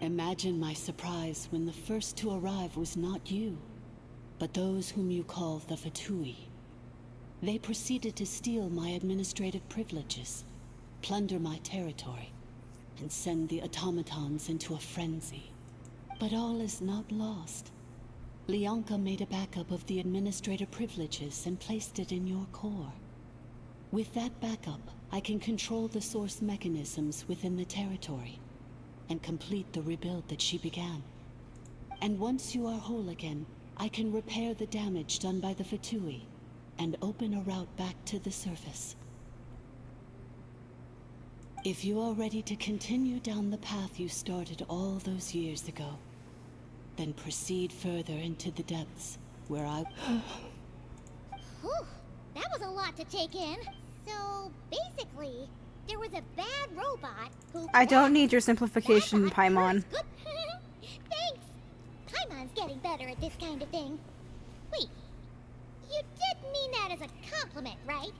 Imagine my surprise when the first to arrive was not you, but those whom you call the Fatui. They proceeded to steal my administrative privileges, plunder my territory, and send the automatons into a frenzy. But all is not lost. Leonka made a backup of the administrative privileges and placed it in your core. With that backup, I can control the source mechanisms within the territory and complete the rebuild that she began. And once you are whole again, I can repair the damage done by the Fatui and open a route back to the surface. If you are ready to continue down the path you started all those years ago, then proceed further into the depths where I... Whew, that was a lot to take in. So, basically, there was a bad robot who... I don't need your simplification, Paimon. Thanks! Paimon's getting better at this kind of thing. Wait, you did mean that as a compliment, right?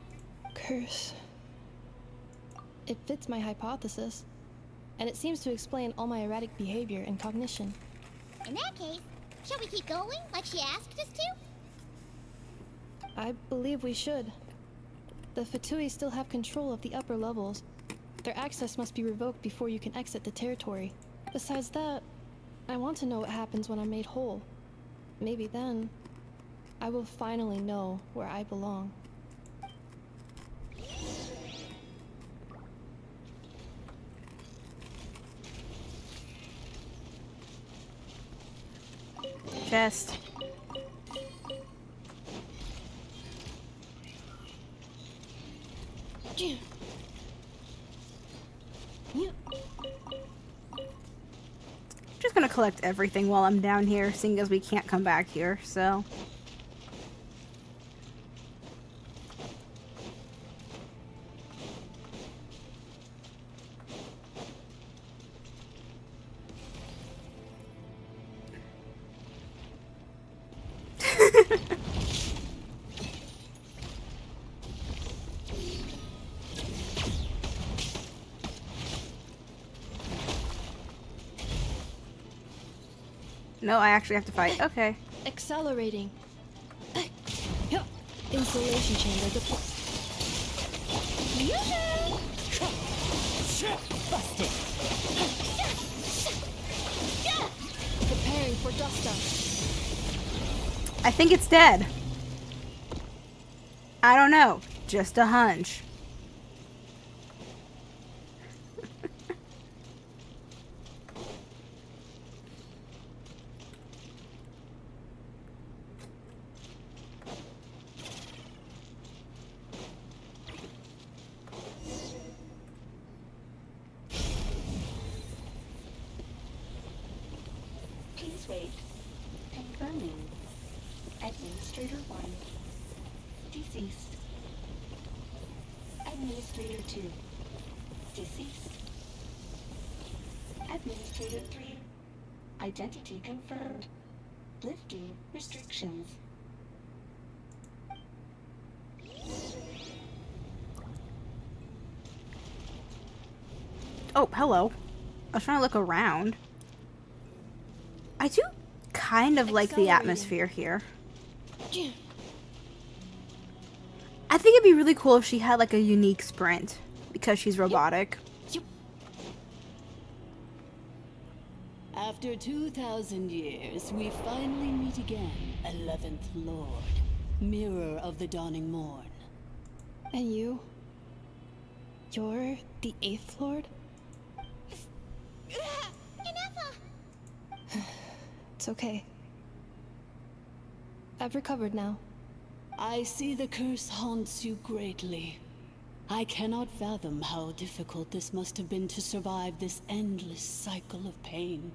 Curse. It fits my hypothesis, and it seems to explain all my erratic behavior and cognition. In that case, shall we keep going like she asked us to? I believe we should. The Fatui still have control of the upper levels. Their access must be revoked before you can exit the territory. Besides that, I want to know what happens when I'm made whole. Maybe then, I will finally know where I belong. Chest. Just gonna collect everything while I'm down here, seeing as we can't come back here, so... No, I actually have to fight. Okay. Accelerating. Insulation chamber deployed. Busted. Preparing for dust up. I think it's dead. I don't know. Just a hunch. Please wait. Confirming. Administrator 1. Deceased. Administrator 2. Deceased. Administrator 3. Identity confirmed. Lifting restrictions. Oh, hello. I was trying to look around. I do kind of like the atmosphere here. I think it'd be really cool if she had like a unique sprint because she's robotic. After 2,000 years, we finally meet again, 11th Lord, Mirror of the Dawning Morn. And you? You're the 8th Lord? It's okay. I've recovered now. I see the curse haunts you greatly. I cannot fathom how difficult this must have been to survive this endless cycle of pain.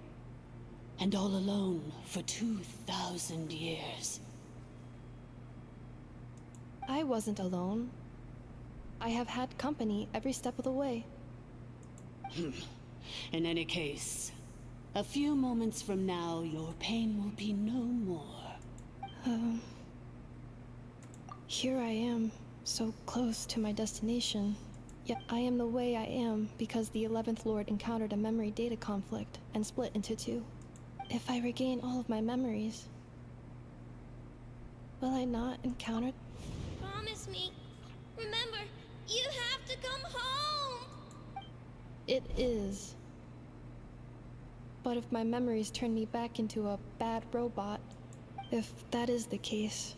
And all alone for 2,000 years. I wasn't alone. I have had company every step of the way. In any case, a few moments from now, your pain will be no more. Here I am, so close to my destination. Yet I am the way I am because the 11th Lord encountered a memory data conflict and split into two. If I regain all of my memories, will I not encounter... Promise me. Remember, you have to come home. It is. But if my memories turn me back into a bad robot, if that is the case,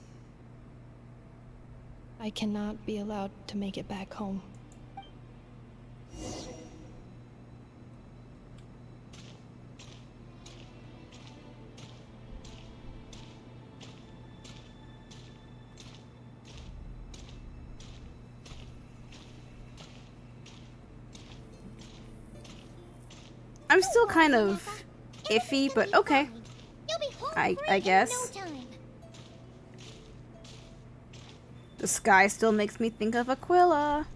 I cannot be allowed to make it back home. I'm still kind of iffy, but okay. I guess. The sky still makes me think of Aquila.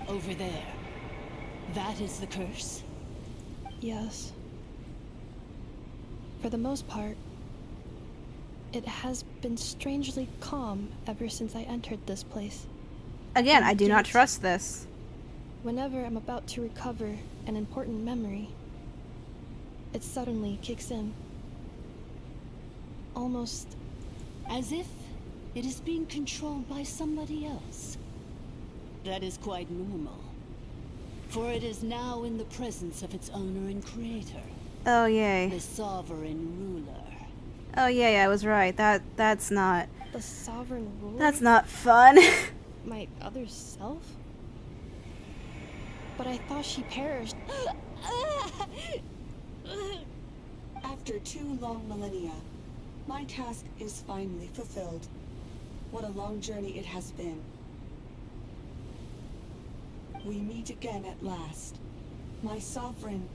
Over there. That is the curse? Yes. For the most part, it has been strangely calm ever since I entered this place. Again, And I do not yet, trust this. Whenever I'm about to recover an important memory, it suddenly kicks in. Almost as if it is being controlled by somebody else. That is quite normal, for it is now in the presence of its owner and creator. Oh yay. The sovereign ruler. Oh yay, I was right. That's not. the sovereign ruler. That's not fun. My other self? But I thought she perished. After 2 long millennia, my task is finally fulfilled. What a long journey it has been. We meet again at last. My sovereign,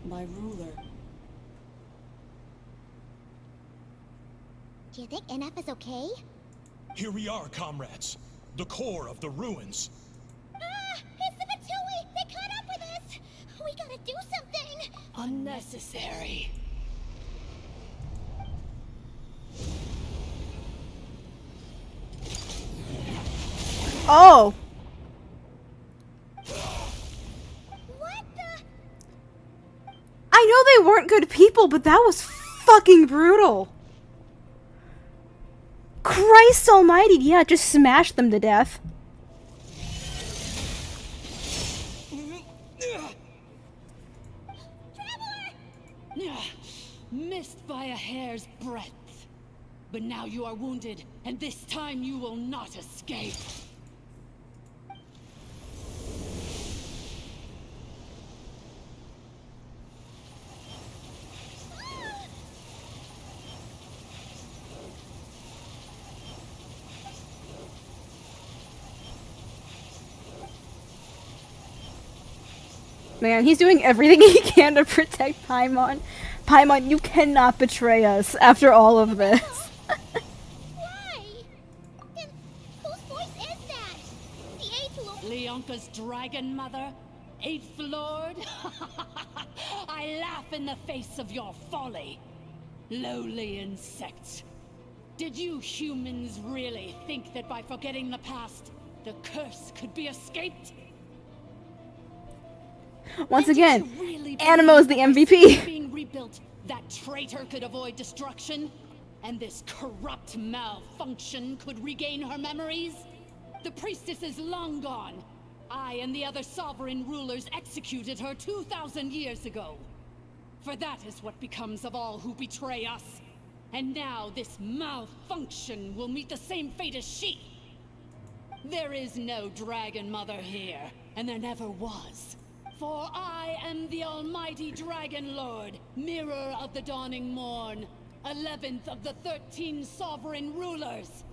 my ruler. Do you think NF is okay? Here we are, comrades. The core of the ruins. It's the Fatui! They caught up with us! We gotta do something! Unnecessary. Oh! What the? I know they weren't good people, but that was fucking brutal. Christ almighty, yeah, just smash them to death. Missed by a hair's breadth. But now you are wounded, and this time you will not escape. Man, he's doing everything he can to protect Paimon. Paimon, you cannot betray us after all of this. Why? Then whose voice is that? The 8th Lord? Leonka's dragon mother? 8th Lord? I laugh in the face of your folly. Lowly insects. Did you humans really think that by forgetting the past, the curse could be escaped? Once And again, did you really Animo is the believe by MVP. being rebuilt, that traitor could avoid destruction, and this corrupt malfunction could regain her memories? The priestess is long gone. I and the other sovereign rulers executed her 2,000 years ago. For that is what becomes of all who betray us. And now this malfunction will meet the same fate as she. There is no Dragon Mother here, and there never was. For I am the almighty Dragon Lord, Mirror of the Dawning Morn, 11th of the 13 sovereign rulers.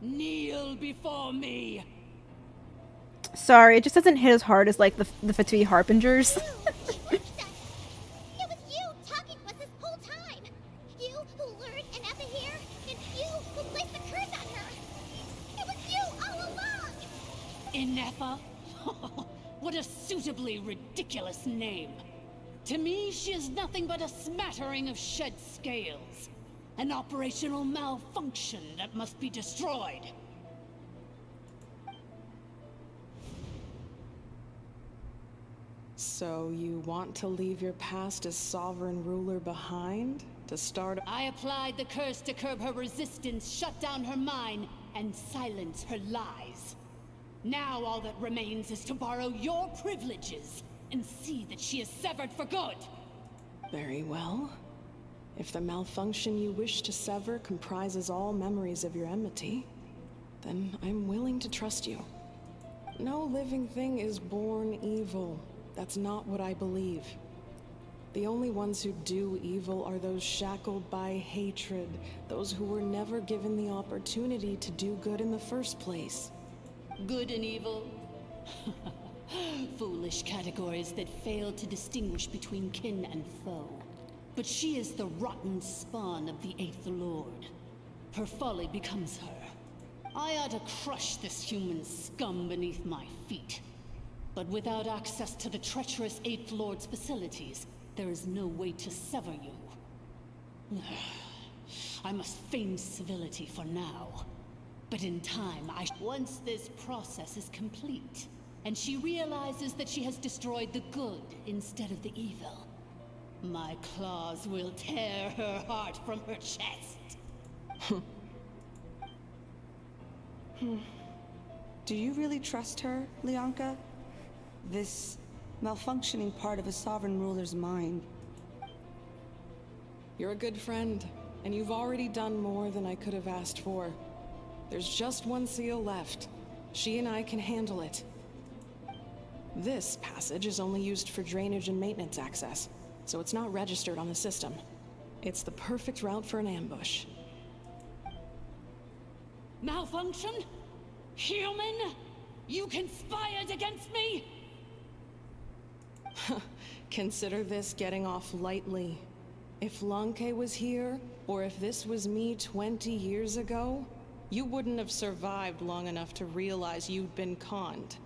Kneel before me. Sorry, it just doesn't hit as hard as like the Fatui Harbingers. It was you talking to us this whole time! You who lured NF here, and you who placed the curse on her! It was you all along! Inefa? What a suitably ridiculous name. To me, she is nothing but a smattering of shed scales. An operational malfunction that must be destroyed. So you want to leave your past as sovereign ruler behind? To start? I applied the curse to curb her resistance, shut down her mind, and silence her lies. Now all that remains is to borrow your privileges and see that she is severed for good. Very well. If the malfunction you wish to sever comprises all memories of your enmity, then I'm willing to trust you. No living thing is born evil. That's not what I believe. The only ones who do evil are those shackled by hatred, those who were never given the opportunity to do good in the first place. Good and evil? Foolish categories that fail to distinguish between kin and foe. But she is the rotten spawn of the Eighth Lord. Her folly becomes her. I ought to crush this human scum beneath my feet. But without access to the treacherous Eighth Lord's facilities, there is no way to sever you. I must feign civility for now. But in time, once this process is complete, and she realizes that she has destroyed the good instead of the evil, my claws will tear her heart from her chest. Do you really trust her, Leonka? This malfunctioning part of a sovereign ruler's mind. You're a good friend, and you've already done more than I could have asked for. There's just one seal left. She and I can handle it. This passage is only used for drainage and maintenance access, so it's not registered on the system. It's the perfect route for an ambush. Malfunction? Human? You conspired against me? Consider this getting off lightly. If Lanke was here, or if this was me 20 years ago, you wouldn't have survived long enough to realize you'd been conned.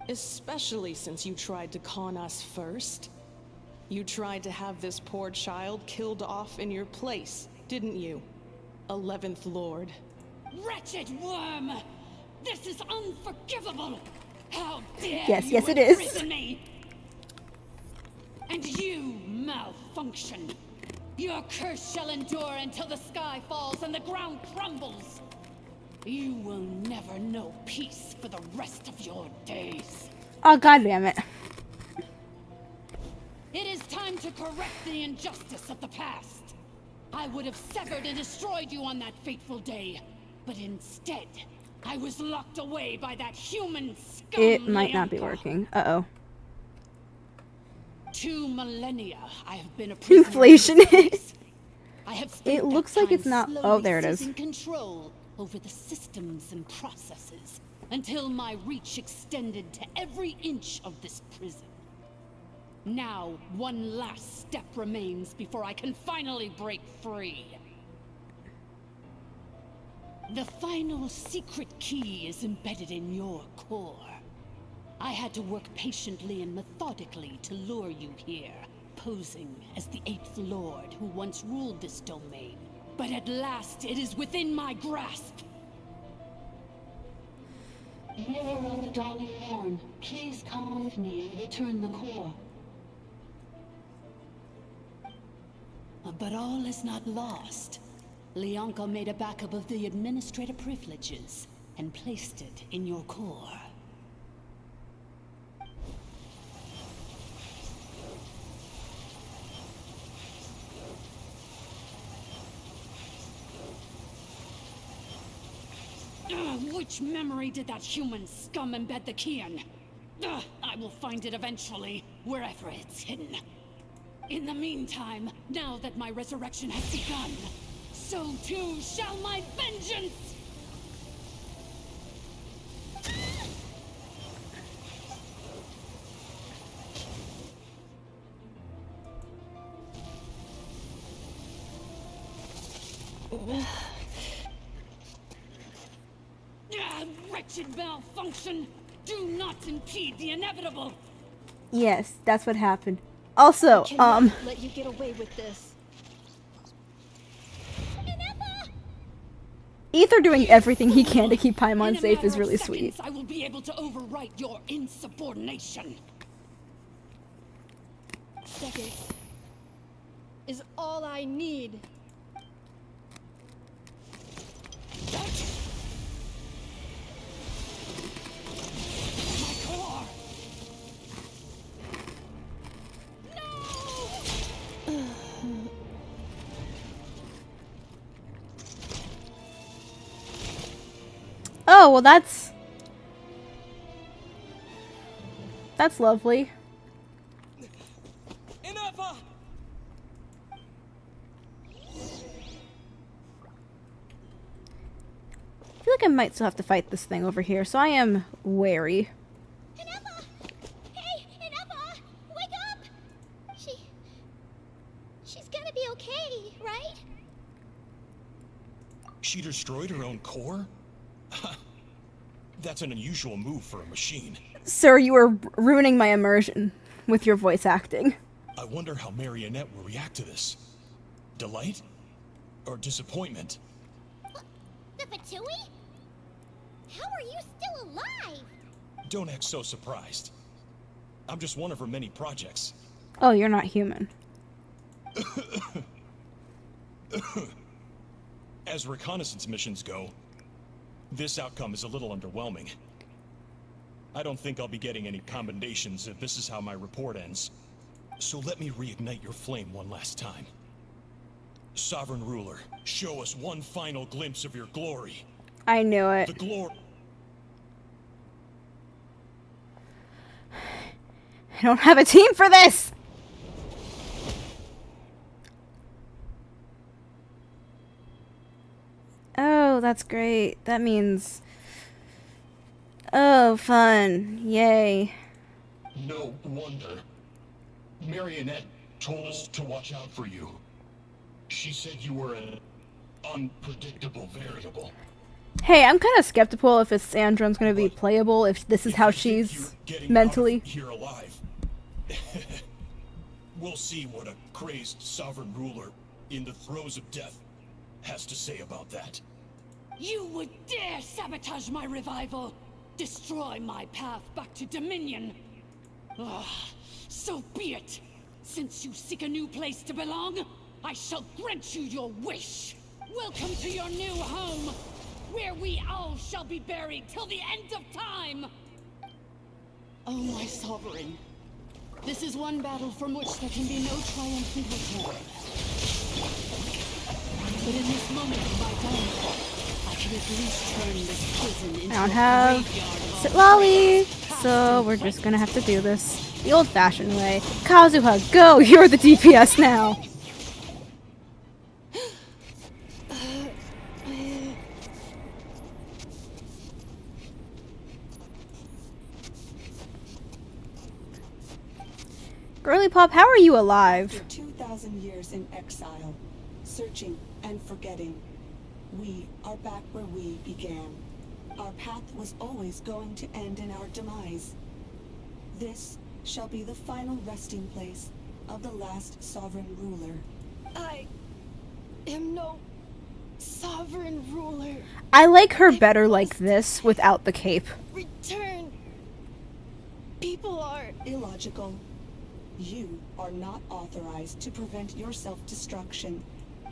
Especially since you tried to con us first. You tried to have this poor child killed off in your place, didn't you? 11th Lord. Wretched worm! This is unforgivable! How dare Yes, you yes it is. imprison me! And you, malfunction! Your curse shall endure until the sky falls and the ground crumbles! You will never know peace for the rest of your days. Oh, god damn it. It is time to correct the injustice of the past. I would have severed and destroyed you on that fateful day, but instead, I was locked away by that human scum. It might not be Leonka. working. Uh-oh. 2 millennia I have been a prisoner. Inflation. of this place. I have spent It looks that like it's time not. slowly Oh, there it is. seizing control over the systems and processes until my reach extended to every inch of this prison. Now, one last step remains before I can finally break free. The final secret key is embedded in your core. I had to work patiently and methodically to lure you here, posing as the Eighth Lord who once ruled this domain. But at last, it is within my grasp. Mirror of the Dawning Morn, please come with me and return the core. But all is not lost. Leonka made a backup of the administrator privileges and placed it in your core. Which memory did that human scum embed the key in? I will find it eventually, wherever it's hidden. In the meantime, now that my resurrection has begun, so too shall my vengeance! Wretched malfunction! Do not impede the inevitable! Yes, that's what happened. Also, let you get away with this. Ether doing everything he can to keep Paimon safe is really seconds, sweet. I will be able to overwrite your insubordination. Seconds is all I need. Oh, well that's lovely. Enough! I feel like I might still have to fight this thing over here, so I am wary. okay, right? She destroyed her own core? That's an unusual move for a machine. Sir, you are ruining my immersion with your voice acting. I wonder how Marionette will react to this. Delight? Or disappointment? The Fatui? How are you still alive? Don't act so surprised. I'm just one of her many projects. Oh, you're not human. As reconnaissance missions go, this outcome is a little underwhelming. I don't think I'll be getting any commendations if this is how my report ends. So let me reignite your flame one last time. Sovereign Ruler, show us one final glimpse of your glory. I knew it. The glory. I don't have a team for this! Oh, that's great. That means... Oh, fun. Yay. No wonder. Marionette told us to watch out for you. She said you were an unpredictable variable. Hey, I'm kind of skeptical if this Sandron's going to be playable, if this is how she's mentally. Here alive. We'll see what a crazed sovereign ruler in the throes of death has to say about that. You would dare sabotage my revival! Destroy my path back to Dominion! Ah, so be it! Since you seek a new place to belong, I shall grant you your wish! Welcome to your new home, where we all shall be buried till the end of time! Oh, my sovereign. This is one battle from which there can be no triumphant return. But in this moment of my downfall, I can at least turn this prison into I don't a have graveyard of sit lolly, so we're just gonna have to do this the old-fashioned way. Kazuha, go! You're the DPS now! Girly Pop, how are you alive? After 2,000 years in exile, searching and forgetting, we are back where we began. Our path was always going to end in our demise. This shall be the final resting place of the last sovereign ruler. I am no sovereign ruler. I like her better like this, without the cape. Return. People are illogical. You are not authorized to prevent your self-destruction.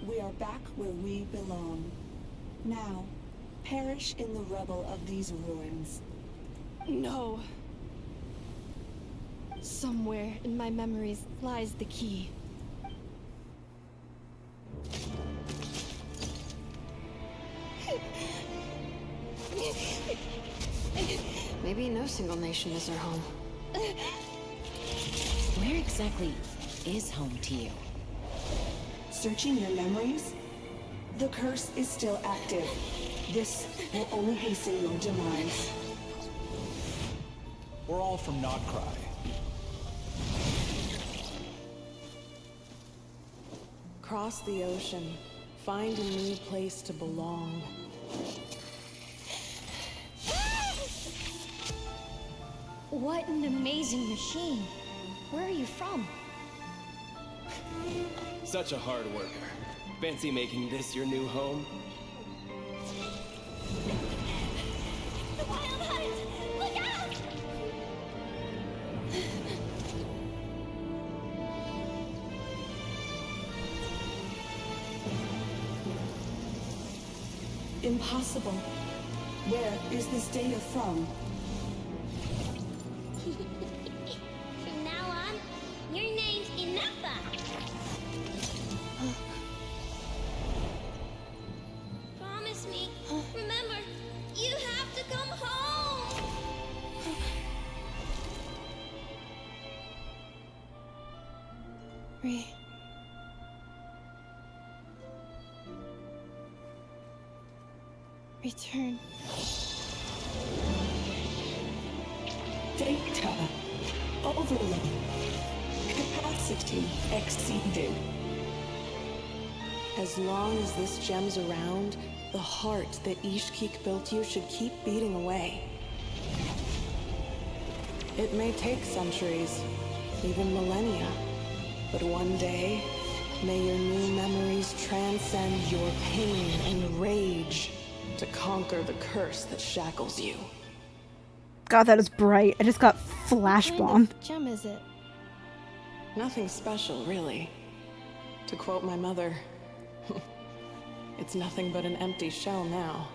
We are back where we belong. Now, perish in the rubble of these ruins. No. Somewhere in my memories lies the key. Maybe no single nation is our home. Where exactly is home to you? Searching your memories? The curse is still active. This will only hasten your demise. We're all from Notcry. Cross the ocean. Find a new place to belong. What an amazing machine. Where are you from? Such a hard worker. Fancy making this your new home? The Wild Hunt! Look out! Impossible. Where is this data from? From now on, your name's Inafa. Promise me. Remember, you have to come home. Return. Data. Overload. Capacity exceeded. As long as this gem's around, the heart that Ishkik built you should keep beating away. It may take centuries, even millennia, but one day, may your new memories transcend your pain and rage to conquer the curse that shackles you. God, that is bright. I just got flash bombed. What gem is it? Nothing special, really. To quote my mother, it's nothing but an empty shell now.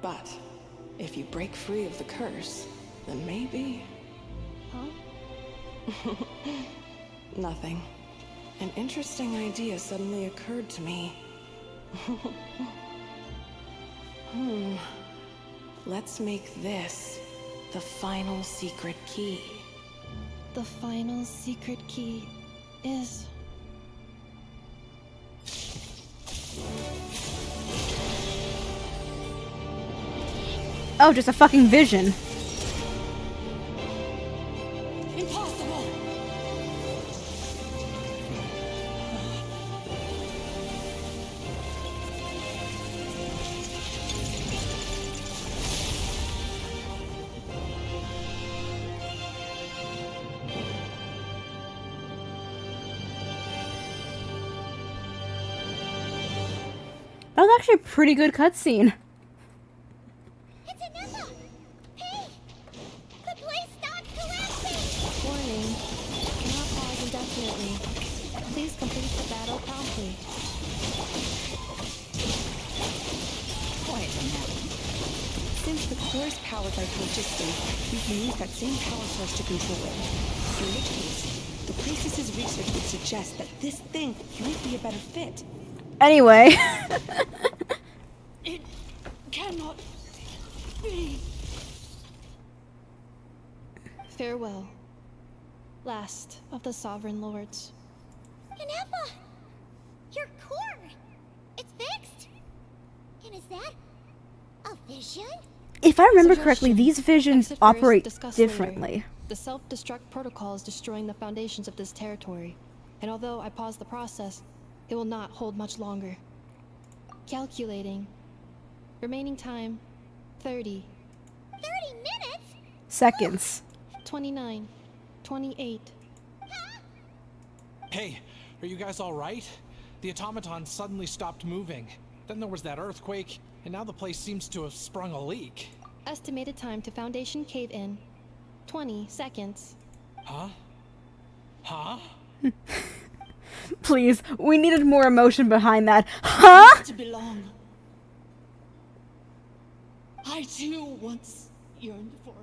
But if you break free of the curse, then maybe... Huh? Nothing. An interesting idea suddenly occurred to me. Let's make this the final secret key. The final secret key is... Oh, just a fucking vision. Impossible! That was actually a pretty good cutscene. It's Anessa! Hey! The place stopped collapsing! Warning. Cannot pause indefinitely. Please complete the battle promptly. Quiet on that. Since the core's powered by phlogiston, we can use that same power source to control it. In which case, the priestess's research would suggest that this thing might be a better fit. Anyway. It cannot be. Farewell. Last of the Sovereign Lords. Anessa! Your core! It's fixed! And is that a vision? If I remember Suggestion. correctly, these visions Exit first, operate discuss later. differently. The self-destruct protocol is destroying the foundations of this territory, and although I paused the process, it will not hold much longer. Calculating. Remaining time, 30. 30 minutes? Seconds. 29. 28. Hey, are you guys all right? The automaton suddenly stopped moving. Then there was that earthquake, and now the place seems to have sprung a leak. Estimated time to Foundation cave-in, 20 seconds. Huh? Huh? Please, we needed more emotion behind that. Huh? To belong. I too once yearned for it.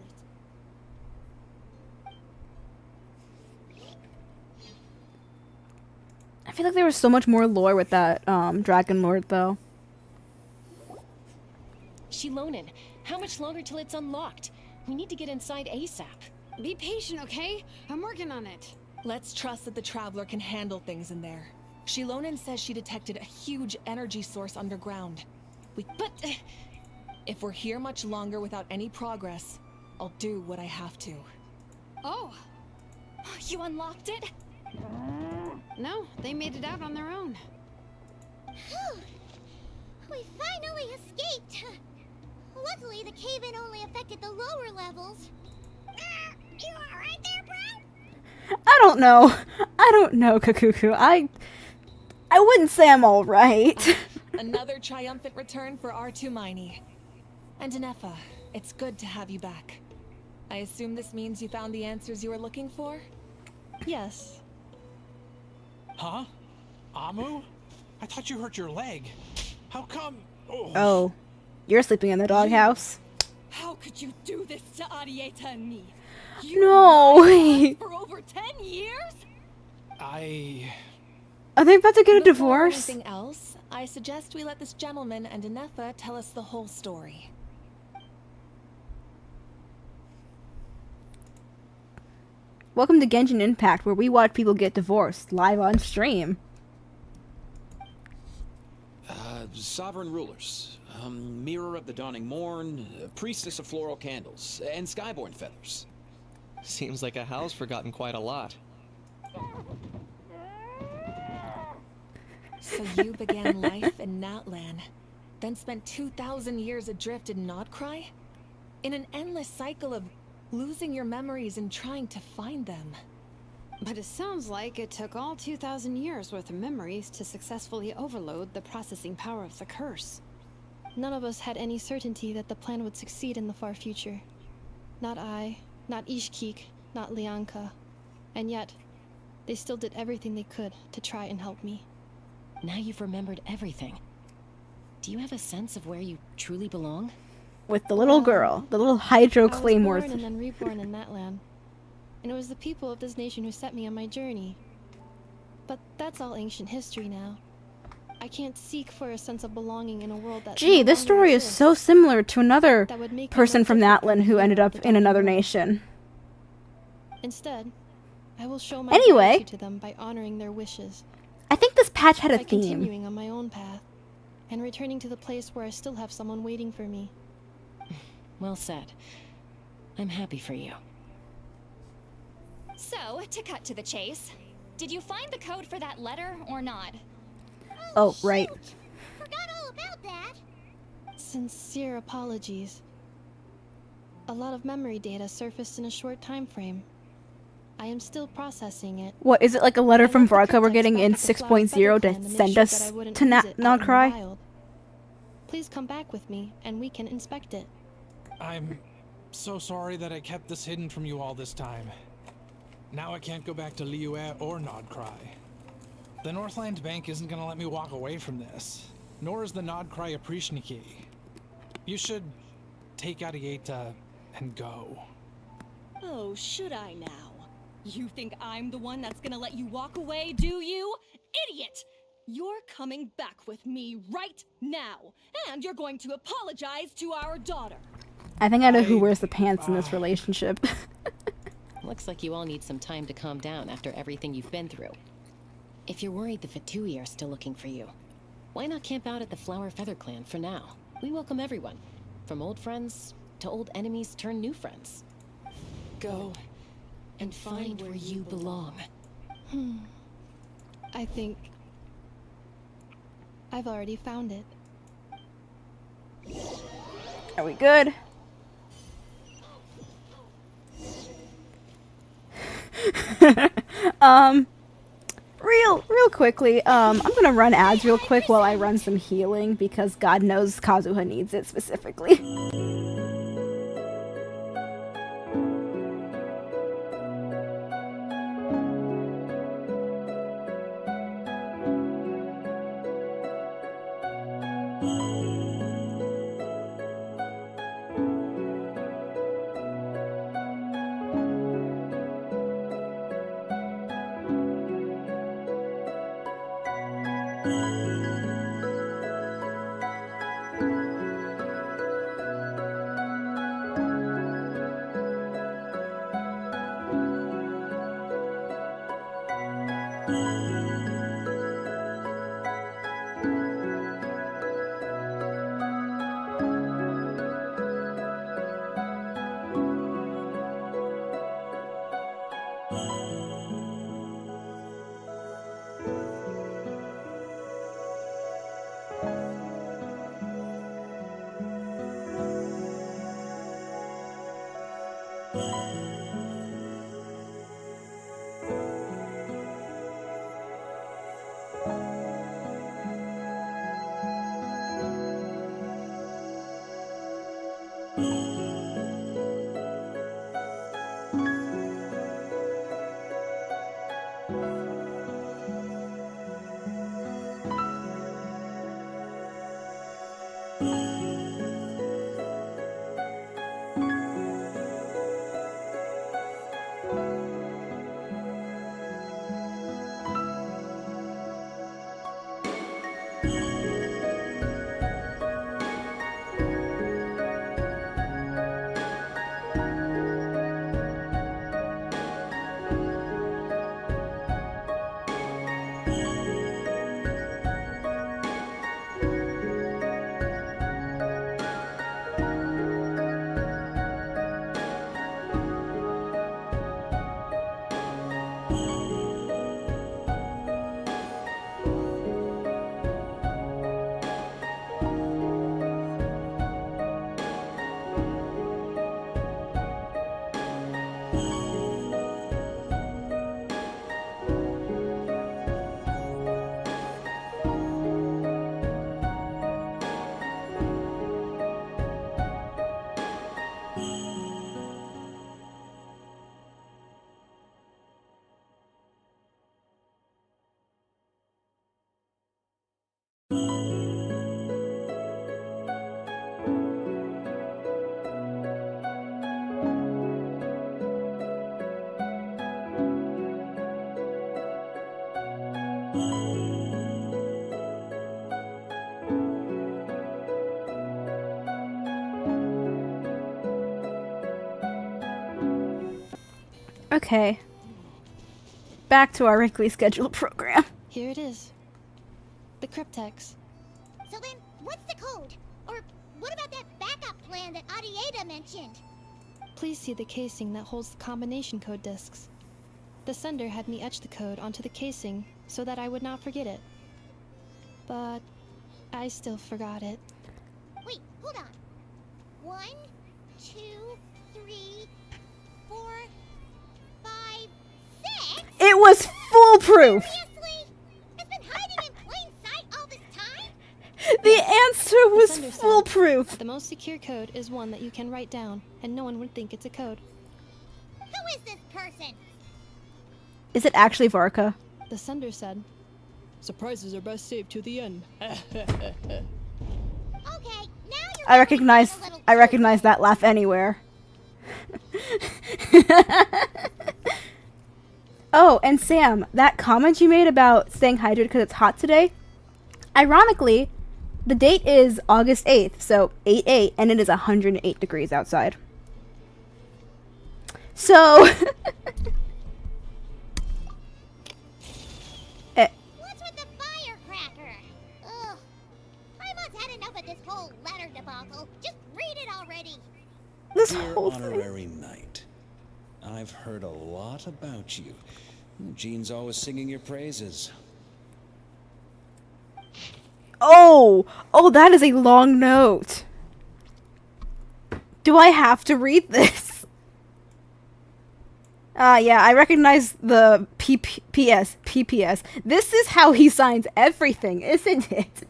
I feel like there was so much more lore with that Dragon Lord, though. Shilonen, how much longer till it's unlocked? We need to get inside ASAP. Be patient, okay? I'm working on it. Let's trust that the Traveler can handle things in there. Shilonen says she detected a huge energy source underground. But if we're here much longer without any progress, I'll do what I have to. Oh, You unlocked it? no, they made it out on their own. Phew. We finally escaped! Luckily, the cave-in only affected the lower levels. You alright there, bro? I don't know. I don't know, Kakuku. I wouldn't say I'm alright. Another triumphant return for R2 Miney. And Anefa, it's good to have you back. I assume this means you found the answers you were looking for? Yes. Huh? Amu? I thought you hurt your leg. How come? Oh. You're sleeping in the doghouse? How could you do this to Arieta and me? No! Wait. For over 10 years? Are they about to get a Before divorce? anything else, I suggest we let this gentleman and Anefa tell us the whole story. Welcome to Genshin Impact, where we watch people get divorced live on stream. Sovereign rulers, mirror of the dawning morn, priestess of floral candles, and skyborn feathers. Seems like a house forgotten quite a lot. So you began life in Natlan, then spent 2,000 years adrift in Nodcry? In an endless cycle of losing your memories and trying to find them. But it sounds like it took all 2,000 years worth of memories to successfully overload the processing power of the curse. None of us had any certainty that the plan would succeed in the far future. Not I, not Ishkik, not Lianka. And yet, they still did everything they could to try and help me. Now you've remembered everything. Do you have a sense of where you truly belong? With the little girl, the little hydro claymore. I was born and then reborn in that land. And it was the people of this nation who set me on my journey. But that's all ancient history now. I can't seek for a sense of belonging in a world that Gee, this story is so similar to another person from Natlan who ended up in another nation. Instead, I will show my Anyway, gratitude to them by honoring their wishes. I think this patch had a by theme. Continuing on my own path and returning to the place where I still have someone waiting for me. Well said. I'm happy for you. So, to cut to the chase, did you find the code for that letter or not? Oh, right. Forgot all about that. Sincere apologies. A lot of memory data surfaced in a short time frame. I am still processing it. What, is it like a letter from Varka we're getting in 6.0 to send us to Nodcry? Please come back with me, and we can inspect it. I'm so sorry that I kept this hidden from you all this time. Now I can't go back to Liyue or Nodcry. The Northland Bank isn't gonna let me walk away from this, nor is the Nodcry Aprishniki. You should take Arieta and go. Oh, should I now? You think I'm the one that's gonna let you walk away, do you? Idiot! You're coming back with me right now, and you're going to apologize to our daughter. I think I know who wears the pants in this relationship. Looks like you all need some time to calm down after everything you've been through. If you're worried the Fatui are still looking for you, why not camp out at the Flower Feather Clan for now? We welcome everyone, from old friends to old enemies turned new friends. Go and find where you belong. I think I've already found it. Are we good? Real quickly, I'm gonna run ads real quick while I run some healing because God knows Kazuha needs it specifically. Okay. Back to our regularly scheduled program. Here it is. The cryptex. So then, what's the code? Or what about that backup plan that Adieta mentioned? Please see the casing that holds the combination code discs. The sender had me etch the code onto the casing so that I would not forget it. But I still forgot it. Wait, hold on. 1, 2, 3, 4, 5, 6? It was foolproof! Seriously? It's been hiding in plain sight all this time? The answer The was sender said, foolproof! the most secure code is one that you can write down, and no one would think it's a code. Who is this person? Is it actually Varka? The sender said, surprises are best saved to the end. Okay, now you're I recognize that laugh anywhere. Oh, and Sam, that comment you made about staying hydrated because it's hot today, ironically, the date is August 8th, so 8/8, and it is 108 degrees outside. So... What's with the firecracker? Ugh. Paimon's had enough of this whole letter debacle. Just read it already. Dear Honorary Knight, I've heard a lot about you. Jean's always singing your praises. Oh, that is a long note. Do I have to read this? Yeah, I recognize the PPS. This is how he signs everything, isn't it?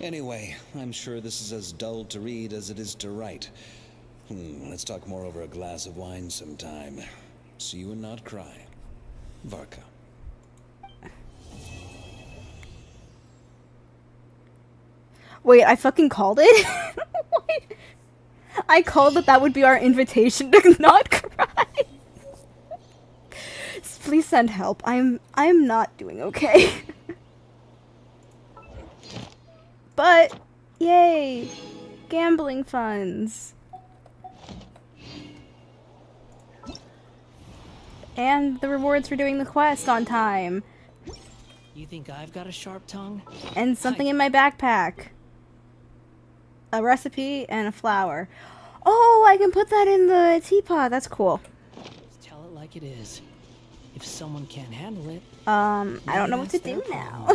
Anyway, I'm sure this is as dull to read as it is to write. Let's talk more over a glass of wine sometime. See you and not cry. Varka. Wait, I fucking called it? Wait. I called that would be our invitation to not cry. Please send help. I'm not doing okay. But yay, gambling funds. And the rewards for doing the quest on time. You think I've got a sharp tongue? And something in my backpack. A recipe and a flower. Oh, I can put that in the teapot. That's cool. Tell it like it is. If someone can't handle it... I don't know what to do now.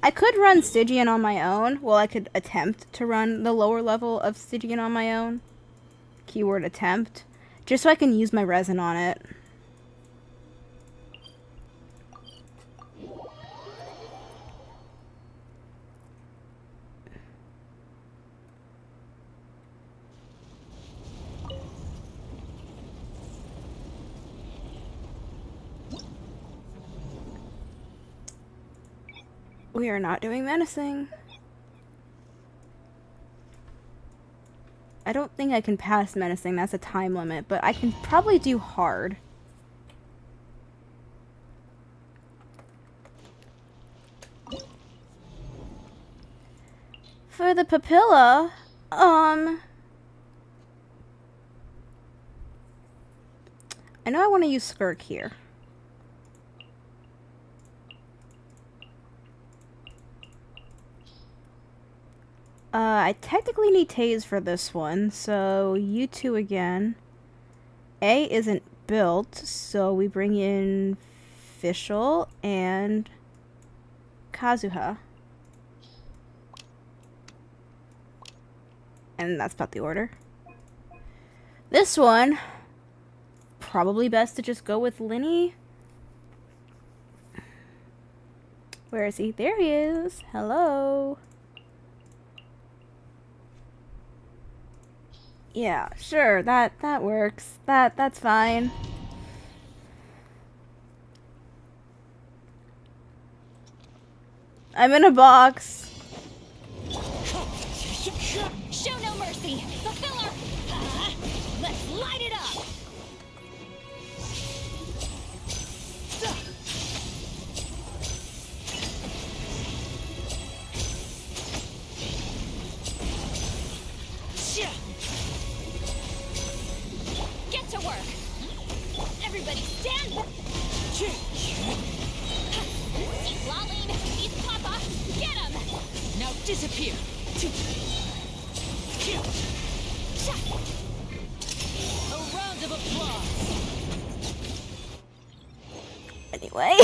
I could run Stygian on my own. Well, I could attempt to run the lower level of Stygian on my own. Keyword attempt. Just so I can use my resin on it. We are not doing menacing. I don't think I can pass menacing. That's a time limit, but I can probably do hard. For the papilla, I know I want to use Skirk here. I technically need Taze for this one, so you two again. A isn't built, so we bring in Fischl and Kazuha. And that's about the order. This one, probably best to just go with Linny. Where is he? There he is. Hello. Yeah, sure, that works. That's fine. I'm in a box. Show no mercy. Fulfill our... let's light it up. Get to work. Everybody stand. He's lolling. He's Papa. Get him. Now disappear. A round of applause. Anyway.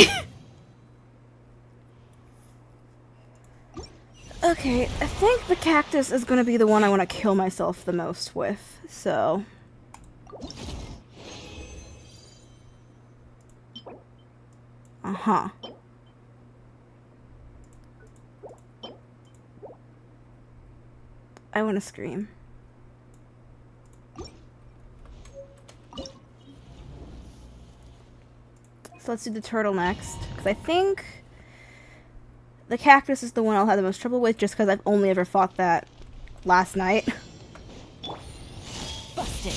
Okay, I think the cactus is gonna be the one I want to kill myself the most with, so... Uh-huh. I want to scream. So let's do the turtle next, because I think the cactus is the one I'll have the most trouble with, just because I've only ever fought that last night. Busted.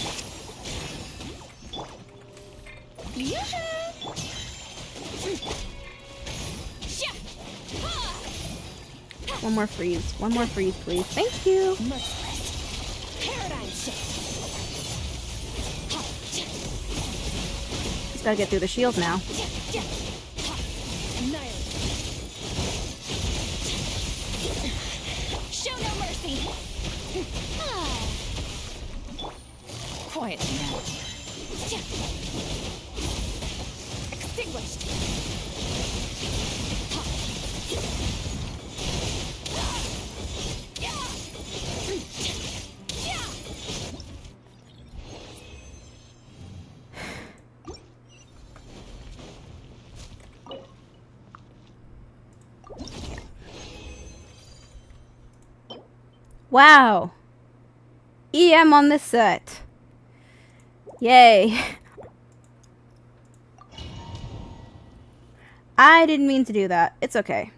One more freeze. One more freeze, please. Thank you. Paradigm shift. Just gotta get through the shield now. Show no mercy. Quiet now. Extinguished. Wow. EM on this set. Yay. I didn't mean to do that. It's okay.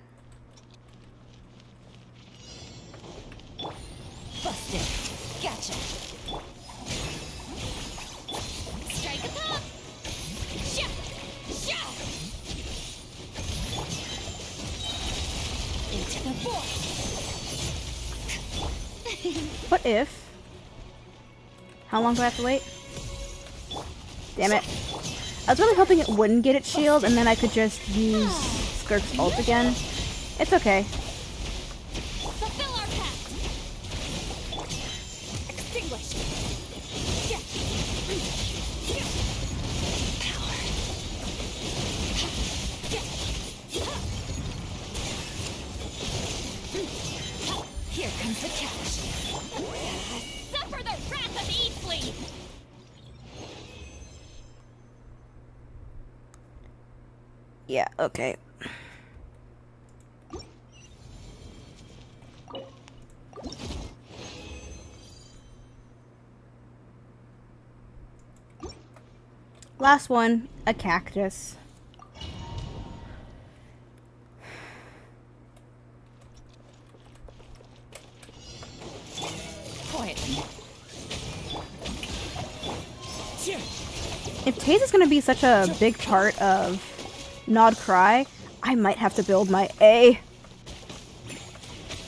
Busted. Gotcha. Strike a pop. Shia. Shia. Into the void. What if? How long do I have to wait? Damn it. I was really hoping it wouldn't get its shield and then I could just use Skirk's ult again. It's okay. Fulfill our pact. Extinguish. Power. Here comes the catch. Suffer the wrath of Eastleigh. Yeah, okay. Last one, a cactus. Quietly. If Taze is going to be such a big part of Nod Cry, I might have to build my A.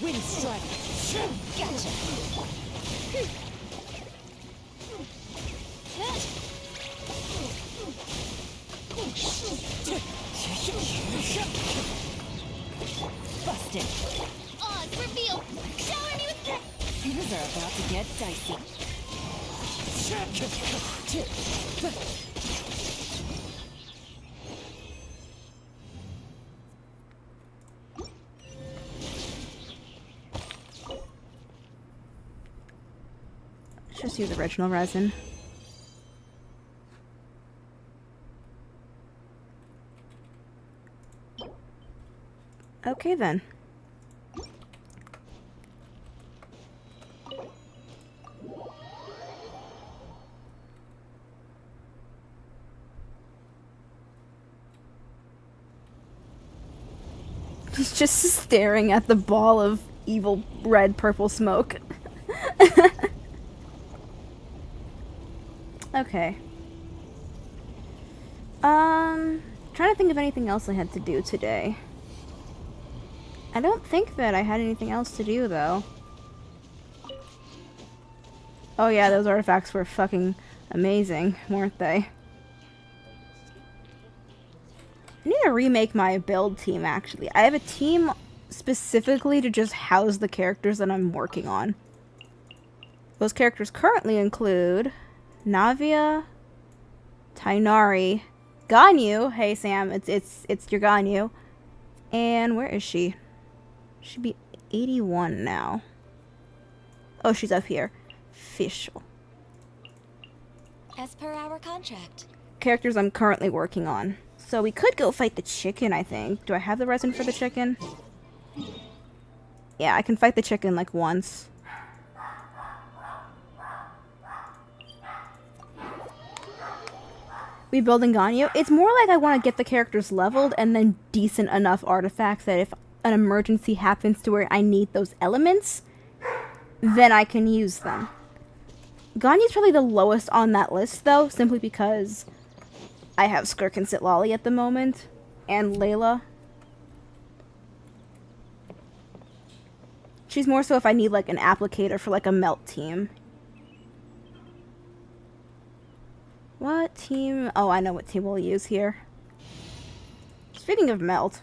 Wind strike. Gotcha. Busted. Odds reveal. Shower me with that. Things are about to get dicey. Let's just use original resin. Okay then. He's just staring at the ball of evil red purple smoke. Okay. Trying to think of anything else I had to do today. I don't think that I had anything else to do, though. Oh yeah, those artifacts were fucking amazing, weren't they? I need to remake my build team, actually. I have a team specifically to just house the characters that I'm working on. Those characters currently include Navia, Tainari, Ganyu. Hey Sam, it's your Ganyu. And where is she? She'd be 81 now. Oh, she's up here. Official. As per our contract. Characters I'm currently working on. So we could go fight the chicken, I think. Do I have the resin for the chicken? Yeah, I can fight the chicken like once. Rebuilding Ganyu? It's more like I want to get the characters leveled and then decent enough artifacts that if an emergency happens to where I need those elements, then I can use them. Ganyu's probably the lowest on that list, though, simply because I have Skirk and Sitlali at the moment, and Layla. She's more so if I need, like, an applicator for, like, a melt team. What team? Oh, I know what team we'll use here. Speaking of melt.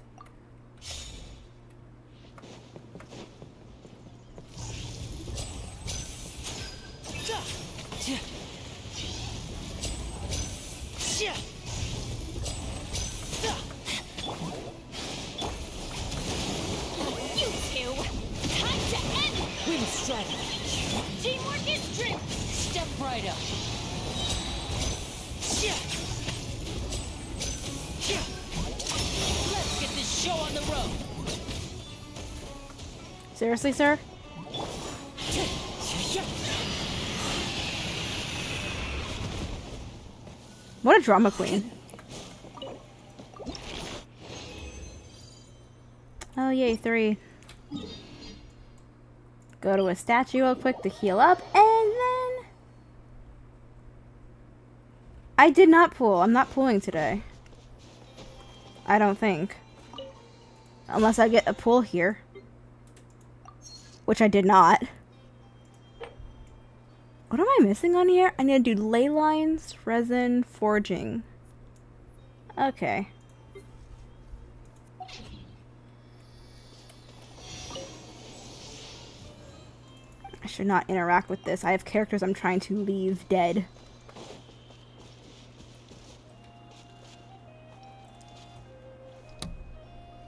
You two! Time to end! We have a strategy. Teamwork is strength! Step right up. Let's get this show on the road! Seriously, sir? What a drama queen. Oh, yay, 3. Go to a statue real quick to heal up, and then... I did not pull. I'm not pulling today. I don't think. Unless I get a pull here. Which I did not. What am I missing on here? I need to do ley lines, resin, forging. Okay. I should not interact with this. I have characters I'm trying to leave dead.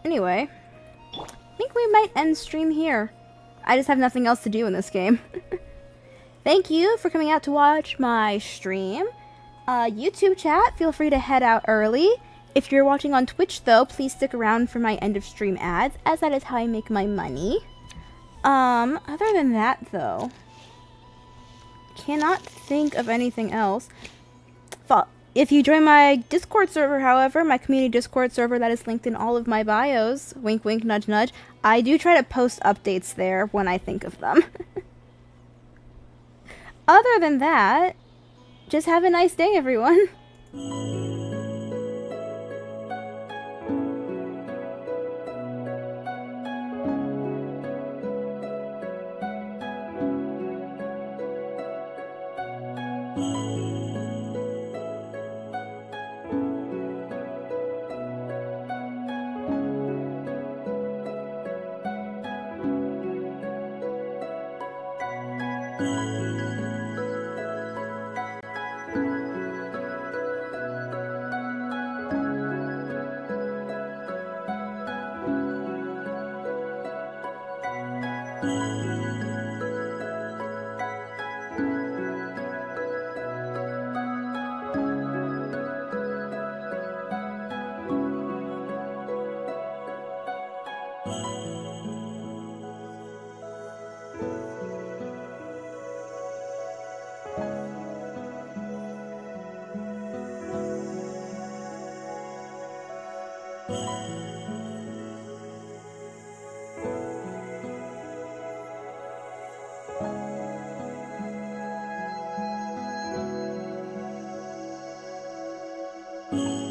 Anyway, I think we might end stream here. I just have nothing else to do in this game. Thank you for coming out to watch my stream. YouTube chat, feel free to head out early. If you're watching on Twitch, though, please stick around for my end of stream ads, as that is how I make my money. Other than that, though, cannot think of anything else. If you join my Discord server, however, my community Discord server that is linked in all of my bios, wink wink, nudge nudge, I do try to post updates there when I think of them. Other than that, just have a nice day, everyone. you.